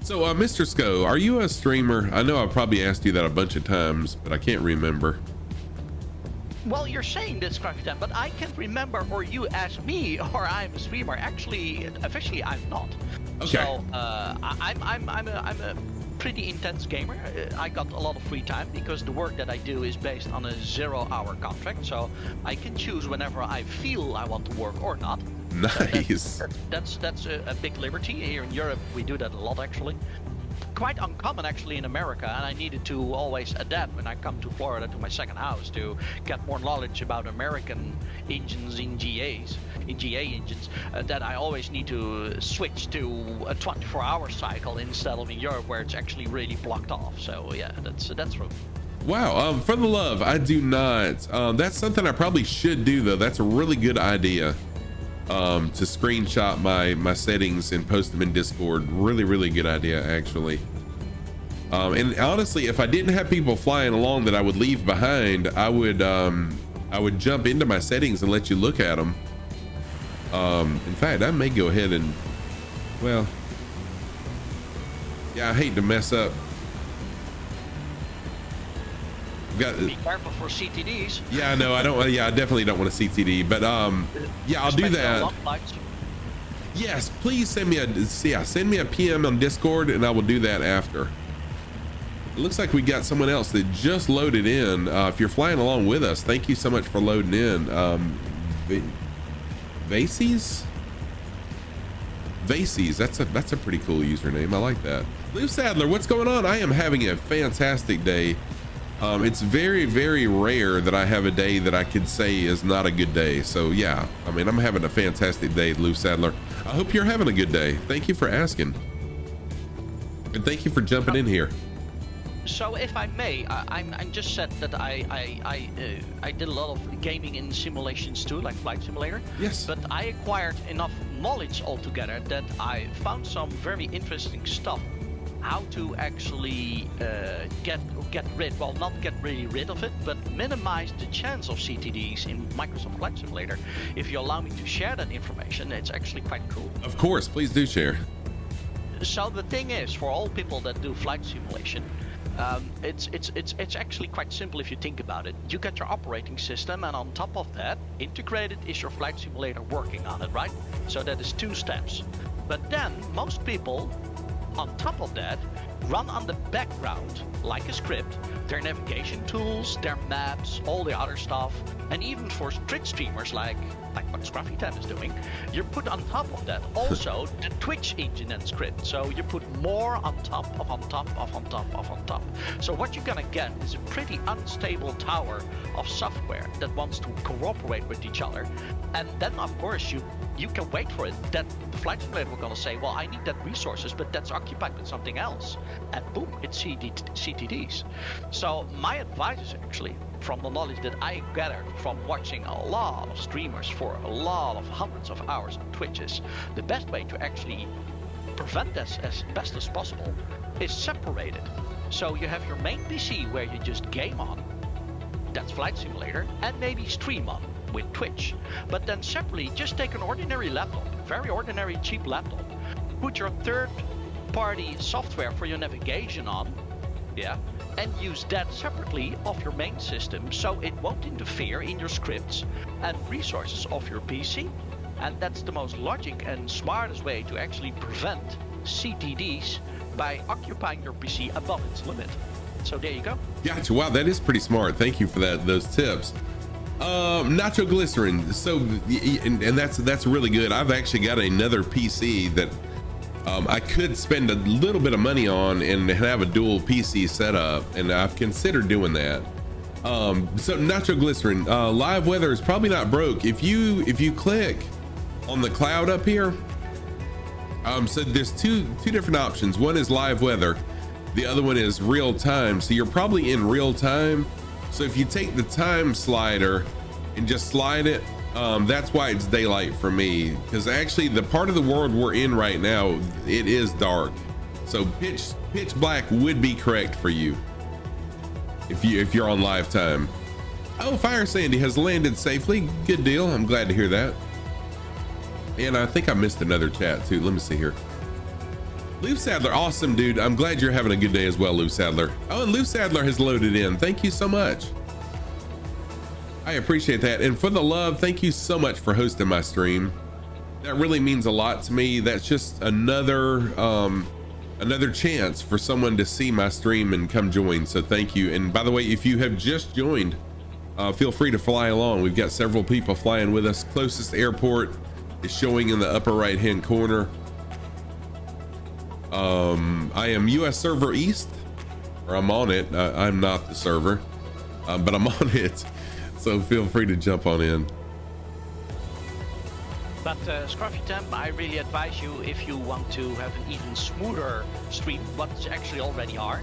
So, Mr. Sko, are you a streamer? I know I've probably asked you that a bunch of times, but I can't remember. Well, you're saying this, Scruffy, but I can't remember, or you ask me, or I'm a streamer. Actually, officially, I'm not. Okay. So, I'm a pretty intense gamer. I got a lot of free time because the work that I do is based on a 0-hour contract. So I can choose whenever I feel I want to work or not. Nice. That's a big liberty. Here in Europe, we do that a lot, actually. Quite uncommon, actually, in America, and I needed to always adapt when I come to Florida, to my second house, to get more knowledge about American engines in GA engines, that I always need to switch to a 24-hour cycle instead of in Europe, where it's actually really blocked off. So yeah, that's true. Wow, for the love, I do not. That's something I probably should do, though. That's a really good idea. To screenshot my settings and post them in Discord. Really good idea, actually. And honestly, if I didn't have people flying along that I would leave behind, I would jump into my settings and let you look at them. In fact, I may go ahead and, well, yeah, I hate to mess up. Be careful for CTDs. Yeah, I know. I definitely don't want a CTD, but yeah, I'll do that. Yes, please send me a PM on Discord, and I will do that after. It looks like we got someone else that just loaded in. If you're flying along with us, thank you so much for loading in. Vases? Vases, that's a pretty cool username. I like that. Lou Sadler, what's going on? I am having a fantastic day. It's very, very rare that I have a day that I could say is not a good day. So yeah, I mean, I'm having a fantastic day, Lou Sadler. I hope you're having a good day. Thank you for asking. And thank you for jumping in here. So if I may, I'm just said that I did a lot of gaming in simulations too, like Flight Simulator. Yes. But I acquired enough knowledge altogether that I found some very interesting stuff. How to actually get rid, well, not get really rid of it, but minimize the chance of CTDs in Microsoft Flight Simulator. If you allow me to share that information, it's actually quite cool. Of course, please do share. So the thing is, for all people that do flight simulation, it's actually quite simple if you think about it. You get your operating system, and on top of that, integrated is your flight simulator working on it, right? So that is 2 steps. But then most people, on top of that, run on the background like a script, their navigation tools, their maps, all the other stuff, and even for strict streamers like what Scruffy Tam is doing, you put on top of that also the Twitch engine and script. So you put more on top of on top of on top of on top. So what you're gonna get is a pretty unstable tower of software that wants to cooperate with each other. And then of course you can wait for it. That the flight simulator will gonna say, well, I need that resources, but that's occupied with something else. And boom, it's CTDs. So my advice is actually, from the knowledge that I gathered from watching a lot of streamers for a lot of hundreds of hours on Twitch, is the best way to actually prevent this as best as possible is separate it. So you have your main PC where you just game on, that's Flight Simulator, and maybe stream on with Twitch. But then separately, just take an ordinary laptop, very ordinary cheap laptop, put your third-party software for your navigation on, yeah, and use that separately off your main system, so it won't interfere in your scripts and resources of your PC. And that's the most logic and smartest way to actually prevent CTDs by occupying your PC above its limit. So there you go. Gotcha. Wow, that is pretty smart. Thank you for those tips. Nacho Glycerin. So, and that's really good. I've actually got another PC that I could spend a little bit of money on and have a dual PC setup, and I've considered doing that. So Nacho Glycerin, live weather is probably not broke. If you click on the cloud up here, so there's two different options. One is live weather, the other one is real time. So you're probably in real time. So if you take the time slider and just slide it, that's why it's daylight for me, because actually the part of the world we're in right now, it is dark. So pitch black would be correct for you if you're on live time. Oh, Fire Sandy has landed safely. Good deal. I'm glad to hear that. And I think I missed another chat too. Let me see here. Lou Sadler, awesome dude. I'm glad you're having a good day as well, Lou Sadler. Oh, and Lou Sadler has loaded in. Thank you so much. I appreciate that. And for the love, thank you so much for hosting my stream. That really means a lot to me. That's just another chance for someone to see my stream and come join. So thank you. And by the way, if you have just joined, feel free to fly along. We've got several people flying with us. Closest airport is showing in the upper right hand corner. I am US server East, or I'm on it. I'm not the server, but I'm on it. So feel free to jump on in. But Scruffy Temp, I really advise you, if you want to have an even smoother stream, what you actually already are.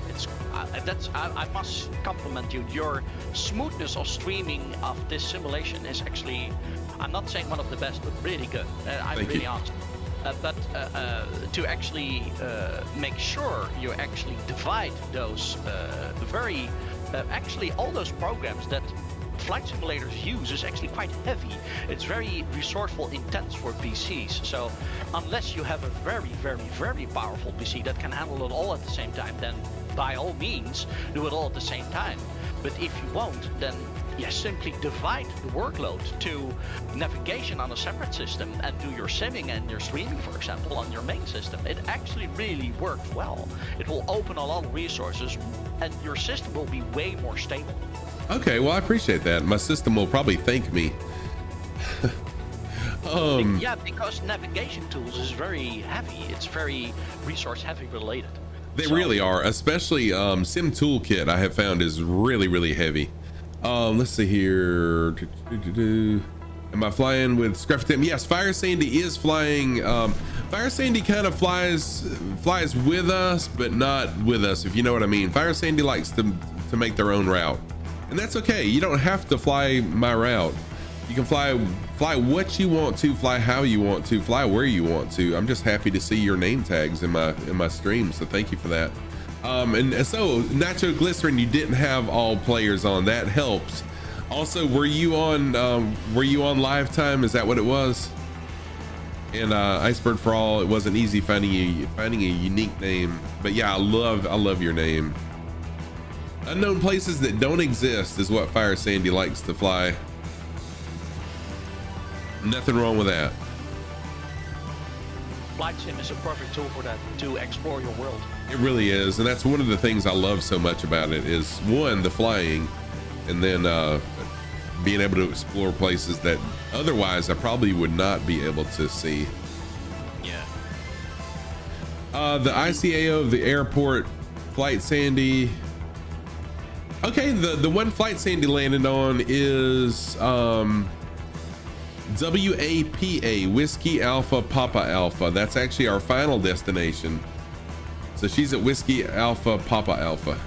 I must compliment you. Your smoothness of streaming of this simulation is actually, I'm not saying one of the best, but really good. I'm really honest. But to actually make sure you actually divide those actually all those programs that flight simulators use is actually quite heavy. It's very resourceful intense for PCs. So unless you have a very, very, very powerful PC that can handle it all at the same time, then by all means do it all at the same time. But if you won't, then simply divide the workload to navigation on a separate system and do your simming and your streaming, for example, on your main system. It actually really works well. It will open a lot of resources and your system will be way more stable. Okay, well, I appreciate that. My system will probably thank me. Yeah, because navigation tools is very heavy. It's very resource heavy related. They really are, especially Sim Toolkit I have found is really, really heavy. Let's see here. Am I flying with Scruffy Tim? Yes, Fire Sandy is flying. Fire Sandy kind of flies with us, but not with us, if you know what I mean. Fire Sandy likes to make their own route, and that's okay. You don't have to fly my route. You can fly what you want to, fly how you want to, fly where you want to. I'm just happy to see your name tags in my stream, so thank you for that. And so Nacho Glycerin, you didn't have all players on. That helps. Also, were you on live time? Is that what it was? And Icebird for All, it wasn't easy finding a unique name, but yeah, I love your name. Unknown places that don't exist is what Fire Sandy likes to fly. Nothing wrong with that. Flight Sim is a perfect tool for that, to explore your world. It really is, and that's one of the things I love so much about it is, one, the flying, and then being able to explore places that otherwise I probably would not be able to see. Yeah. The ICAO of the airport, Flight Sandy. Okay, the one Flight Sandy landed on is WAPA, Whiskey Alpha Papa Alpha. That's actually our final destination. So she's at Whiskey Alpha Papa Alpha.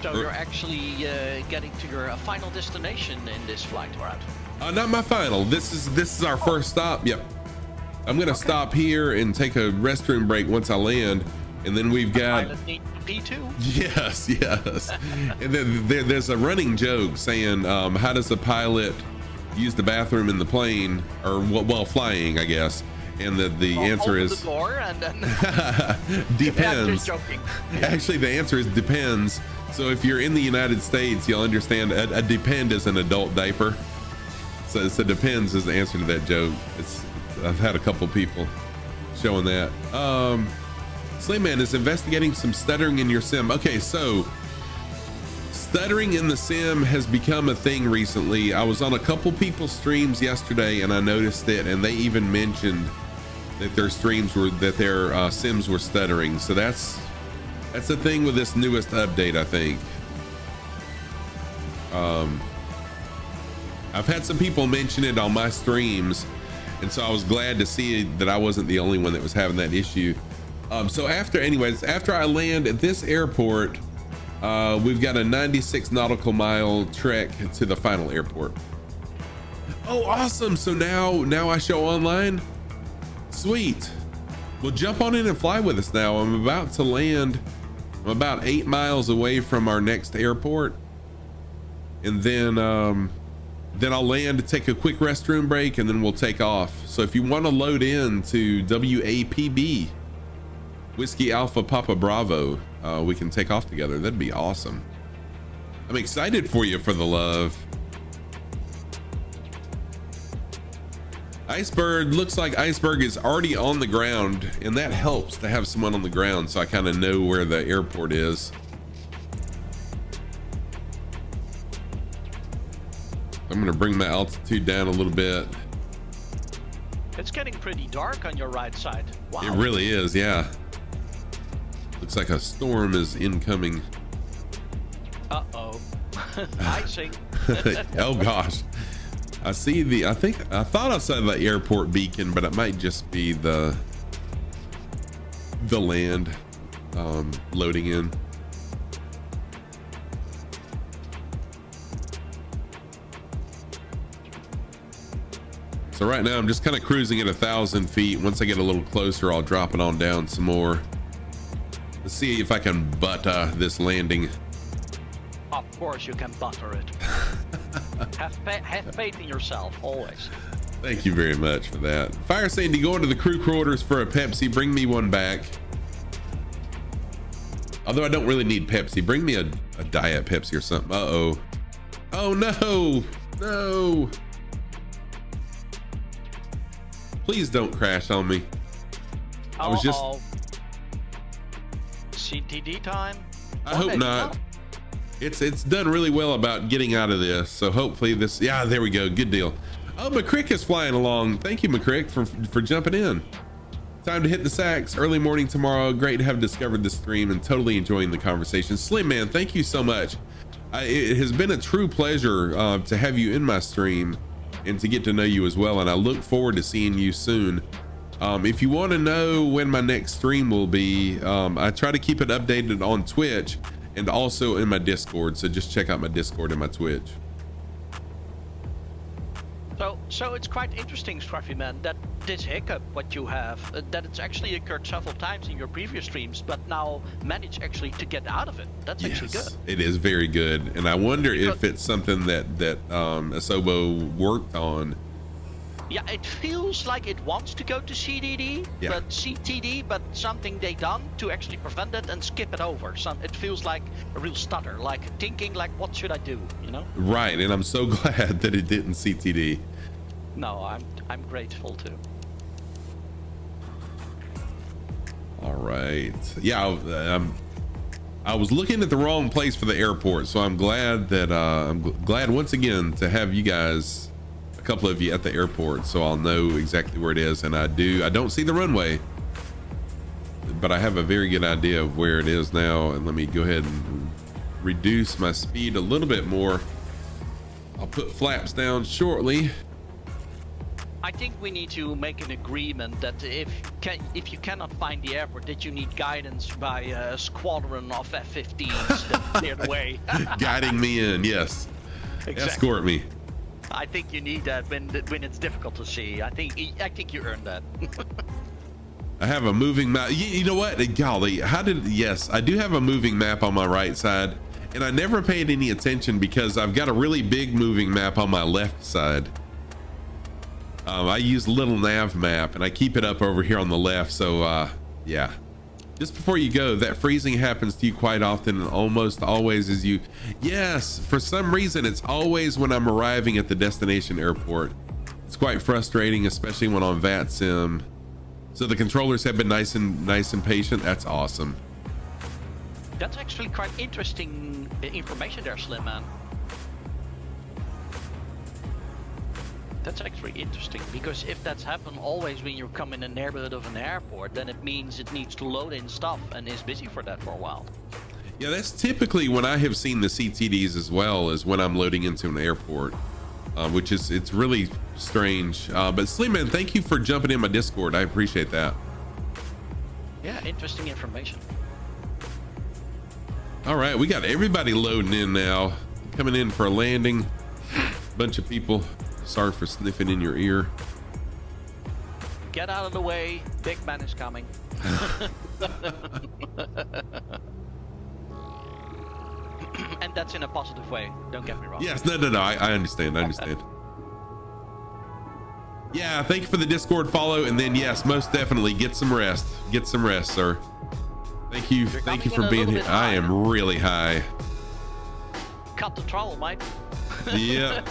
So you're actually getting to your final destination in this flight, right? Not my final. This is our first stop. Yep. I'm gonna stop here and take a restroom break once I land, and then we've got P2. Yes. And then there's a running joke saying, how does a pilot use the bathroom in the plane, or while flying, I guess? And the answer is the door and then depends. Actually, the answer is depends. So if you're in the United States, you'll understand a depend is an adult diaper. So depends is the answer to that joke. I've had a couple people showing that. Slayman is investigating some stuttering in your sim. Okay, so stuttering in the sim has become a thing recently. I was on a couple people's streams yesterday and I noticed it, and they even mentioned that their sims were stuttering. So that's the thing with this newest update, I think. I've had some people mention it on my streams, and so I was glad to see that I wasn't the only one that was having that issue. So after I land at this airport, we've got a 96 nautical mile trek to the final airport. Oh, awesome. So now I show online. Sweet. Well, jump on in and fly with us now. I'm about to land. I'm about 8 miles away from our next airport. And then I'll land to take a quick restroom break, and then we'll take off. So if you want to load in to WAPB, Whiskey Alpha Papa Bravo, we can take off together. That'd be awesome. I'm excited for you, for the love. Icebird, looks like Iceberg is already on the ground, and that helps to have someone on the ground so I kind of know where the airport is. I'm gonna bring my altitude down a little bit. It's getting pretty dark on your right side. Wow. It really is, yeah. Looks like a storm is incoming. Uh-oh. Icing. Oh gosh. I see I thought I saw the airport beacon, but it might just be the land loading in. So right now I'm just kind of cruising at 1,000 feet. Once I get a little closer, I'll drop it on down some more. Let's see if I can butter this landing. Of course you can butter it. Have faith in yourself, always. Thank you very much for that. Fire Sandy, go into the crew quarters for a Pepsi. Bring me one back. Although I don't really need Pepsi. Bring me a Diet Pepsi or something. Uh-oh. Oh, no. No. Please don't crash on me. I was just... CTD time? I hope not. It's done really well about getting out of this. So hopefully this, yeah, there we go. Good deal. Oh, McCrick is flying along. Thank you, McCrick, for jumping in. Time to hit the sacks. Early morning tomorrow. Great to have discovered the stream and totally enjoying the conversation. Slim Man, thank you so much. It has been a true pleasure to have you in my stream and to get to know you as well. And I look forward to seeing you soon. If you want to know when my next stream will be, I try to keep it updated on Twitch and also in my Discord. So just check out my Discord and my Twitch. So it's quite interesting, Scruffy Man, that this hiccup what you have, that it's actually occurred several times in your previous streams, but now manage actually to get out of it. That's actually good. It is very good, and I wonder if it's something that Asobo worked on. Yeah, it feels like it wants to go to CTD, but something they done to actually prevent it and skip it over. It feels like a real stutter, like thinking like, what should I do, you know? Right, and I'm so glad that it didn't CTD. No, I'm grateful too. All right, yeah, I was looking at the wrong place for the airport, so I'm glad that I'm glad once again to have you guys, a couple of you at the airport, so I'll know exactly where it is. And I don't see the runway, but I have a very good idea of where it is now. And let me go ahead and reduce my speed a little bit more. I'll put flaps down shortly. I think we need to make an agreement that if you cannot find the airport, that you need guidance by a squadron of F-15s that clear the way. Guiding me in, yes. Exactly. Escort me. I think you need that when it's difficult to see. I think you earned that. I have a moving map. You know what? Golly, yes, I do have a moving map on my right side, and I never paid any attention because I've got a really big moving map on my left side. I use little nav map and I keep it up over here on the left. So yeah, just before you go, that freezing happens to you quite often and almost always as you, yes, for some reason, it's always when I'm arriving at the destination airport. It's quite frustrating, especially when on VATSIM. So the controllers have been nice and patient. That's awesome. That's actually quite interesting information there, Slim Man. That's actually interesting, because if that's happened always when you come in the neighborhood of an airport, then it means it needs to load in stuff and is busy for that for a while. Yeah, that's typically when I have seen the CTDs as well, as when I'm loading into an airport, which is, it's really strange. But Slim Man, thank you for jumping in my Discord. I appreciate that. Yeah, interesting information. All right, we got everybody loading in now, coming in for a landing. Bunch of people. Sorry for sniffing in your ear. Get out of the way. Big man is coming. And that's in a positive way. Don't get me wrong. Yes, no. I understand. Yeah, thank you for the Discord follow. And then, yes, most definitely get some rest. Get some rest, sir. Thank you for being here. I am really high. Cut the throttle, Mike. Yeah.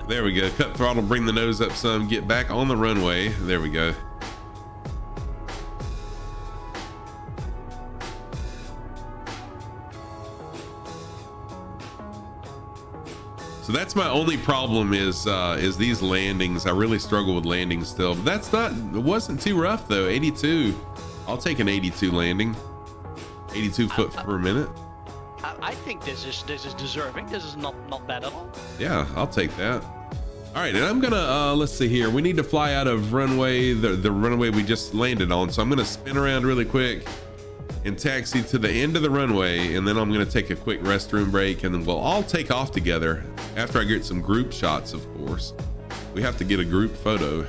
There we go. Cut throttle, bring the nose up some, get back on the runway. There we go. So that's my only problem is these landings. I really struggle with landings still. But it wasn't too rough though. 82. I'll take an 82 landing. 82 foot per minute. I think this is deserving. This is not bad at all. Yeah, I'll take that. All right, and I'm gonna let's see here. We need to fly out of runway, the runway we just landed on. So I'm gonna spin around really quick and taxi to the end of the runway, and then I'm gonna take a quick restroom break, and then we'll all take off together after I get some group shots. Of course, we have to get a group photo.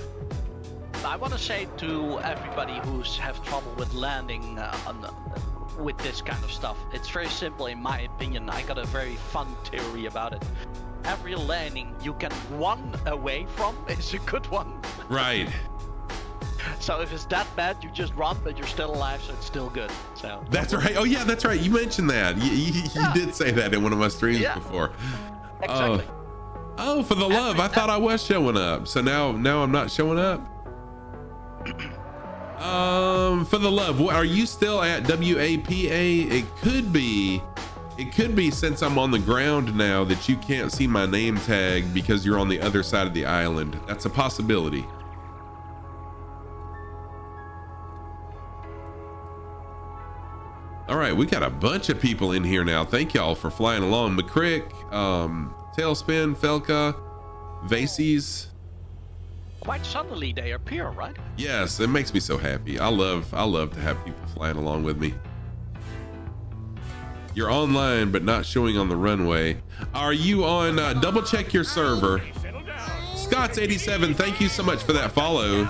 I want to say to everybody who's have trouble with landing with this kind of stuff, it's very simple in my opinion. I got a very fun theory about it. Every landing you can run away from is a good one. Right. So if it's that bad, you just run, but you're still alive, so it's still good. So that's right. Oh yeah, that's right. You mentioned that. You did say that in one of my streams before. Exactly. Oh, for the love. I thought I was showing up. So now I'm not showing up. For the love, are you still at WAPA? It could be It could be since I'm on the ground now that you can't see my name tag because you're on the other side of the island. That's a possibility. All right, we got a bunch of people in here now. Thank y'all for flying along. McCrick, Tailspin, Felka, Vases. Quite suddenly they appear, right? Yes, it makes me so happy. I love to have people flying along with me. You're online, but not showing on the runway. Are you on, double check your server. Scott's87, thank you so much for that follow.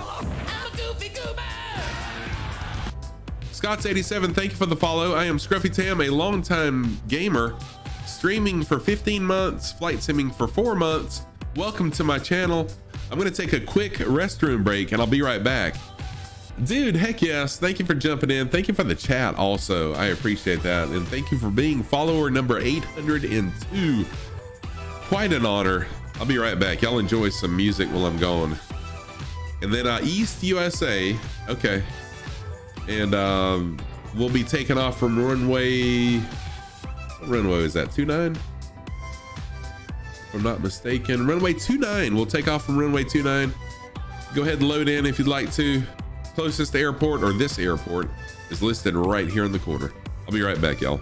Scott's87, thank you for the follow. I am Scruffy Tam, a longtime gamer, streaming for 15 months, flight simming for 4 months. Welcome to my channel. I'm gonna take a quick restroom break and I'll be right back. Dude, heck yes, thank you for jumping in. Thank you for the chat also, I appreciate that. And thank you for being follower number 802. Quite an honor. I'll be right back. Y'all enjoy some music while I'm gone. And then East USA, okay. And we'll be taking off from runway, what runway is that, 29? If I'm not mistaken, runway 29. We'll take off from runway 29. Go ahead and load in if you'd like to. Closest airport, or this airport, is listed right here in the corner. I'll be right back, y'all.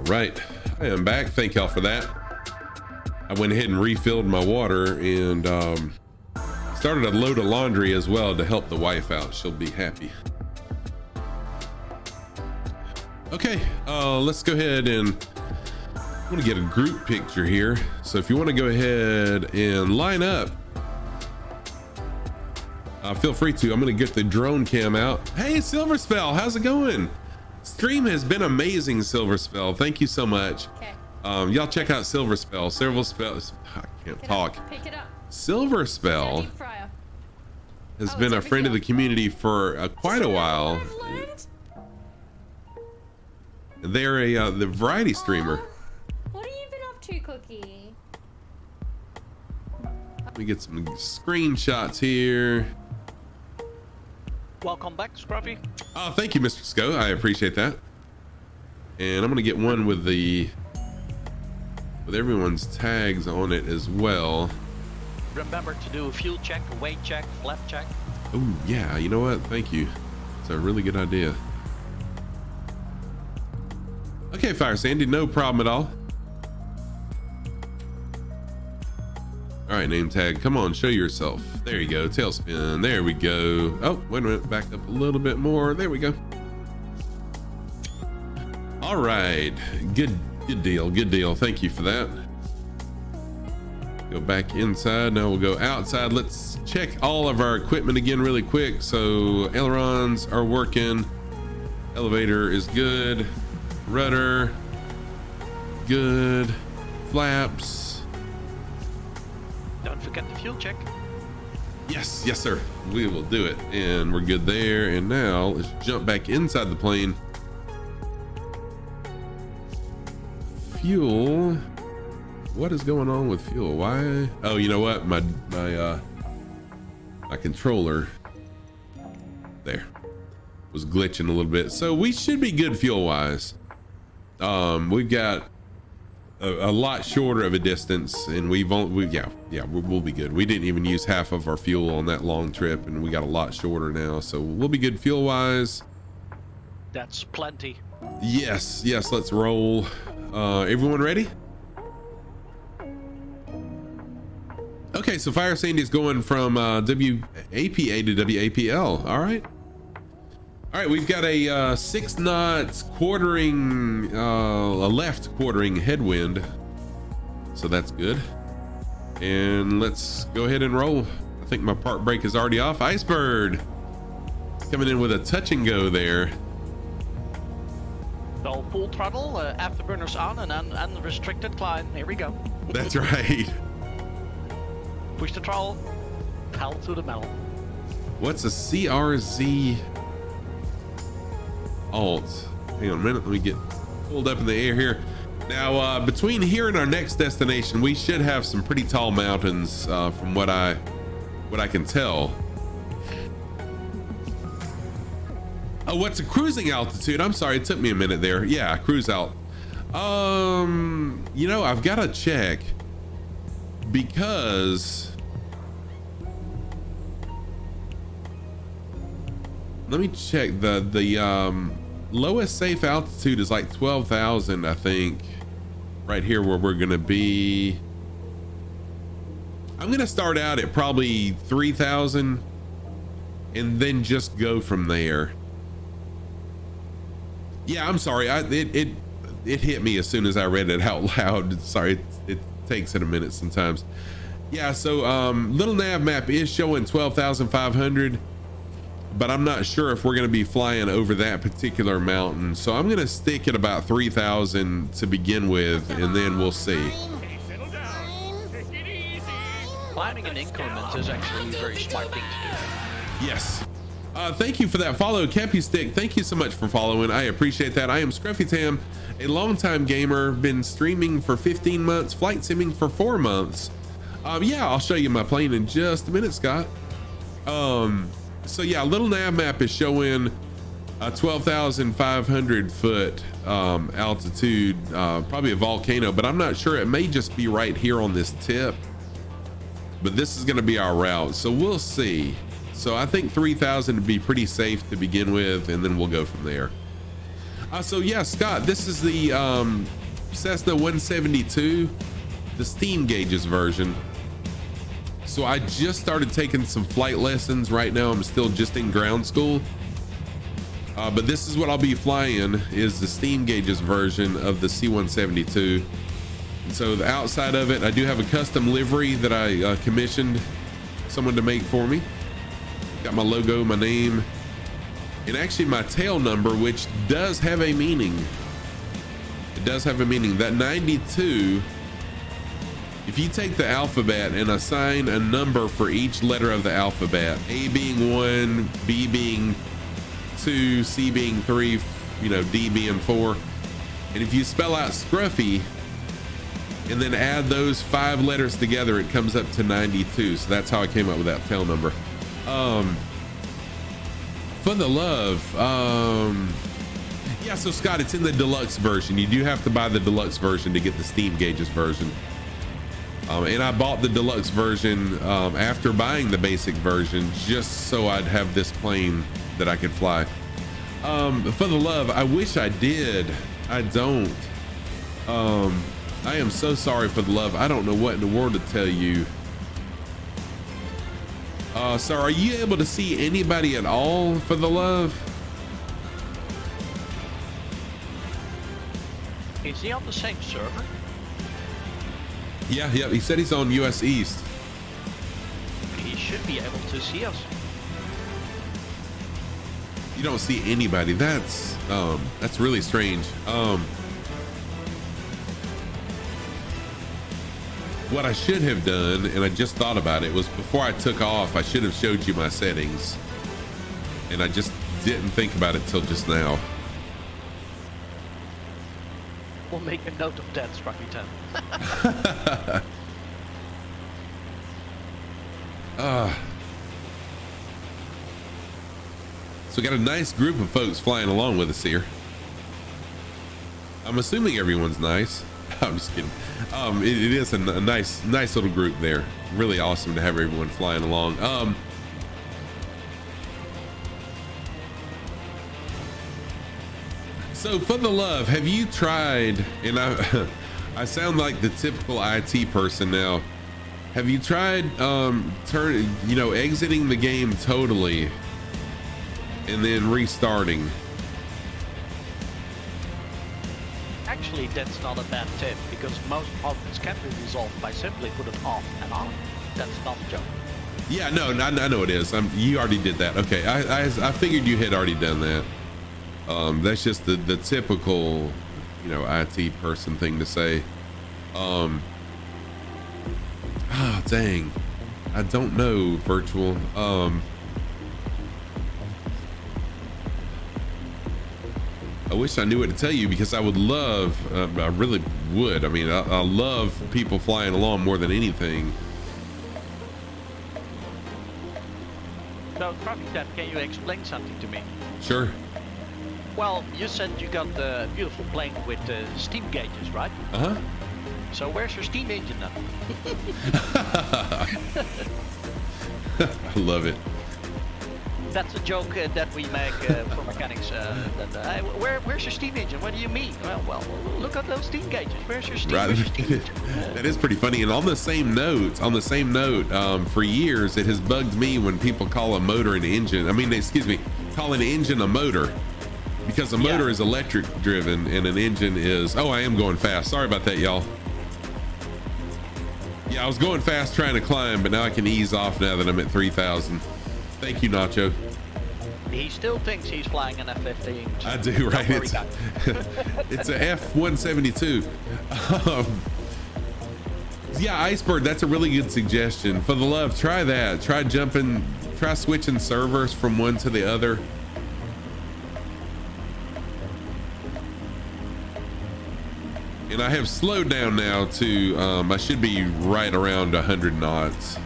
Right, I am back. Thank y'all for that. I went ahead and refilled my water and Started a load of laundry as well to help the wife out. She'll be happy. Okay, let's go ahead and I'm gonna get a group picture here. So if you want to go ahead and line up, feel free to. I'm gonna get the drone cam out. Hey, Silver Spell, how's it going? Stream has been amazing, Silver Spell. Thank you so much. Okay. Y'all check out Silver Spell. Silver Spell. I can't talk. Pick it up. Silver Spell has been a friend of the community for quite a while. They're the variety streamer. What have you been up to, Cookie? Let me get some screenshots here. Welcome back, Scruffy. Oh, thank you, Mr. Sco. I appreciate that. And I'm gonna get one with everyone's tags on it as well. Remember to do a fuel check, a weight check, flap check. Oh yeah, you know what? Thank you. It's a really good idea. Okay, Fire Sandy, no problem at all. All right, name tag, come on, show yourself. There you go, tailspin, there we go. Oh, wait a minute, back up a little bit more. There we go. All right, good deal. Thank you for that. Go back inside, now we'll go outside. Let's check all of our equipment again really quick. So ailerons are working, elevator is good, rudder, good, flaps. Don't forget the fuel check. Yes, sir. We will do it. And we're good there. And now let's jump back inside the plane. Fuel. What is going on with fuel? Why? Oh, you know what? My controller there was glitching a little bit. So we should be good fuel wise. We've got a lot shorter of a distance, and we'll be good. We didn't even use half of our fuel on that long trip, and we got a lot shorter now, so we'll be good fuel wise. That's plenty. Yes, let's roll. Everyone ready? Okay, so Fire Sandy's going from WAPA to WAPL. All right, we've got a 6 knots quartering, a left quartering headwind. So that's good. And let's go ahead and roll. I think my park brake is already off. Icebird coming in with a touch and go there. So full throttle, afterburners on, and then unrestricted climb. Here we go. That's right. Push the throttle, pedal to the metal. What's a CRZ alt? Hang on a minute, let me get pulled up in the air here. Now, between here and our next destination, we should have some pretty tall mountains, from what I can tell. Oh, what's a cruising altitude? I'm sorry, it took me a minute there. Yeah, cruise alt. You know, I've got to check because let me check the lowest safe altitude is like 12,000, I think, right here where we're gonna be. I'm gonna start out at probably 3,000 and then just go from there. Yeah, I'm sorry. It hit me as soon as I read it out loud. Sorry, it takes it a minute sometimes. Yeah, so little nav map is showing 12,500, but I'm not sure if we're going to be flying over that particular mountain. So I'm going to stick at about 3,000 to begin with, and then we'll see. Hey, settle down. Take it easy. Climbing in increments is actually a very smart thing to do. Yes. Thank you for that follow, Cappy Stick. Thank you so much for following. I appreciate that. I am Scruffy Tam, a longtime gamer, been streaming for 15 months, flight simming for 4 months. Yeah, I'll show you my plane in just a minute, Scott. So yeah, little nav map is showing a 12,500 foot altitude, probably a volcano, but I'm not sure. It may just be right here on this tip, but this is going to be our route, so we'll see. So I think 3,000 would be pretty safe to begin with, and then we'll go from there. So yeah, Scott, this is the Cessna 172, the steam gauges version. So I just started taking some flight lessons. Right now I'm still just in ground school. But this is what I'll be flying, is the steam gauges version of the C-172. And so the outside of it, I do have a custom livery that I commissioned someone to make for me. Got my logo, my name, and actually my tail number, which does have a meaning. It does have a meaning. That 92, if you take the alphabet and assign a number for each letter of the alphabet, A being 1, B being 2, C being 3, you know, D being 4, and if you spell out Scruffy and then add those 5 letters together, it comes up to 92. So that's how I came up with that tail number. For the love, yeah, so Scott, it's in the deluxe version. You do have to buy the deluxe version to get the steam gauges version. And I bought the deluxe version after buying the basic version, just so I'd have this plane that I could fly. For the love, I wish I did. I don't. I am so sorry, for the love. I don't know what in the world to tell you. So are you able to see anybody at all, for the love? Is he on the same server? Yeah, he said he's on US East. He should be able to see us. You don't see anybody. That's really strange. What I should have done, and I just thought about it, was before I took off, I should have showed you my settings, and I just didn't think about it till just now. We'll make a note of that, Scruffy 10. So we got a nice group of folks flying along with us here. I'm assuming everyone's nice. I'm just kidding. It is a nice little group there. Really awesome to have everyone flying along. So for the love, have you tried, and I sound like the typical IT person now. Have you tried exiting the game totally and then restarting? Actually, that's not a bad tip, because most problems can be resolved by simply put it off and on. That's not a joke. Yeah, no, I know it is. You already did that. Okay, I figured you had already done that. That's just the typical, IT person thing to say. Dang, I don't know, virtual. I wish I knew what to tell you, because I would love, I really would. I mean, I love people flying along more than anything. So, Scruffy 10, can you explain something to me? Sure. Well, you said you got the beautiful plane with steam gauges, right? Uh-huh. So where's your steam engine then? I love it. That's a joke that we make for mechanics. Where's your steam engine? What do you mean? Well, look at those steam gauges. Where's your steam, right. engine? That is pretty funny. And on the same note, for years it has bugged me when people call a motor an engine. Call an engine a motor, because a motor is electric driven and an engine is. Oh, I am going fast. Sorry about that, y'all. Yeah, I was going fast trying to climb, but now I can ease off now that I'm at 3,000. Thank you, Nacho. He still thinks he's flying an F-15. I do, right? It's a F-172. Yeah, Iceberg, that's a really good suggestion. For the love, try that. Try switching servers from one to the other. And I have slowed down now to, I should be right around 100 knots.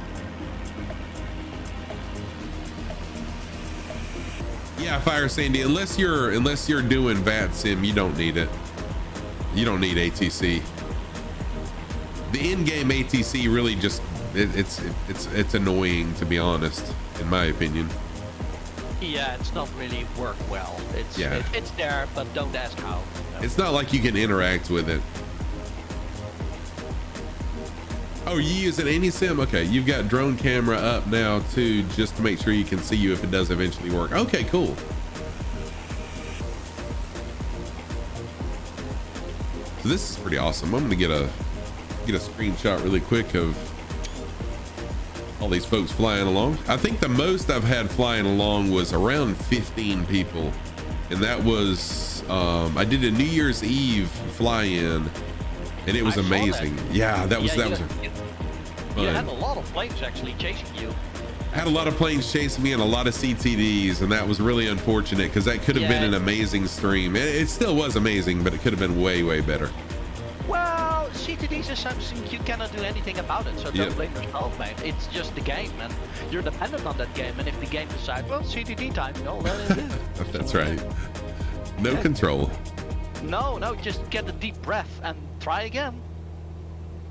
Yeah, Fire Sandy, unless you're doing VAT Sim, you don't need it. You don't need ATC. The in-game ATC really just, it's annoying, to be honest, in my opinion. Yeah, it's not really work well. It's there, but don't ask how. It's not like you can interact with it. Oh, you use an AnySim? Okay, you've got drone camera up now too, just to make sure you can see you if it does eventually work. Okay, cool. So this is pretty awesome. I'm gonna get a screenshot really quick of all these folks flying along. I think the most I've had flying along was around 15 people, and that was I did a New Year's Eve fly-in, and it was amazing. Yeah, that was fun. You had a lot of planes actually chasing you. I had a lot of planes chasing me and a lot of CTDs, and that was really unfortunate because that could have been an amazing stream. It still was amazing, but it could have been way, way better. Well, CTDs is something you cannot do anything about it, so don't blame yourself, mate. It's just the game, and you're dependent on that game, and if the game decides, well, CTD time, well, then it is. That's right. No control. No, just get a deep breath and try again.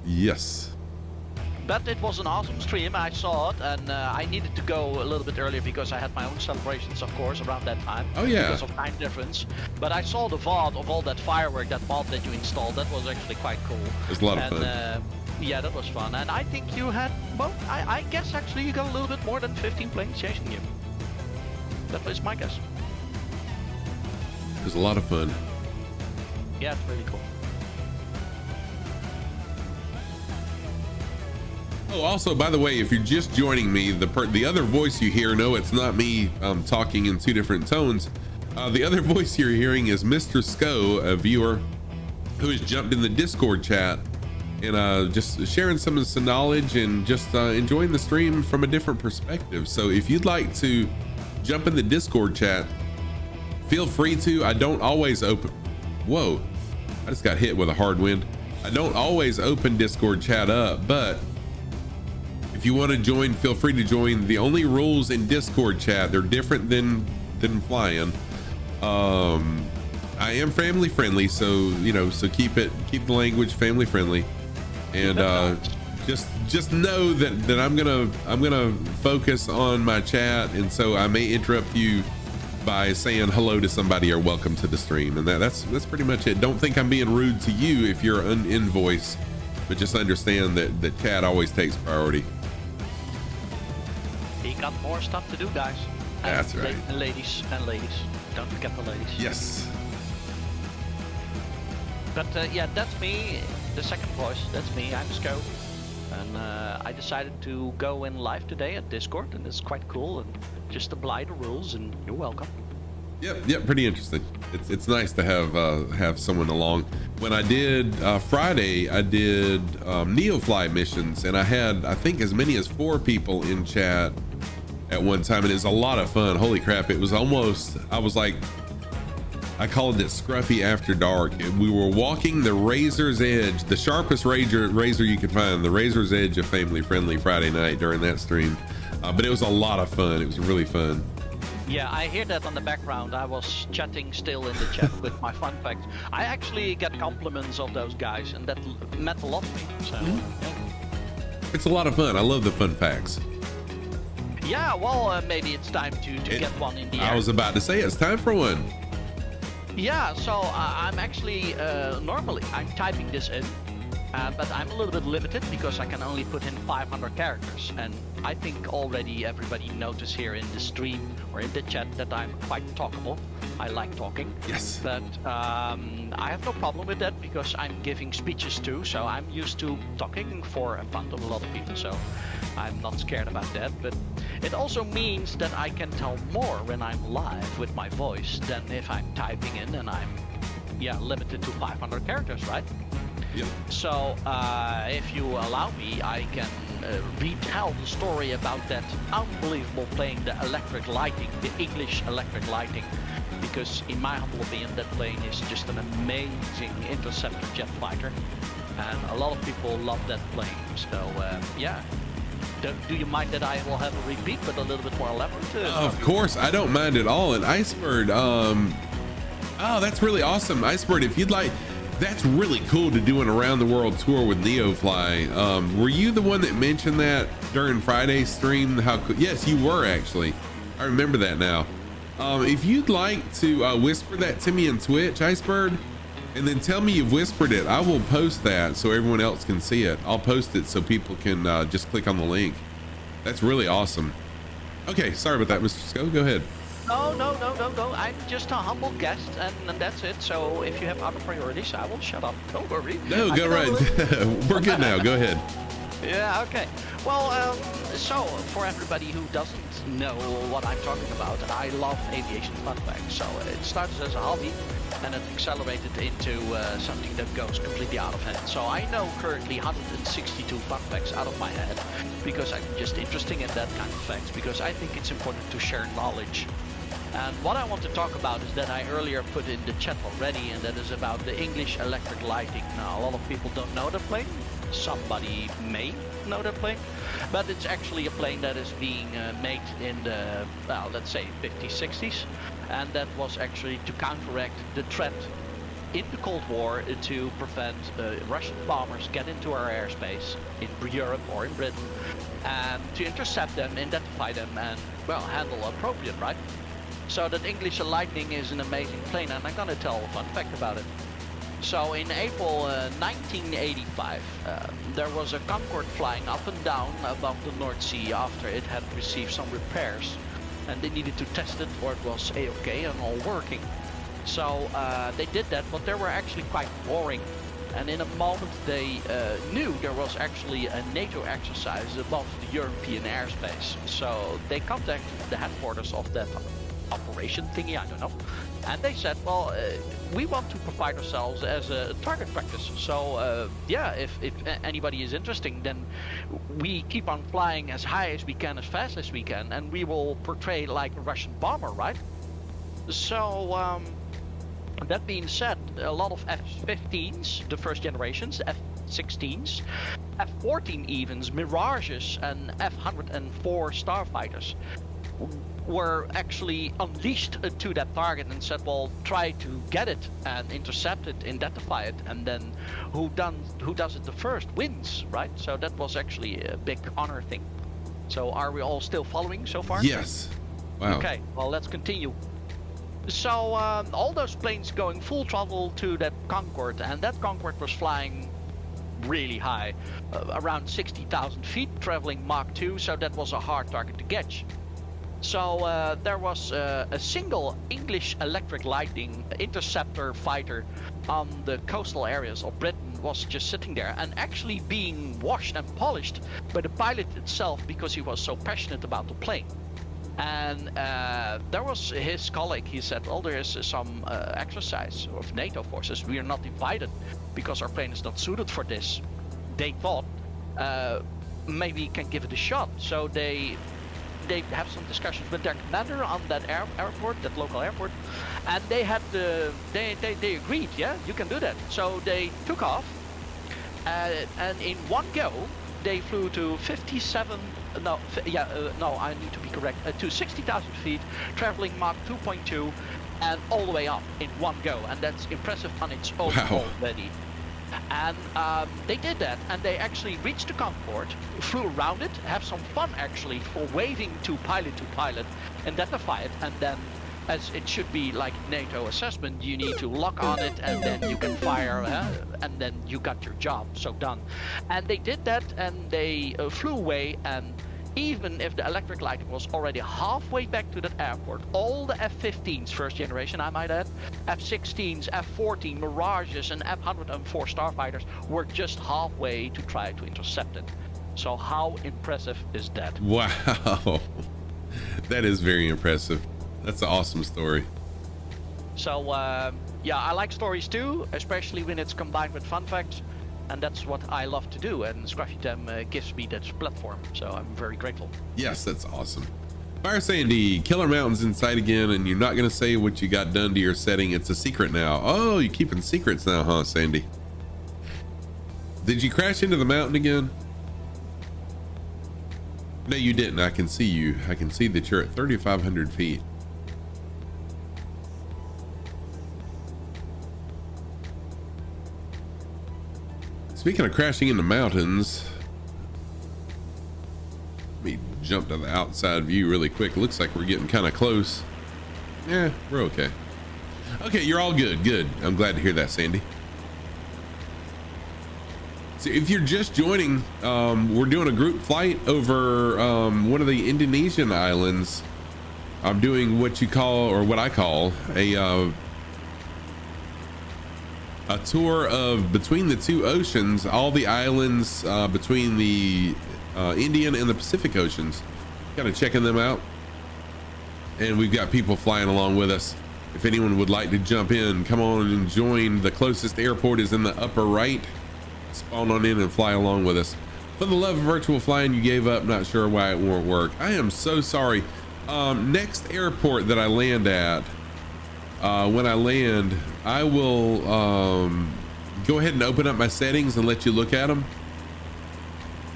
Yes. But it was an awesome stream. I saw it, and I needed to go a little bit earlier because I had my own celebrations, of course, around that time. Oh yeah. Because of time difference. But I saw the VOD of all that firework, that mod that you installed. That was actually quite cool. It was a lot of fun. Yeah, that was fun. And I think you had, well, I guess actually you got a little bit more than 15 planes chasing you. That was my guess. It was a lot of fun. Yeah, it's really cool. Oh, also, by the way, if you're just joining me, the other voice you hear, no, it's not me talking in two different tones. The other voice you're hearing is Mr. Sco, a viewer who has jumped in the Discord chat and just sharing some of some knowledge and just enjoying the stream from a different perspective. So if you'd like to jump in the Discord chat, feel free to. I don't always open. Whoa, I just got hit with a hard wind. I don't always open Discord chat up, but if you want to join, feel free to join. The only rules in Discord chat, they're different than flying. I am family friendly, so so keep the language family friendly, and just know that I'm gonna focus on my chat, and so I may interrupt you by saying hello to somebody or welcome to the stream, and that's pretty much it. Don't think I'm being rude to you if you're in voice, but just understand that chat always takes priority. He got more stuff to do, guys. That's right. And ladies. Don't forget the ladies. Yes. But yeah, that's me, the second voice. That's me. I'm Sco. And I decided to go in live today at Discord, and it's quite cool. And just apply the rules, and you're welcome. Yep, pretty interesting. It's nice to have someone along. When I did Friday, I did Neofly missions, and I had, I think, as many as 4 people in chat at one time, and it was a lot of fun. Holy crap, it was almost, I was like, I called it Scruffy After Dark. We were walking the razor's edge, the sharpest razor you could find, the razor's edge of family friendly Friday night during that stream. But it was a lot of fun. It was really fun. Yeah, I hear that on the background. I was chatting still in the chat with my fun facts. I actually get compliments of those guys, and that meant a lot to me. So, It's a lot of fun. I love the fun facts. Yeah, well, maybe it's time to get one in the air. I was about to say it's time for one. Yeah, so I'm actually, normally I'm typing this in, but I'm a little bit limited because I can only put in 500 characters. And I think already everybody noticed here in the stream or in the chat that I'm quite talkable. I like talking. Yes. But I have no problem with that because I'm giving speeches too. So I'm used to talking in front of a lot of people. So I'm not scared about that. But it also means that I can tell more when I'm live with my voice than if I'm typing in and I'm limited to 500 characters, right? Yep. So if you allow me, I can retell the story about that unbelievable plane, the electric lighting, the English electric lighting, because in my humble opinion, that plane is just an amazing interceptor jet fighter, and a lot of people love that plane. So yeah. Do you mind that I will have a repeat, but a little bit more elaborate? Of course, I don't mind at all. And Icebird, oh, that's really awesome. Icebird, if you'd like, that's really cool to do an around the world tour with Neofly. Were you the one that mentioned that during Friday's stream? Yes, you were actually. I remember that now. If you'd like to whisper that to me in Twitch, Icebird, And then tell me you've whispered it. I will post that so everyone else can see it. I'll post it so people can just click on the link. That's really awesome. Okay, sorry about that, Mr. Sco. Go ahead. No. I'm just a humble guest, and that's it. So if you have other priorities, I will shut up. Don't worry. No, go right. We're good now. Go ahead. Yeah, okay. Well, so for everybody who doesn't know what I'm talking about, I love aviation fun facts. So it started as a hobby, and it accelerated into something that goes completely out of hand. So I know currently 162 fun facts out of my head, because I'm just interested in that kind of facts, because I think it's important to share knowledge. And what I want to talk about is that I earlier put in the chat already, and that is about the English electric lighting. Now, a lot of people don't know the plane. Somebody may know the plane, but it's actually a plane that is being made in the, well, let's say 50s, 60s. And that was actually to counteract the threat in the Cold War to prevent Russian bombers get into our airspace in Europe or in Britain, and to intercept them, identify them, and, well, handle appropriate, right? So that English Lightning is an amazing plane, and I'm gonna tell a fun fact about it. So in April 1985, there was a Concorde flying up and down above the North Sea after it had received some repairs, and they needed to test it or it was A-OK and all working. So they did that, but they were actually quite boring. And in a moment they knew there was actually a NATO exercise above the European airspace. So they contacted the headquarters of that operation thingy, I don't know. And they said, well, we want to provide ourselves as a target practice. So yeah, if anybody is interested, then we keep on flying as high as we can, as fast as we can, and we will portray like a Russian bomber, right? So that being said, a lot of F-15s, the first generations, F-16s, F-14 evens, Mirages, and F-104 starfighters were actually unleashed to that target and said, well, try to get it and intercept it, identify it, and then who does it the first wins, right? So that was actually a big honor thing. So are we all still following so far? Yes. Wow. Okay, well, let's continue. So all those planes going full throttle to that Concorde, and that Concorde was flying really high, around 60,000 feet, traveling Mach 2, so that was a hard target to catch. So there was a single English Electric Lightning interceptor fighter on the coastal areas of Britain, was just sitting there and actually being washed and polished by the pilot itself because he was so passionate about the plane. And there was his colleague, he said, well, there is some exercise of NATO forces. We are not invited because our plane is not suited for this. They thought maybe can give it a shot. So they have some discussions with their commander on that airport, that local airport, and they had they agreed, yeah, you can do that. So they took off, and in one go they flew to 57. No, I need to be correct. To 60,000 feet, traveling Mach 2.2, and all the way up in one go, and that's impressive on its own already. And they did that, and they actually reached the Concorde, flew around it, have some fun actually for waving to pilot, identify it, and then, as it should be like NATO assessment, you need to lock on it, and then you can fire, and then you got your job, so done. And they did that, and they flew away, and even if the electric lighting was already halfway back to that airport, all the F-15s, first generation I might add, F-16s, F-14, Mirages, and F-104 starfighters were just halfway to try to intercept it. So how impressive is that? Wow. That is very impressive. That's an awesome story. So yeah, I like stories too, especially when it's combined with fun facts. And that's what I love to do, and ScruffyTem gives me that platform, so I'm very grateful. Yes, that's awesome. Fire Sandy, Killer Mountain's in sight again, and you're not going to say what you got done to your setting. It's a secret now. Oh, you're keeping secrets now, huh, Sandy? Did you crash into the mountain again? No, you didn't. I can see you. I can see that you're at 3,500 feet. Speaking of crashing into mountains, let me jump to the outside view really quick. Looks like we're getting kind of close. Yeah, we're okay. Okay, you're all good. Good. I'm glad to hear that, Sandy. So if you're just joining, we're doing a group flight over one of the Indonesian islands. I'm doing what you call, or what I call, a tour of between the two oceans, all the islands between the Indian and the Pacific Oceans. Kind of checking them out. And we've got people flying along with us. If anyone would like to jump in, come on and join. The closest airport is in the upper right. Spawn on in and fly along with us. For the love of virtual flying, you gave up. Not sure why it won't work. I am so sorry. Next airport that I land at, when I land, I will go ahead and open up my settings and let you look at them.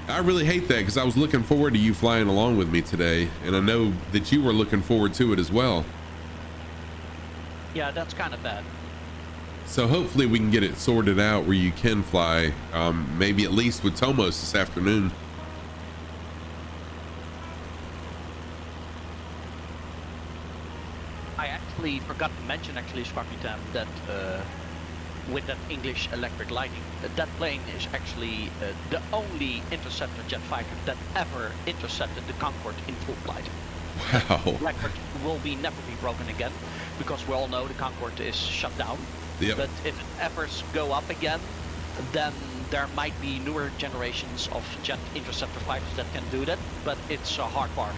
I really hate that because I was looking forward to you flying along with me today, and I know that you were looking forward to it as well. Yeah, that's kind of bad. So hopefully we can get it sorted out where you can fly, maybe at least with Tomos this afternoon. I actually forgot to mention, Sparky-Tam, that with that English electric lighting, that plane is actually the only interceptor jet fighter that ever intercepted the Concorde in full flight. Wow. Record will never be broken again, because we all know the Concorde is shut down. Yep. But if it ever go up again, then there might be newer generations of jet interceptor fighters that can do that, but it's a hard part.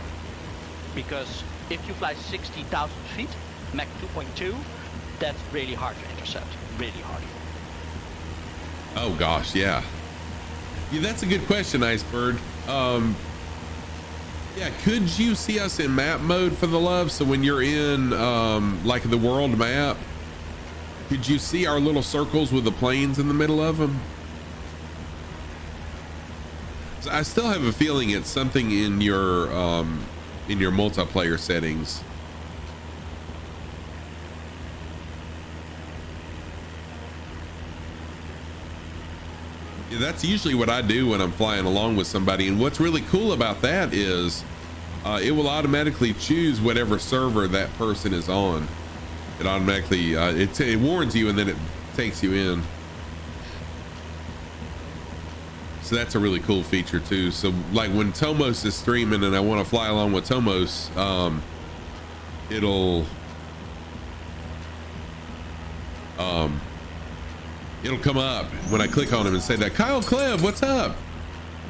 Because if you fly 60,000 feet, Mach 2.2, that's really hard to intercept. Really hard. Oh gosh, yeah. Yeah, that's a good question, Icebird. Yeah, could you see us in map mode for the love? So when you're in like the world map, could you see our little circles with the planes in the middle of them? So I still have a feeling it's something in your multiplayer settings. Yeah, that's usually what I do when I'm flying along with somebody. And what's really cool about that is it will automatically choose whatever server that person is on. It automatically it warns you, and then it takes you in. So that's a really cool feature too. So like when Tomos is streaming and I want to fly along with Tomos, it'll come up when I click on him and say that. Kyle Cleb, what's up?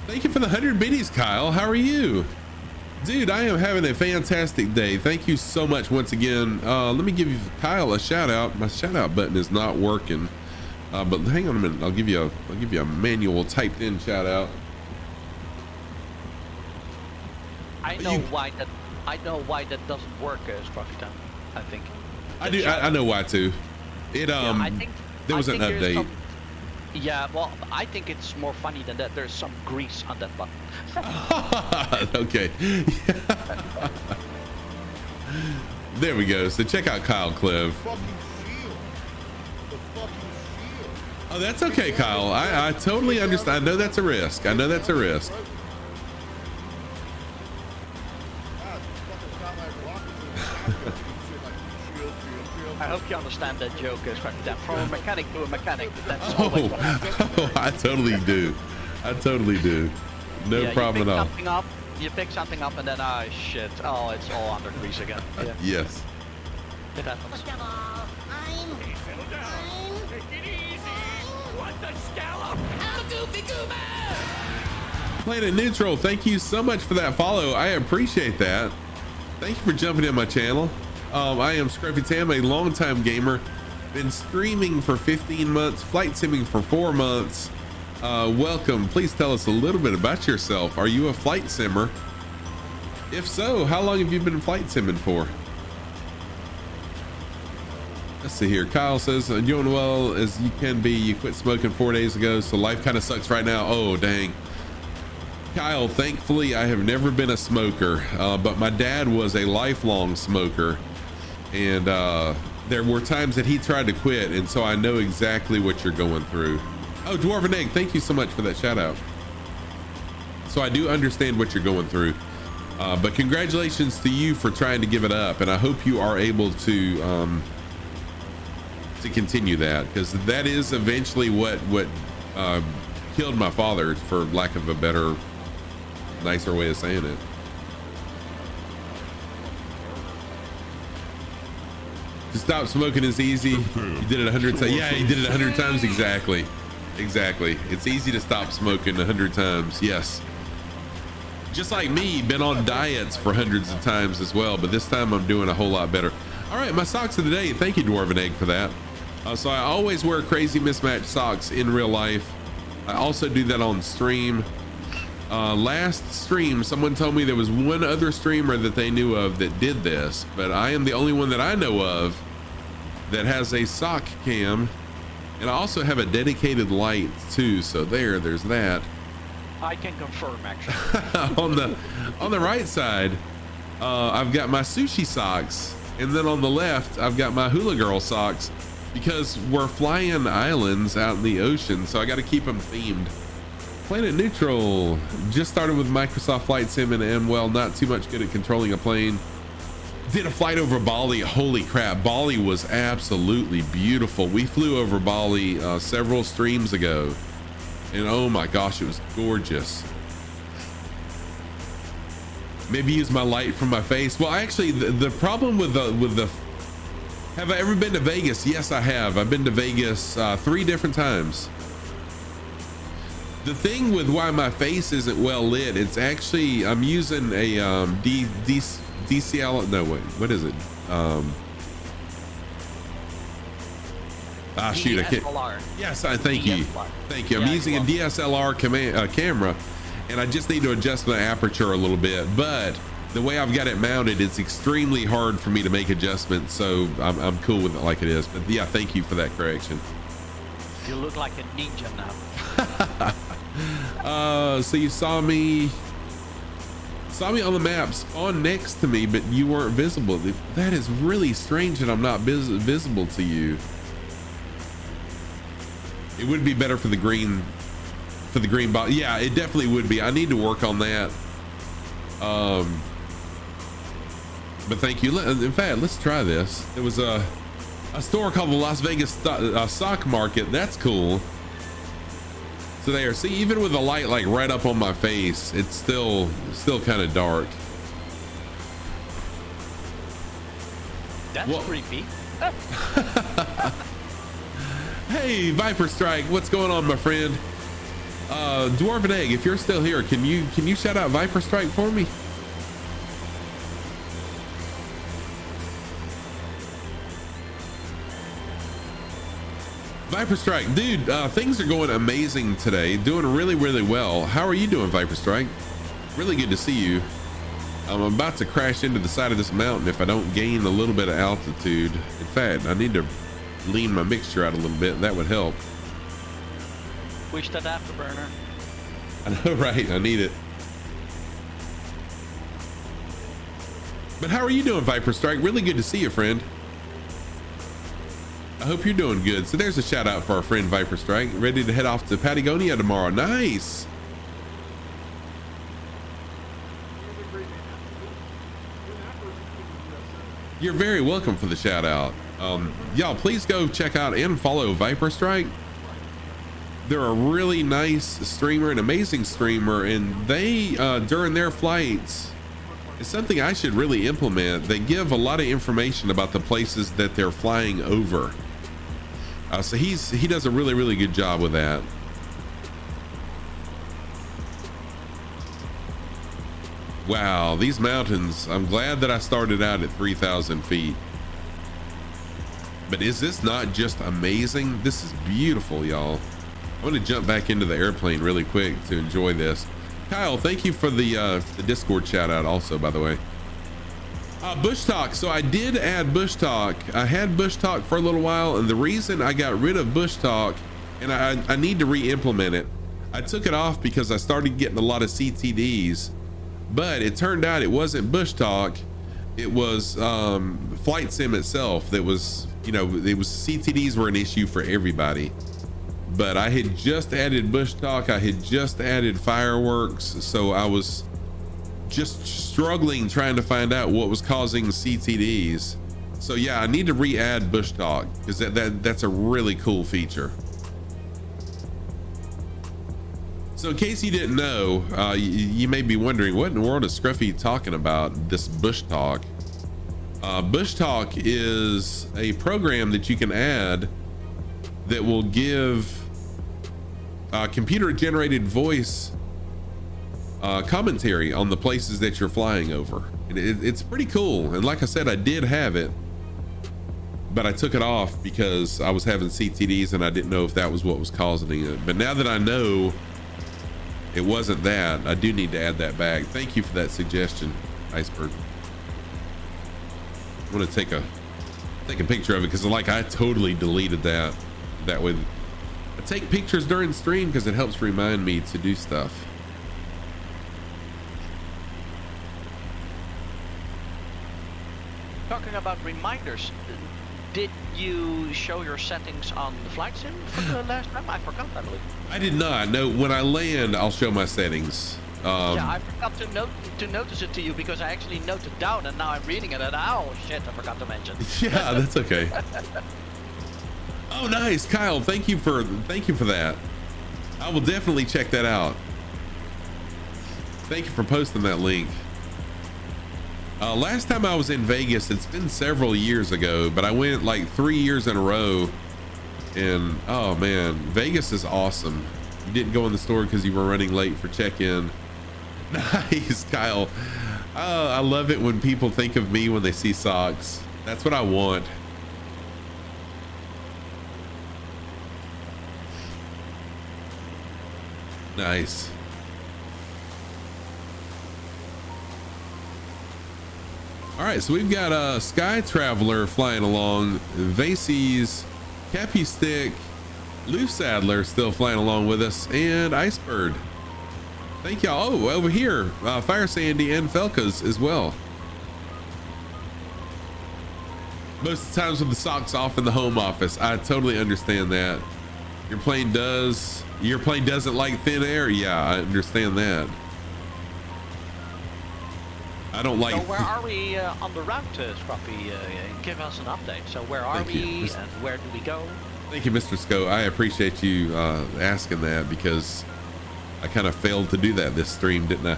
Thank you for the 100 biddies, Kyle. How are you? Dude, I am having a fantastic day. Thank you so much once again. Let me give you, Kyle, a shout out. My shout out button is not working. But hang on a minute. I'll give you a manual typed in shout out. I know why that doesn't work, Sparky-Tam, I think. I know why too. It I think there was an update. Yeah, well, I think it's more funny than that. There's some grease on that button. Okay. There we go. So check out Kyle Clev. Oh, that's okay, Kyle. I totally understand. I know that's a risk. I know that's a risk. I hope you understand that joke, Sparky-Tam. From a mechanic to a mechanic. That's I totally do. I totally do. No problem at all. You pick something up and then, shit. Oh, it's all under grease again. Yeah. Yes. It happens. Planet Neutral, thank you so much for that follow. I appreciate that. Thank you for jumping in my channel. I am Scruffy Tam, a longtime gamer. Been streaming for 15 months, flight simming for 4 months. Welcome. Please tell us a little bit about yourself. Are you a flight simmer? If so, how long have you been flight simming for? Let's see here. Kyle says, doing well as you can be. You quit smoking 4 days ago, so life kind of sucks right now. Oh, dang. Kyle, thankfully, I have never been a smoker, but my dad was a lifelong smoker. And there were times that he tried to quit, and so I know exactly what you're going through. Oh, Dwarven Egg, thank you so much for that shout out. So I do understand what you're going through. But congratulations to you for trying to give it up, and I hope you are able to to continue that, because that is eventually what killed my father, for lack of a better, nicer way of saying it. To stop smoking is easy. You did it 100 times. Yeah, he did it 100 times. Exactly. It's easy to stop smoking 100 times. Yes. Just like me, been on diets for hundreds of times as well, but this time I'm doing a whole lot better. All right, my socks of the day. Thank you, Dwarven Egg, for that. So I always wear crazy mismatched socks in real life. I also do that on stream. Last stream, someone told me there was one other streamer that they knew of that did this, but I am the only one that I know of that has a sock cam, and I also have a dedicated light too. So there's that. I can confirm, actually. on the right side, I've got my sushi socks, and then on the left, I've got my hula girl socks, because we're flying islands out in the ocean, so I got to keep them themed. Planet Neutral just started with Microsoft Flight Sim and am, well, not too much good at controlling a plane. Did a flight over Bali. Holy crap, Bali was absolutely beautiful. We flew over Bali several streams ago, and oh my gosh, it was gorgeous. Maybe use my light from my face. Well, actually, the problem with the have I ever been to Vegas? Yes, I have. I've been to Vegas 3 different times. The thing with why my face isn't well lit, it's actually, I'm using a DCL, no wait, what is it? Shoot, I can't. Yes, thank you. I'm using a DSLR camera, and I just need to adjust the aperture a little bit, but the way I've got it mounted, it's extremely hard for me to make adjustments, so I'm cool with it like it is. But yeah, thank you for that correction. You look like a ninja now. So you saw me on the map, spawn next to me, but you weren't visible. That is really strange that I'm not visible to you. It would be better for the green bot. Yeah, it definitely would be. I need to work on that. But thank you. In fact, let's try this. There was a store called the Las Vegas Sock Market. That's cool. So there, see, even with the light like right up on my face, it's still kind of dark. That's creepy. Hey, Viper Strike, what's going on, my friend? Dwarven Egg, if you're still here, can you shout out Viper Strike for me? Viper Strike, dude, things are going amazing today. Doing really, really well. How are you doing, Viper Strike? Really good to see you. I'm about to crash into the side of this mountain if I don't gain a little bit of altitude. In fact, I need to lean my mixture out a little bit. That would help. Wish that afterburner. I know, right? I need it. But how are you doing, Viper Strike? Really good to see you, friend. I hope you're doing good. So there's a shout out for our friend Viper Strike. Ready to head off to Patagonia tomorrow. Nice. You're very welcome for the shout out. Y'all, please go check out and follow Viper Strike. They're a really nice streamer, an amazing streamer, and they during their flights, it's something I should really implement. They give a lot of information about the places that they're flying over. So he does a really, really good job with that. Wow, these mountains, I'm glad that I started out at 3,000 feet. But is this not just amazing? This is beautiful, y'all. I'm gonna jump back into the airplane really quick to enjoy this. Kyle, thank you for the Discord shout out also, by the way. Bush Talk. So I did add Bush Talk. I had Bush Talk for a little while, and the reason I got rid of Bush Talk, and I need to re-implement it, I took it off because I started getting a lot of CTDs, but it turned out it wasn't Bush Talk. It was Flight Sim itself that was, you know, it was CTDs were an issue for everybody. But I had just added Bush Talk. I had just added fireworks. So I was just struggling trying to find out what was causing CTDs. So yeah, I need to re-add bush talk because that's a really cool feature. So in case you didn't know, you may be wondering, what in the world is Scruffy talking about, this bush talk? Bush talk is a program that you can add that will give computer generated voice commentary on the places that you're flying over. It's pretty cool. And like I said, I did have it, but I took it off because I was having CTDs and I didn't know if that was what was causing it. But now that I know it wasn't that, I do need to add that back. Thank you for that suggestion, Iceberg. I'm gonna take a picture of it because like I totally deleted that. That way I take pictures during stream because it helps remind me to do stuff. Talking about reminders, did you show your settings on the flight sim for the last time? I forgot, I believe. I did not. No, when I land, I'll show my settings. Yeah, I forgot to notice it to you because I actually noted down and now I'm reading it and oh shit, I forgot to mention. Yeah, that's okay. Oh, nice, Kyle. Thank you for that. I will definitely check that out. Thank you for posting that link. Last time I was in Vegas, it's been several years ago, but I went like 3 years in a row. And oh man, Vegas is awesome. You didn't go in the store because you were running late for check-in. Nice, Kyle. I love it when people think of me when they see socks. That's what I want. Nice. All right, so we've got a Sky Traveler flying along, Vasey's, Cappy Stick, Loose Saddler still flying along with us, and Icebird. Thank y'all. Oh, over here, Fire Sandy and Felkas as well. Most of the times with the socks off in the home office, I totally understand that. Your plane doesn't like thin air. Yeah, I understand that. I don't like. So where are we on the route, Scruffy? Give us an update. So where are we and where do we go? Thank you, Mr. Sco. I appreciate you asking that because I kind of failed to do that this stream, didn't I? All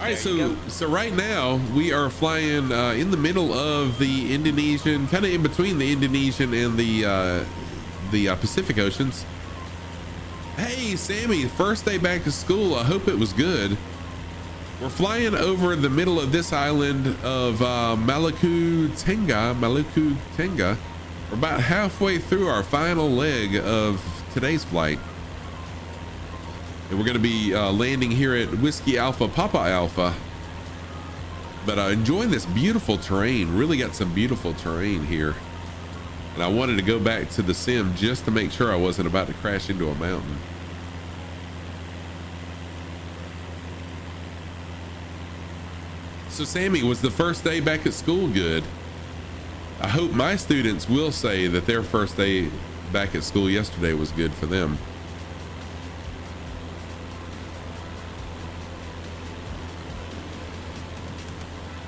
right, so right now we are flying in the middle of the Indonesian, kind of in between the Indonesian and the Pacific Oceans. Hey, Sammy, first day back to school. I hope it was good. We're flying over the middle of this island of Maluku Tengah. We're about halfway through our final leg of today's flight. And we're going to be landing here at Whiskey Alpha Papa Alpha. But enjoying this beautiful terrain. Really got some beautiful terrain here. And I wanted to go back to the sim just to make sure I wasn't about to crash into a mountain. So Sammy, was the first day back at school good? I hope my students will say that their first day back at school yesterday was good for them.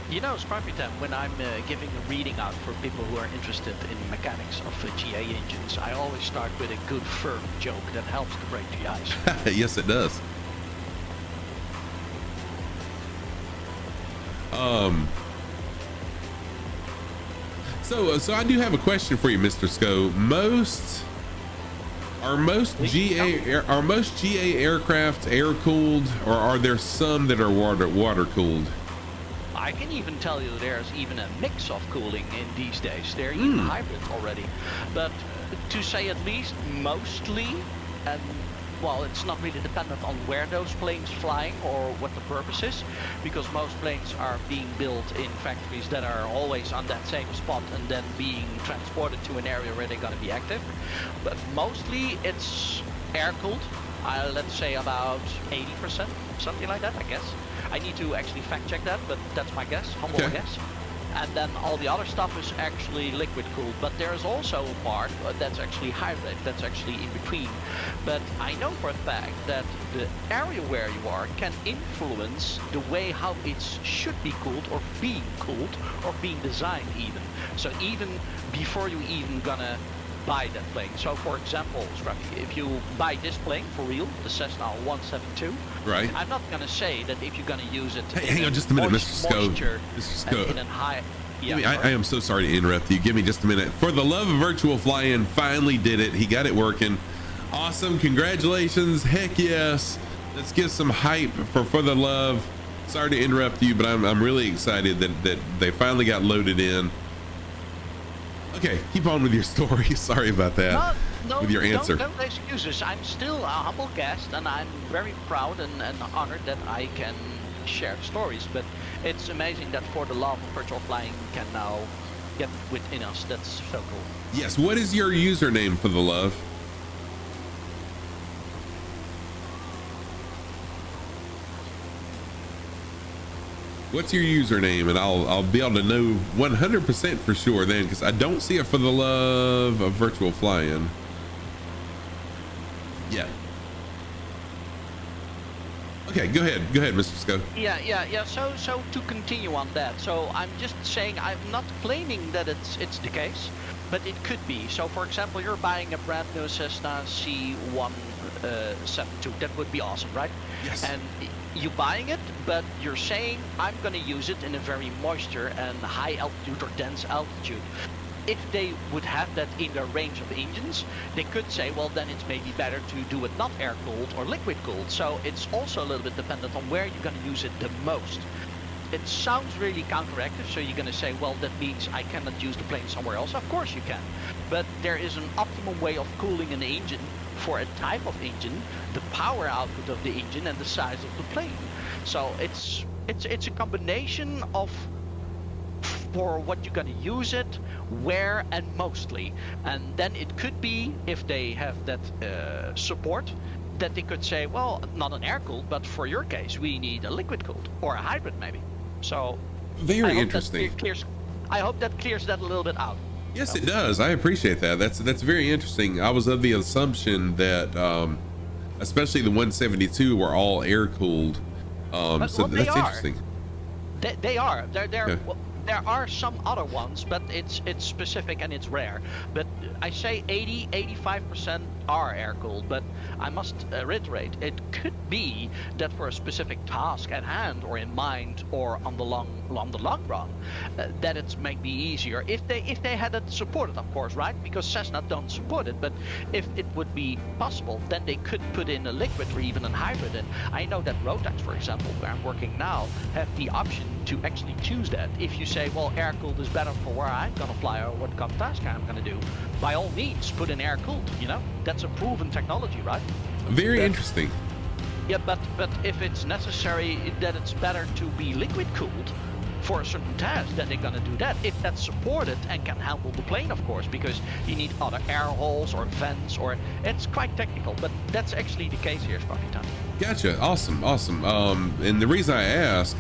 You know, Scruffy Time, when I'm giving a reading out for people who are interested in mechanics of GA engines, I always start with a good firm joke that helps to break the ice. Yes, it does. So I do have a question for you, Mr. Sco. Are most GA aircraft air cooled, or are there some that are water cooled? I can even tell you there's even a mix of cooling in these days. They're even hybrid already. But to say at least mostly, and well, it's not really dependent on where those planes flying or what the purpose is, because most planes are being built in factories that are always on that same spot and then being transported to an area where they're going to be active. But mostly it's air-cooled. Let's say about 80%, something like that, I guess. I need to actually fact check that, but that's my guess, humble guess. and then all the other stuff is actually liquid cooled. But there is also a part that's actually hybrid, that's actually in between. But I know for a fact that the area where you are can influence the way how it should be cooled or being designed even. So even before you even gonna buy that plane. So for example, Scruffy, if you buy this plane for real, the Cessna 172, right? I'm not gonna say that if you're gonna use it. Hey, hang on just a minute, Mr. Sco. Mr. Sco. In a high. Yeah, I am so sorry to interrupt you. Give me just a minute. For the love of virtual fly-in, finally did it. He got it working. Awesome. Congratulations. Heck yes. Let's give some hype for the love. Sorry to interrupt you, but I'm really excited that they finally got loaded in. Okay, keep on with your story. Sorry about that. No, with your answer. No excuses. I'm still a humble guest, and I'm very proud and honored that I can share stories. But it's amazing that for the love of virtual flying can now get within us. That's so cool. Yes. What is your username for the love? What's your username? And I'll be able to know 100% for sure then, because I don't see it for the love of virtual flying. Yeah. Okay, go ahead, Mr. Sco. Yeah. So to continue on that, so I'm just saying I'm not claiming that it's the case, but it could be. So for example, you're buying a brand new Cessna C172. That would be awesome, right? Yes. And you buying it, but you're saying I'm going to use it in a very moisture and high altitude or dense altitude. If they would have that in their range of engines, they could say, well, then it's maybe better to do it not air-cooled or liquid-cooled. So it's also a little bit dependent on where you're going to use it the most. It sounds really counteractive, so you're going to say, well, that means I cannot use the plane somewhere else. Of course you can. But there is an optimum way of cooling an engine for a type of engine, the power output of the engine, and the size of the plane. So it's a combination of for what you're going to use it, where, and mostly. And then it could be, if they have that support, that they could say, well, not an air-cooled, but for your case, we need a liquid-cooled or a hybrid maybe. So very interesting. I hope that clears that a little bit out. Yes, it does. I appreciate that. That's very interesting. I was of the assumption that especially the 172 were all air-cooled. So that's interesting. They are. They're okay. Well, there are some other ones, but it's specific and it's rare. But I say 80-85% are air-cooled, but I must reiterate, it could be that for a specific task at hand or in mind or on the long run, that it's maybe easier if they had it supported, of course, right? Because Cessna don't support it, but if it would be possible, then they could put in a liquid or even a hybrid. And I know that Rotax, for example, where I'm working now, have the option to actually choose that. If you say, well, air-cooled is better for where I'm gonna fly or what kind of task I'm gonna do, by all means, put in air-cooled, you know? That's a proven technology, right? Very interesting. Yeah, but if it's necessary that it's better to be liquid-cooled for a certain task, then they're gonna do that. If that's supported and can handle the plane, of course, because you need other air holes or vents, or it's quite technical, but that's actually the case here, Scruffy Time. Gotcha. Awesome. And the reason I asked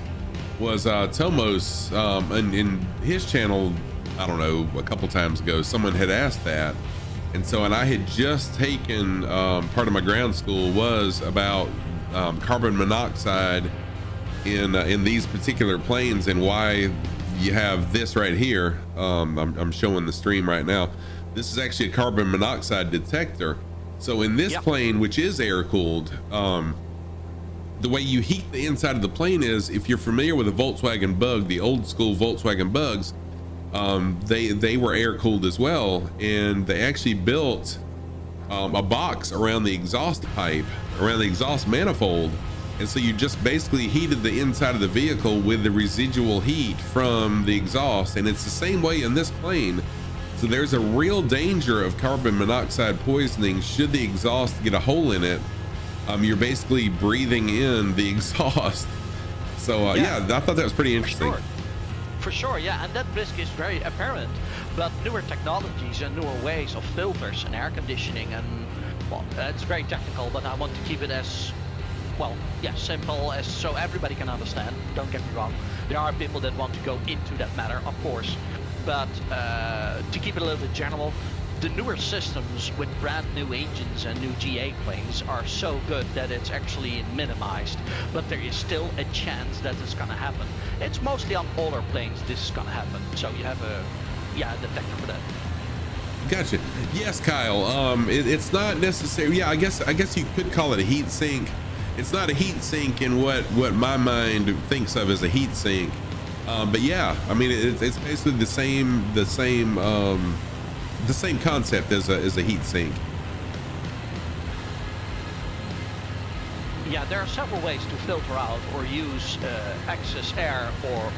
was Tomos in his channel, I don't know, a couple times ago, someone had asked that. And I had just taken part of my ground school was about carbon monoxide in these particular planes and why you have this right here. I'm showing the stream right now. This is actually a carbon monoxide detector. So in this plane, which is air cooled, the way you heat the inside of the plane is, if you're familiar with a Volkswagen Bug, the old school Volkswagen Bugs, they were air cooled as well, and they actually built a box around the exhaust pipe, around the exhaust manifold, and so you just basically heated the inside of the vehicle with the residual heat from the exhaust. And it's the same way in this plane. So there's a real danger of carbon monoxide poisoning should the exhaust get a hole in it. You're basically breathing in the exhaust. So yeah, I thought that was pretty interesting. For sure, yeah, and that risk is very apparent. But newer technologies and newer ways of filters and air conditioning, and well, it's very technical, but I want to keep it as well, yeah, simple as so everybody can understand. Don't get me wrong. There are people that want to go into that matter, of course. But to keep it a little bit general, the newer systems with brand new engines and new GA planes are so good that it's actually minimized. But there is still a chance that it's going to happen. It's mostly on older planes this is going to happen. So you have a detector for that. Gotcha. Yes, Kyle. It's not necessary. Yeah, I guess you could call it a heat sink. It's not a heat sink in what my mind thinks of as a heat sink. But yeah, I mean, it's basically the same concept as a heat sink. Yeah, there are several ways to filter out or use excess air, or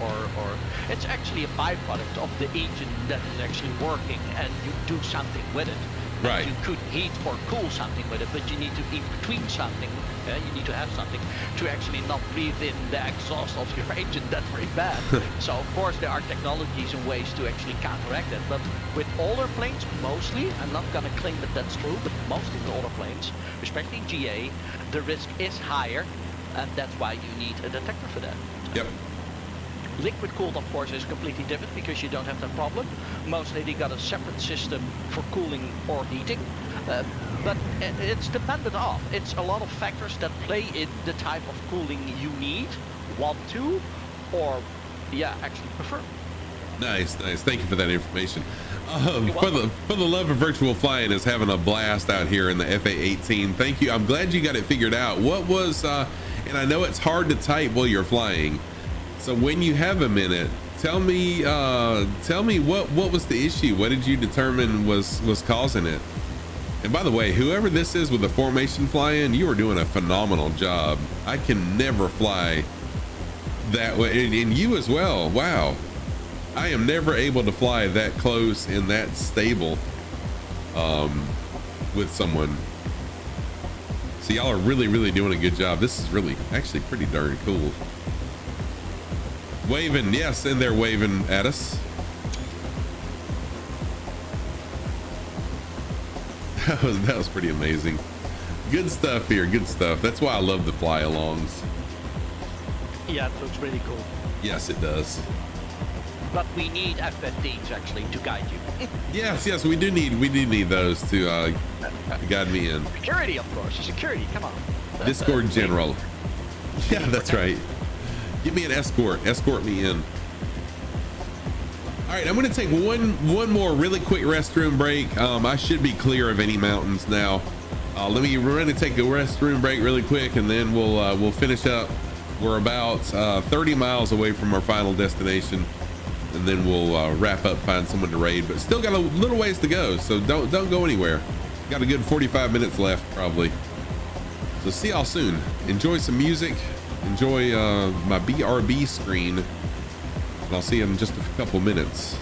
it's actually a byproduct of the engine that is actually working, and you do something with it. Right. And you could heat or cool something with it, but you need to in between something. You need to have something to actually not breathe in the exhaust of your engine. That's very bad. So of course there are technologies and ways to actually counteract it. But with older planes, mostly, I'm not gonna claim that that's true, but most of the older planes, especially GA, the risk is higher, and that's why you need a detector for that. Yep. Liquid cooled, of course, is completely different because you don't have that problem. Mostly they got a separate system for cooling or heating. But it's dependent on. It's a lot of factors that play in the type of cooling you need, want to, or actually prefer. Nice. Thank you for that information. For the love of virtual flying is having a blast out here in the FA-18. Thank you. I'm glad you got it figured out. What was, and I know it's hard to type while you're flying. So when you have a minute, tell me what was the issue? What did you determine was causing it? And by the way, whoever this is with the formation flying, you are doing a phenomenal job. I can never fly that way, and you as well. Wow. I am never able to fly that close and that stable with someone. So y'all are really doing a good job. This is really actually pretty darn cool. Waving, yes, and they're waving at us. That was pretty amazing. Good stuff here, good stuff. That's why I love the fly-alongs. Yeah, it looks really cool. Yes, it does. But we need FFDs actually to guide you. yes, we do need those to guide me in. Security, of course. Security, come on. Discord general. Yeah, that's right. Give me an escort. Escort me in. All right, I'm going to take one more really quick restroom break. I should be clear of any mountains now. We're going to take a restroom break really quick, and then we'll finish up. We're about 30 miles away from our final destination, and then we'll wrap up, find someone to raid. But still got a little ways to go, so don't go anywhere. Got a good 45 minutes left probably. So see y'all soon. Enjoy some music. Enjoy my BRB screen. And I'll see you in just a couple minutes.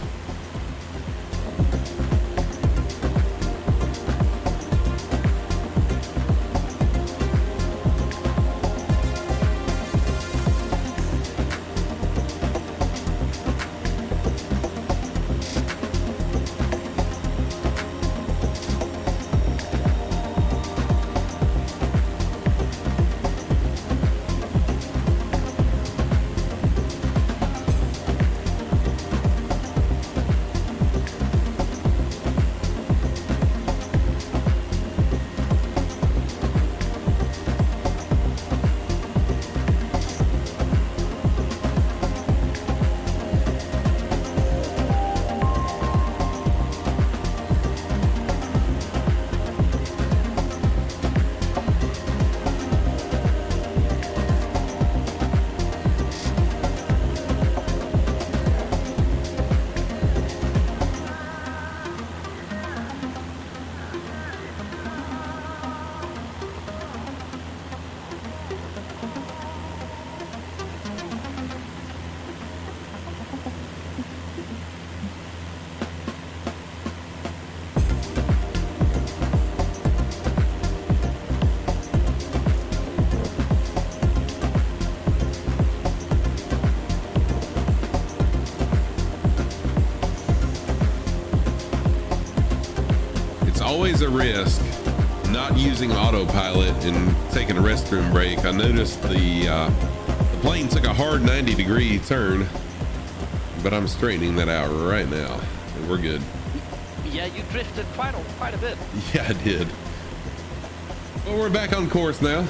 Always a risk not using autopilot and taking a restroom break, I noticed the plane took a hard 90-degree turn, but I'm straightening that out right now, and we're good. Yeah, you drifted quite a bit. Yeah, I did. Well, we're back on course now.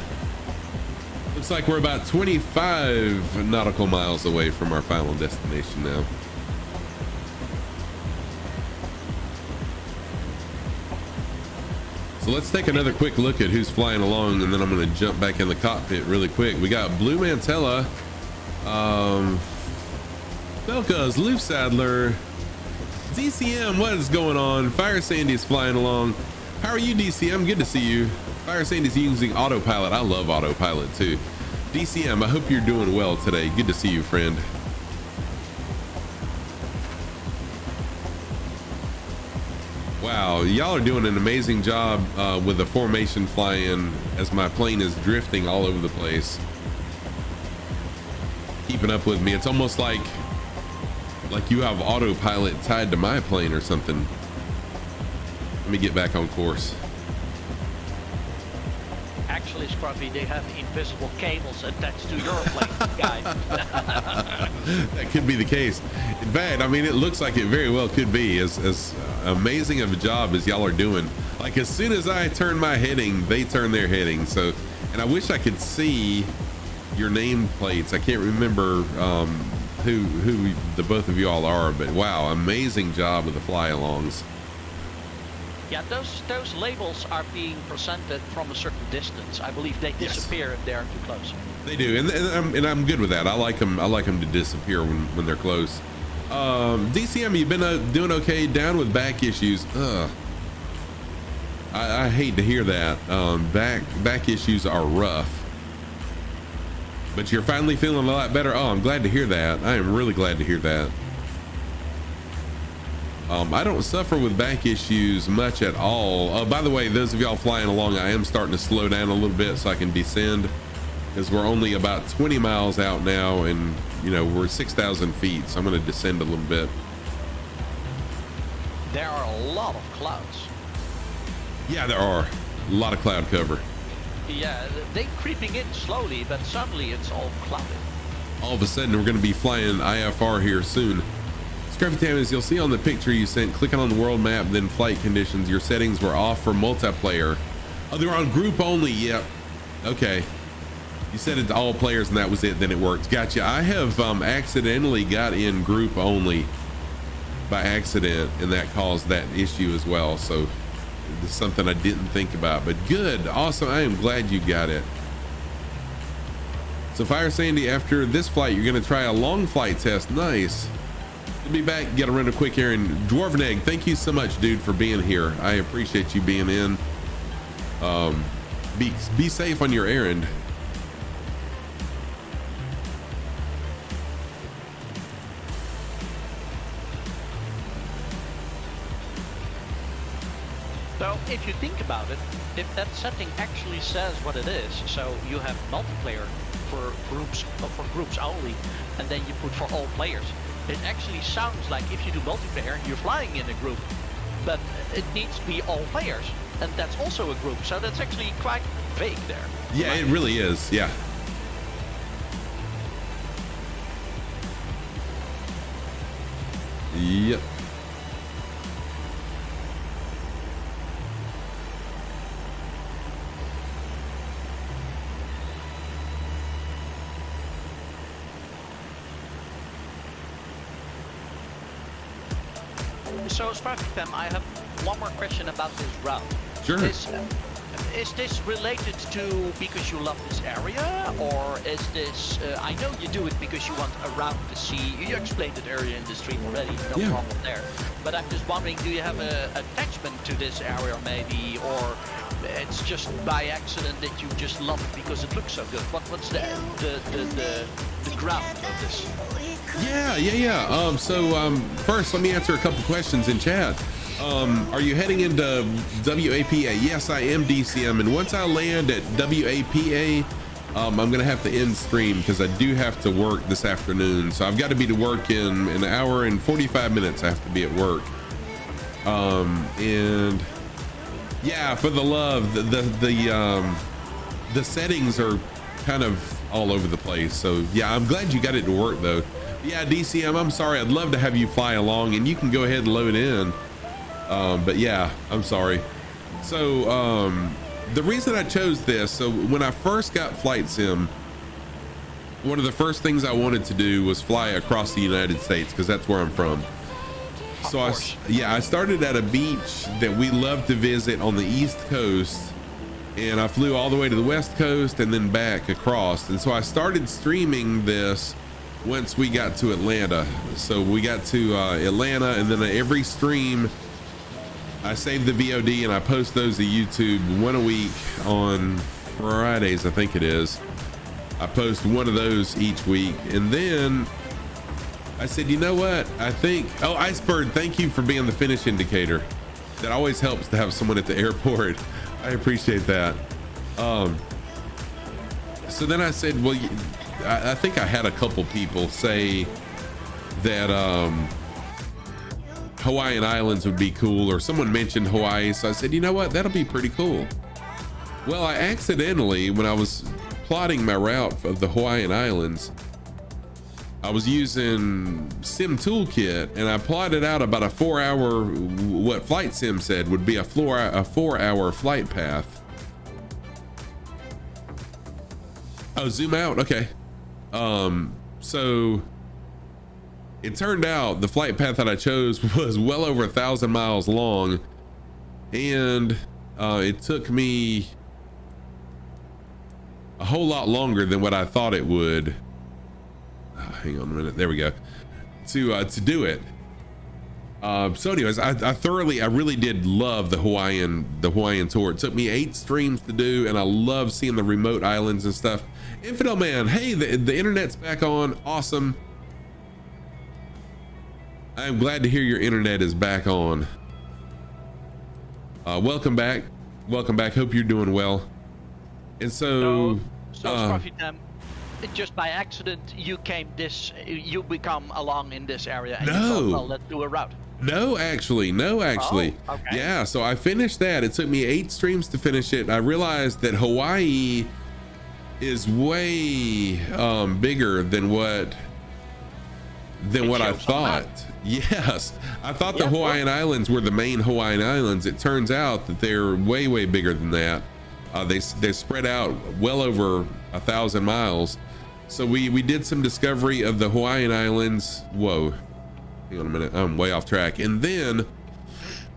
Looks like we're about 25 nautical miles away from our final destination now. So let's take another quick look at who's flying along, and then I'm going to jump back in the cockpit really quick. We got Blue Mantella, Belka's Loof Sadler, DCM, what is going on? Fire Sandy's flying along. How are you, DCM? Good to see you. Fire Sandy's using autopilot. I love autopilot too. DCM, I hope you're doing well today. Good to see you, friend. Wow, y'all are doing an amazing job with the formation fly-in as my plane is drifting all over the place. Keeping up with me. It's almost like you have autopilot tied to my plane or something. Let me get back on course. Actually, Scruffy, they have invisible cables attached to your plane, guy. That could be the case. In fact, I mean, it looks like it very well could be. As amazing of a job as y'all are doing. Like, as soon as I turn my heading, they turn their heading. So, and I wish I could see your nameplates. I can't remember who the both of you all are, but wow, amazing job with the fly-alongs. Yeah, those labels are being presented from a certain distance. I believe they disappear if they're too close. They do, and I'm good with that. I like them to disappear when they're close. DCM, you've been doing okay? Down with back issues. I hate to hear that. Back issues are rough, but you're finally feeling a lot better. Oh, I'm glad to hear that. I am really glad to hear that. I don't suffer with back issues much at all. By the way, those of y'all flying along, I am starting to slow down a little bit so I can descend, because we're only about 20 miles out now, and you know, we're 6,000 feet, so I'm going to descend a little bit. There are a lot of clouds. Yeah, there are a lot of cloud cover. Yeah, they're creeping in slowly, but suddenly it's all cloudy. All of a sudden, we're going to be flying IFR here soon. Scruffy Tam, as you'll see on the picture you sent, clicking on the world map, then flight conditions, your settings were off for multiplayer. Oh, they were on group only. Yep. Okay. You said it to all players and that was it, then it worked. Gotcha. I have accidentally got in group only by accident, and that caused that issue as well. So it's something I didn't think about, but good. Awesome. I am glad you got it. So Fire Sandy, after this flight, you're going to try a long flight test. Nice. We'll be back. Got to run a quick errand. Dwarven Egg, thank you so much, dude, for being here. I appreciate you being in. Be safe on your errand. So if you think about it, if that setting actually says what it is, so you have multiplayer for groups only, and then you put for all players, it actually sounds like if you do multiplayer, you're flying in a group, but it needs to be all players, and that's also a group. So that's actually quite vague there. Yeah, it really is. Yeah. Yep. So, Sparkfem, I have one more question about this route. Sure. Is this related to because you love this area, or is this, I know you do it because you want around the sea. You explained it earlier in the stream already, no problem there. But I'm just wondering, do you have an attachment to this area maybe, or it's just by accident that you just love it because it looks so good? What's the ground of this? Yeah. First, let me answer a couple questions in chat. Are you heading into WAPA? Yes, I am, DCM. And once I land at WAPA, I'm going to have to end stream because I do have to work this afternoon. So I've got to be to work in an hour and 45 minutes. I have to be at work. And Yeah, for the love. The settings are kind of all over the place. So yeah, I'm glad you got it to work though. Yeah, DCM, I'm sorry. I'd love to have you fly along, and you can go ahead and load in. But yeah, I'm sorry. So the reason I chose this, so when I first got Flight Sim, one of the first things I wanted to do was fly across the United States because that's where I'm from. So I started at a beach that we love to visit on the East Coast, and I flew all the way to the West Coast and then back across. And so I started streaming this once we got to Atlanta. So we got to Atlanta, and then every stream I save the VOD and I post those to YouTube one a week on Fridays, I think it is. I post one of those each week. And then I said, you know what? I think, oh, Icebird, thank you for being the finish indicator. That always helps to have someone at the airport. I appreciate that. So then I said, well, I think I had a couple people say that Hawaiian Islands would be cool, or someone mentioned Hawaii. So I said, you know what? That'll be pretty cool. Well, I accidentally, when I was plotting my route of the Hawaiian Islands, I was using Sim Toolkit, and I plotted out about a 4-hour, what Flight Sim said would be a 4-hour flight path. Oh, zoom out. Okay. So it turned out the flight path that I chose was well over 1,000 miles long, and it took me a whole lot longer than what I thought it would. Hang on a minute. There we go. To do it. So anyways, I really did love the Hawaiian tour. It took me 8 streams to do, and I love seeing the remote islands and stuff. Infidel Man, hey, the internet's back on. Awesome. I'm glad to hear your internet is back on. Welcome back. Welcome back. Hope you're doing well. And so just by accident you become along in this area and no. you thought, well, let's do a route. No, actually. Oh, okay. Yeah, so I finished that. It took me 8 streams to finish it. I realized that Hawaii is way bigger than what I thought. Yes, I thought the Hawaiian Islands were the main Hawaiian Islands. It turns out that they're way bigger than that. They spread out well over 1,000 miles. So we did some discovery of the Hawaiian Islands. Whoa, hang on a minute, I'm way off track. And then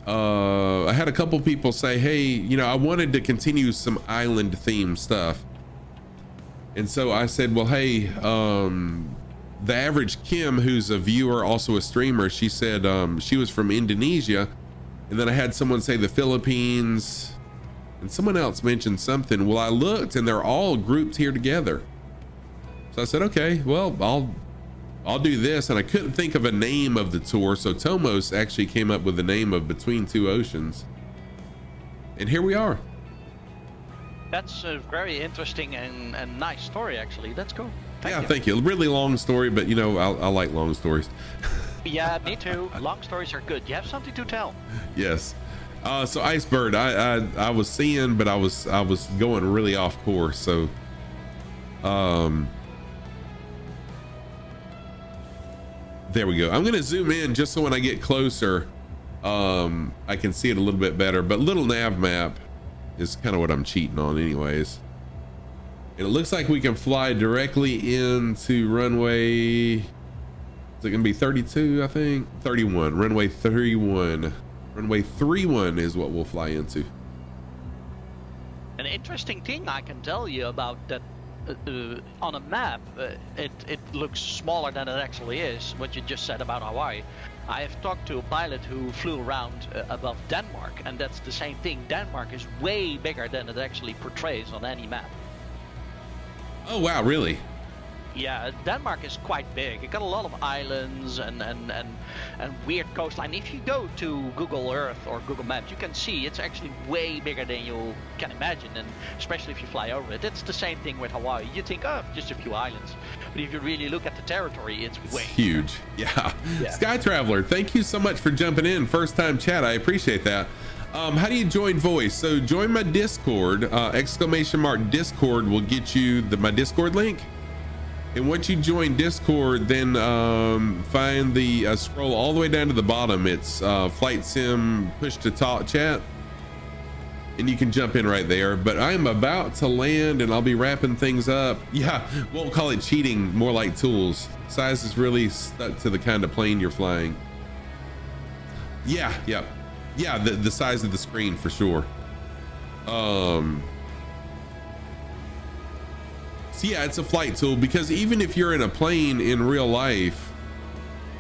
I had a couple people say, hey, you know, I wanted to continue some island themed stuff. And so I said, well, hey, the average Kim, who's a viewer, also a streamer, she said she was from Indonesia. And then I had someone say the Philippines, and someone else mentioned something. Well, I looked and they're all grouped here together. So I said, okay, well, I'll do this. And I couldn't think of a name of the tour. So Tomos actually came up with the name of Between Two Oceans. And here we are. That's a very interesting and nice story, actually. That's cool. Thank you. Really long story, but you know, I like long stories. Yeah, me too. Long stories are good. You have something to tell. Yes. So Icebird, I was seeing, but I was going really off course. So, there we go. I'm going to zoom in just so when I get closer, I can see it a little bit better, but little nav map is kind of what I'm cheating on anyways. And it looks like we can fly directly into runway, is it gonna be 32? I think 31, runway 31. Runway 31 is what we'll fly into. An interesting thing I can tell you about that, on a map, it looks smaller than it actually is, what you just said about Hawaii. I have talked to a pilot who flew around above Denmark, and that's the same thing. Denmark is way bigger than it actually portrays on any map. Oh wow, really? Yeah, Denmark is quite big. It got a lot of islands and weird coastline. If you go to Google Earth or Google Maps, you can see it's actually way bigger than you can imagine, and especially if you fly over it. It's the same thing with Hawaii. You think, oh, just a few islands. But if you really look at the territory, it's way huge. Yeah. Sky Traveler, thank you so much for jumping in. First time chat, I appreciate that. How do you join voice? So join my Discord, !Discord will get you my Discord link. And once you join Discord, then find the scroll all the way down to the bottom. It's Flight Sim push to talk chat. And you can jump in right there. But I'm about to land and I'll be wrapping things up. Yeah, won't call it cheating, more like tools. Size is really stuck to the kind of plane you're flying. Yeah, the size of the screen for sure. So yeah, it's a flight tool, because even if you're in a plane in real life,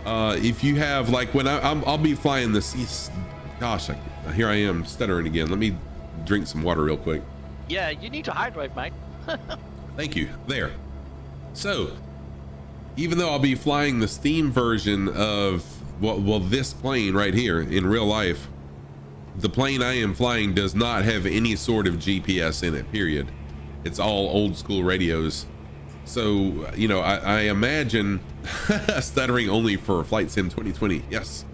if you have, like, when I'll be flying the C, gosh, here I am stuttering again. Let me drink some water real quick. Yeah, you need to hydrate, mate. Thank you. There. So even though I'll be flying the Steam version of this plane right here in real life, the plane I am flying does not have any sort of GPS in it, period. It's all old school radios. So, you know, I imagine stuttering only for Flight Sim 2020. Yes.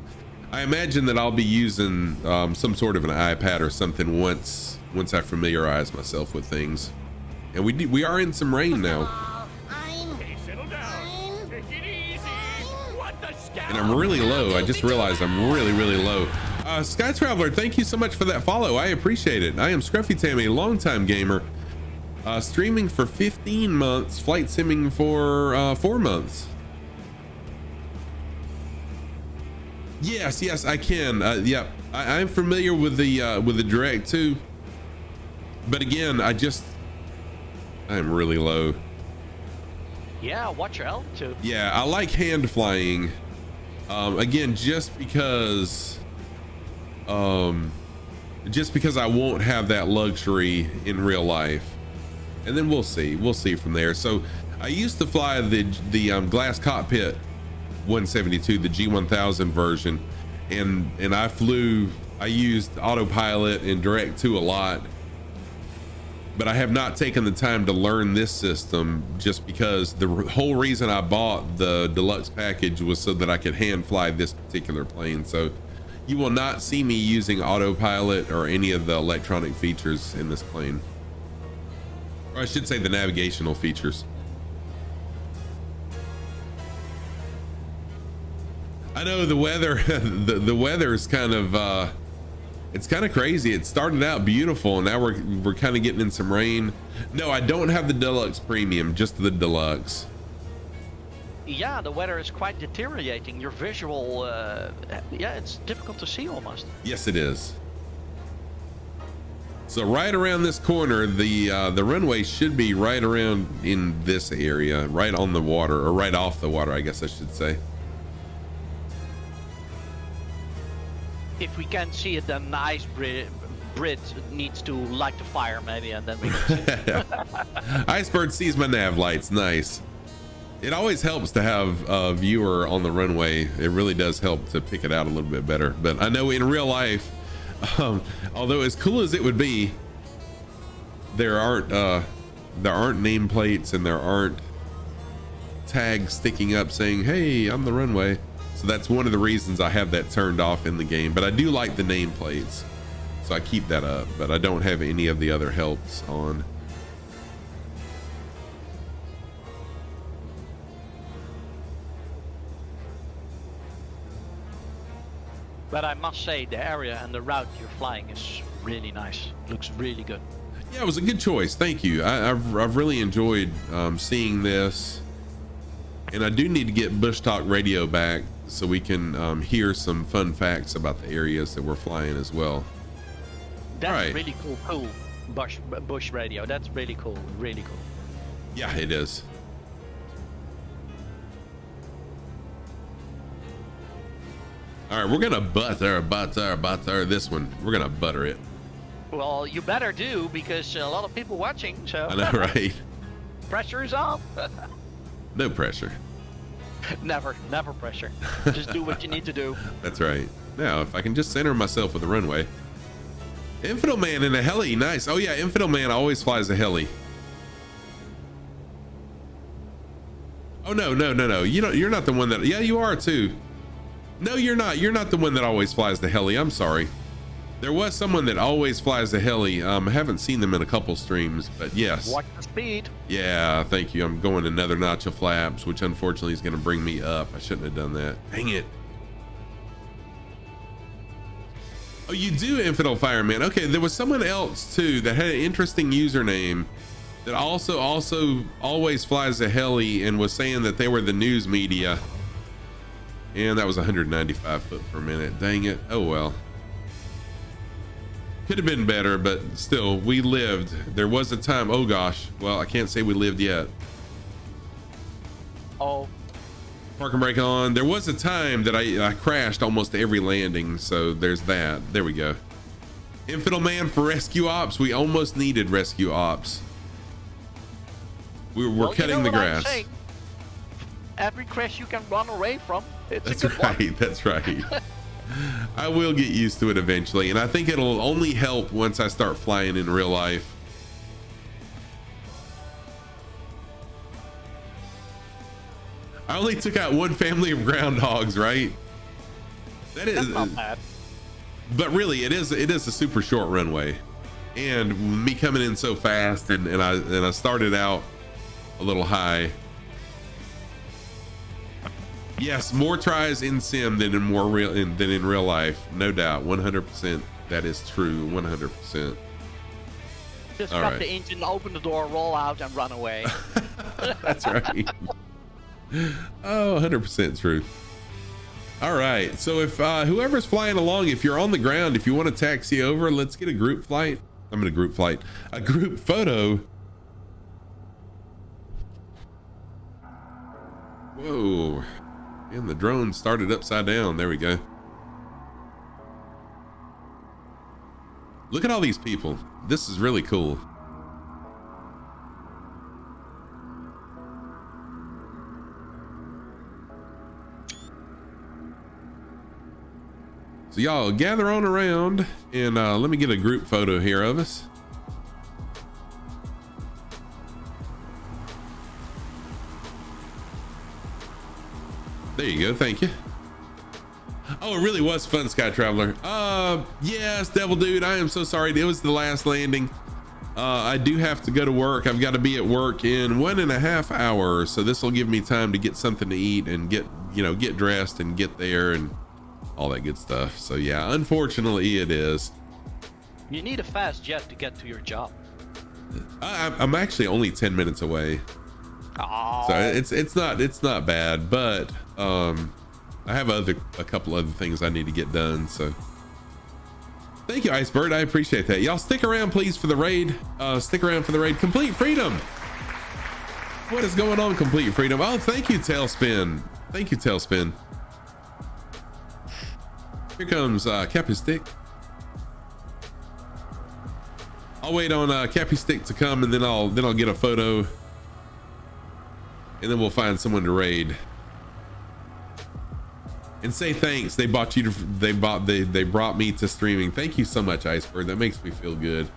I imagine that I'll be using some sort of an iPad or something once I familiarize myself with things. And we are in some rain now. Hey, settle down. Take it easy. What the scout? And I'm really low. I just realized I'm really low. Sky Traveler, thank you so much for that follow. I appreciate it. I am Scruffy Tam, a longtime gamer. Streaming for 15 months, flight simming for 4 months. Yes, I can. Yeah, I'm familiar with the direct too. But again, I'm really low. Yeah, watch your altitude. Yeah, I like hand flying. Again, just because I won't have that luxury in real life. And then we'll see from there. So I used to fly the glass cockpit 172, the G1000 version, and I used autopilot and direct 2 a lot, but I have not taken the time to learn this system, just because the whole reason I bought the deluxe package was so that I could hand fly this particular plane. So you will not see me using autopilot or any of the electronic features in this plane. Or I should say the navigational features. I know the weather, the weather is kind of, it's kind of crazy. It started out beautiful and now we're kind of getting in some rain. No, I don't have the deluxe premium, just the deluxe. Yeah, the weather is quite deteriorating. Your visual, yeah, it's difficult to see almost. Yes, it is. So right around this corner, the runway should be right around in this area, right on the water, or right off the water, I guess I should say. If we can't see it, then the ice Brit needs to light the fire maybe, and then we can see it. Icebird sees my nav lights. Nice. It always helps to have a viewer on the runway. It really does help to pick it out a little bit better. But I know in real life, although as cool as it would be, there aren't nameplates and there aren't tags sticking up saying, "Hey, I'm the runway." So that's one of the reasons I have that turned off in the game. But I do like the nameplates, so I keep that up. But I don't have any of the other helps on. But I must say, the area and the route you're flying is really nice. Looks really good. Yeah, it was a good choice. Thank you. I've really enjoyed seeing this. And I do need to get Bush Talk Radio back so we can hear some fun facts about the areas that we're flying as well. That's right. Really cool Bush radio. That's really cool. Really cool. Yeah, it is. All right, we're gonna butter this one. We're gonna butter it. Well, you better do, because a lot of people watching. So I know, right? Pressure is on. No pressure. Never pressure. Just do what you need to do. That's right. Now, if I can just center myself with the runway. Infidel Man in a heli, nice. Oh yeah, Infidel Man always flies a heli. Oh no. You're not the one that. Yeah, you are too. No, you're not. You're not the one that always flies the heli. I'm sorry. There was someone that always flies a heli. I haven't seen them in a couple streams, but yes. Watch the speed. Yeah, thank you. I'm going another notch of flaps, which unfortunately is going to bring me up. I shouldn't have done that. Dang it. Oh, you do, Infidel Fireman. Okay, there was someone else too that had an interesting username that also always flies a heli and was saying that they were the news media. And that was 195 foot per minute. Dang it. Oh well. Could have been better, but still, we lived. There was a time. Oh gosh. Well, I can't say we lived yet. Oh. Park and brake on. There was a time that I crashed almost every landing, so there's that. There we go. Infidel Man for rescue ops. We almost needed rescue ops. We're cutting the grass. Every crash you can run away from. That's right. That's right. I will get used to it eventually, and I think it'll only help once I start flying in real life. I only took out one family of groundhogs, right? That's not bad. But really, it is a super short runway, and me coming in so fast, and I started out a little high. Yes, more tries in sim than in real life, no doubt. 100%. That is true. 100%. Just All cut right. the engine, open the door, roll out, and run away. That's right. Oh, 100% true. All right. So if whoever's flying along, if you're on the ground, if you want to taxi over, let's get a group flight. A group photo. Whoa. And the drone started upside down. There we go. Look at all these people. This is really cool. So y'all gather on around, and let me get a group photo here of us. There you go. Thank you. Oh, it really was fun, Sky Traveler. Yes, Devil Dude, I am so sorry. It was the last landing. I do have to go to work. I've got to be at work in 1.5 hours. So this will give me time to get something to eat and get dressed and get there and all that good stuff. So yeah, unfortunately it is. You need a fast jet to get to your job. I'm actually only 10 minutes away. Oh. So it's not bad, but I have a couple other things I need to get done. So thank you, Icebird. I appreciate that. Y'all stick around, please, for the raid. Stick around for the raid. Complete Freedom. What is going on, Complete Freedom? Oh, thank you, Tailspin. Thank you, Tailspin. Here comes Cappy Stick. I'll wait on Cappy Stick to come, and then I'll get a photo, and then we'll find someone to raid and say thanks. They brought me to streaming. Thank you so much, Iceberg. That makes me feel good.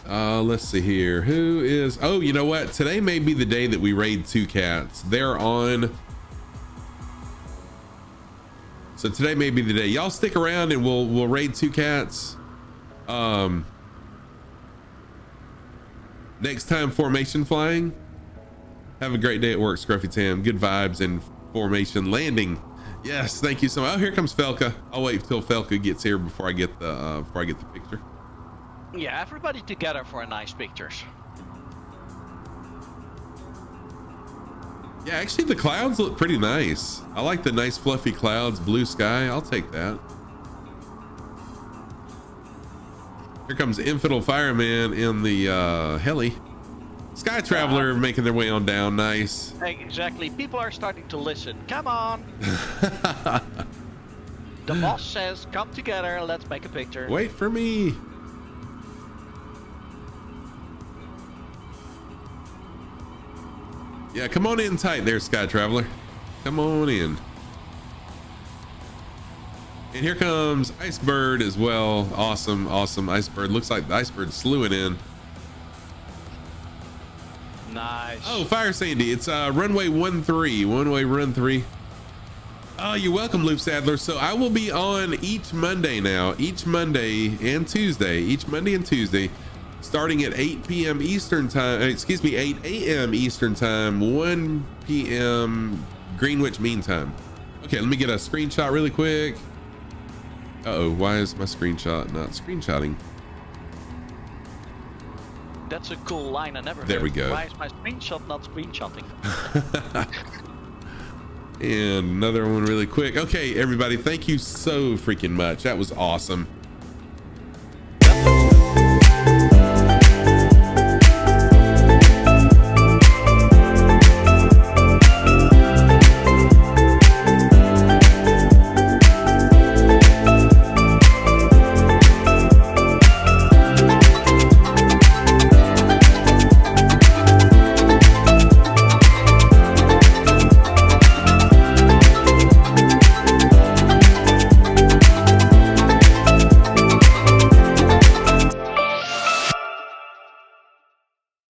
Let's see here. Who is? Oh, you know what? Today may be the day that we raid 2 cats. They're on. So today may be the day. Y'all stick around and we'll raid 2 cats. Next time formation flying. Have a great day at work, Scruffy Tam. Good vibes and formation landing. Yes, thank you so much. Oh, here comes Felka. I'll wait till Felka gets here before I get the picture. Yeah, everybody together for a nice pictures. Yeah, actually the clouds look pretty nice. I like the nice fluffy clouds, blue sky. I'll take that. Here comes Infidel Fireman in the heli. Sky Traveler making their way on down. Nice. Exactly. People are starting to listen. Come on. The boss says, come together. Let's make a picture. Wait for me. Yeah, come on in tight there, Sky Traveler. Come on in. And here comes Icebird as well. Awesome, awesome. Icebird. Looks like the Icebird's slewing in. Nice. Oh, Fire Sandy. It's runway 13. One-way run 3. Oh, you're welcome, Loop Sadler. So I will be on each Monday now, each Monday and Tuesday, starting at 8 p.m. Eastern time, 8 a.m. Eastern time, 1 p.m. Greenwich Mean Time. Okay, let me get a screenshot really quick. Uh-oh, why is my screenshot not screenshotting? That's a cool line I never heard. There we go. Why is my screenshot not screenshotting? And another one really quick. Okay, everybody, thank you so freaking much. That was awesome.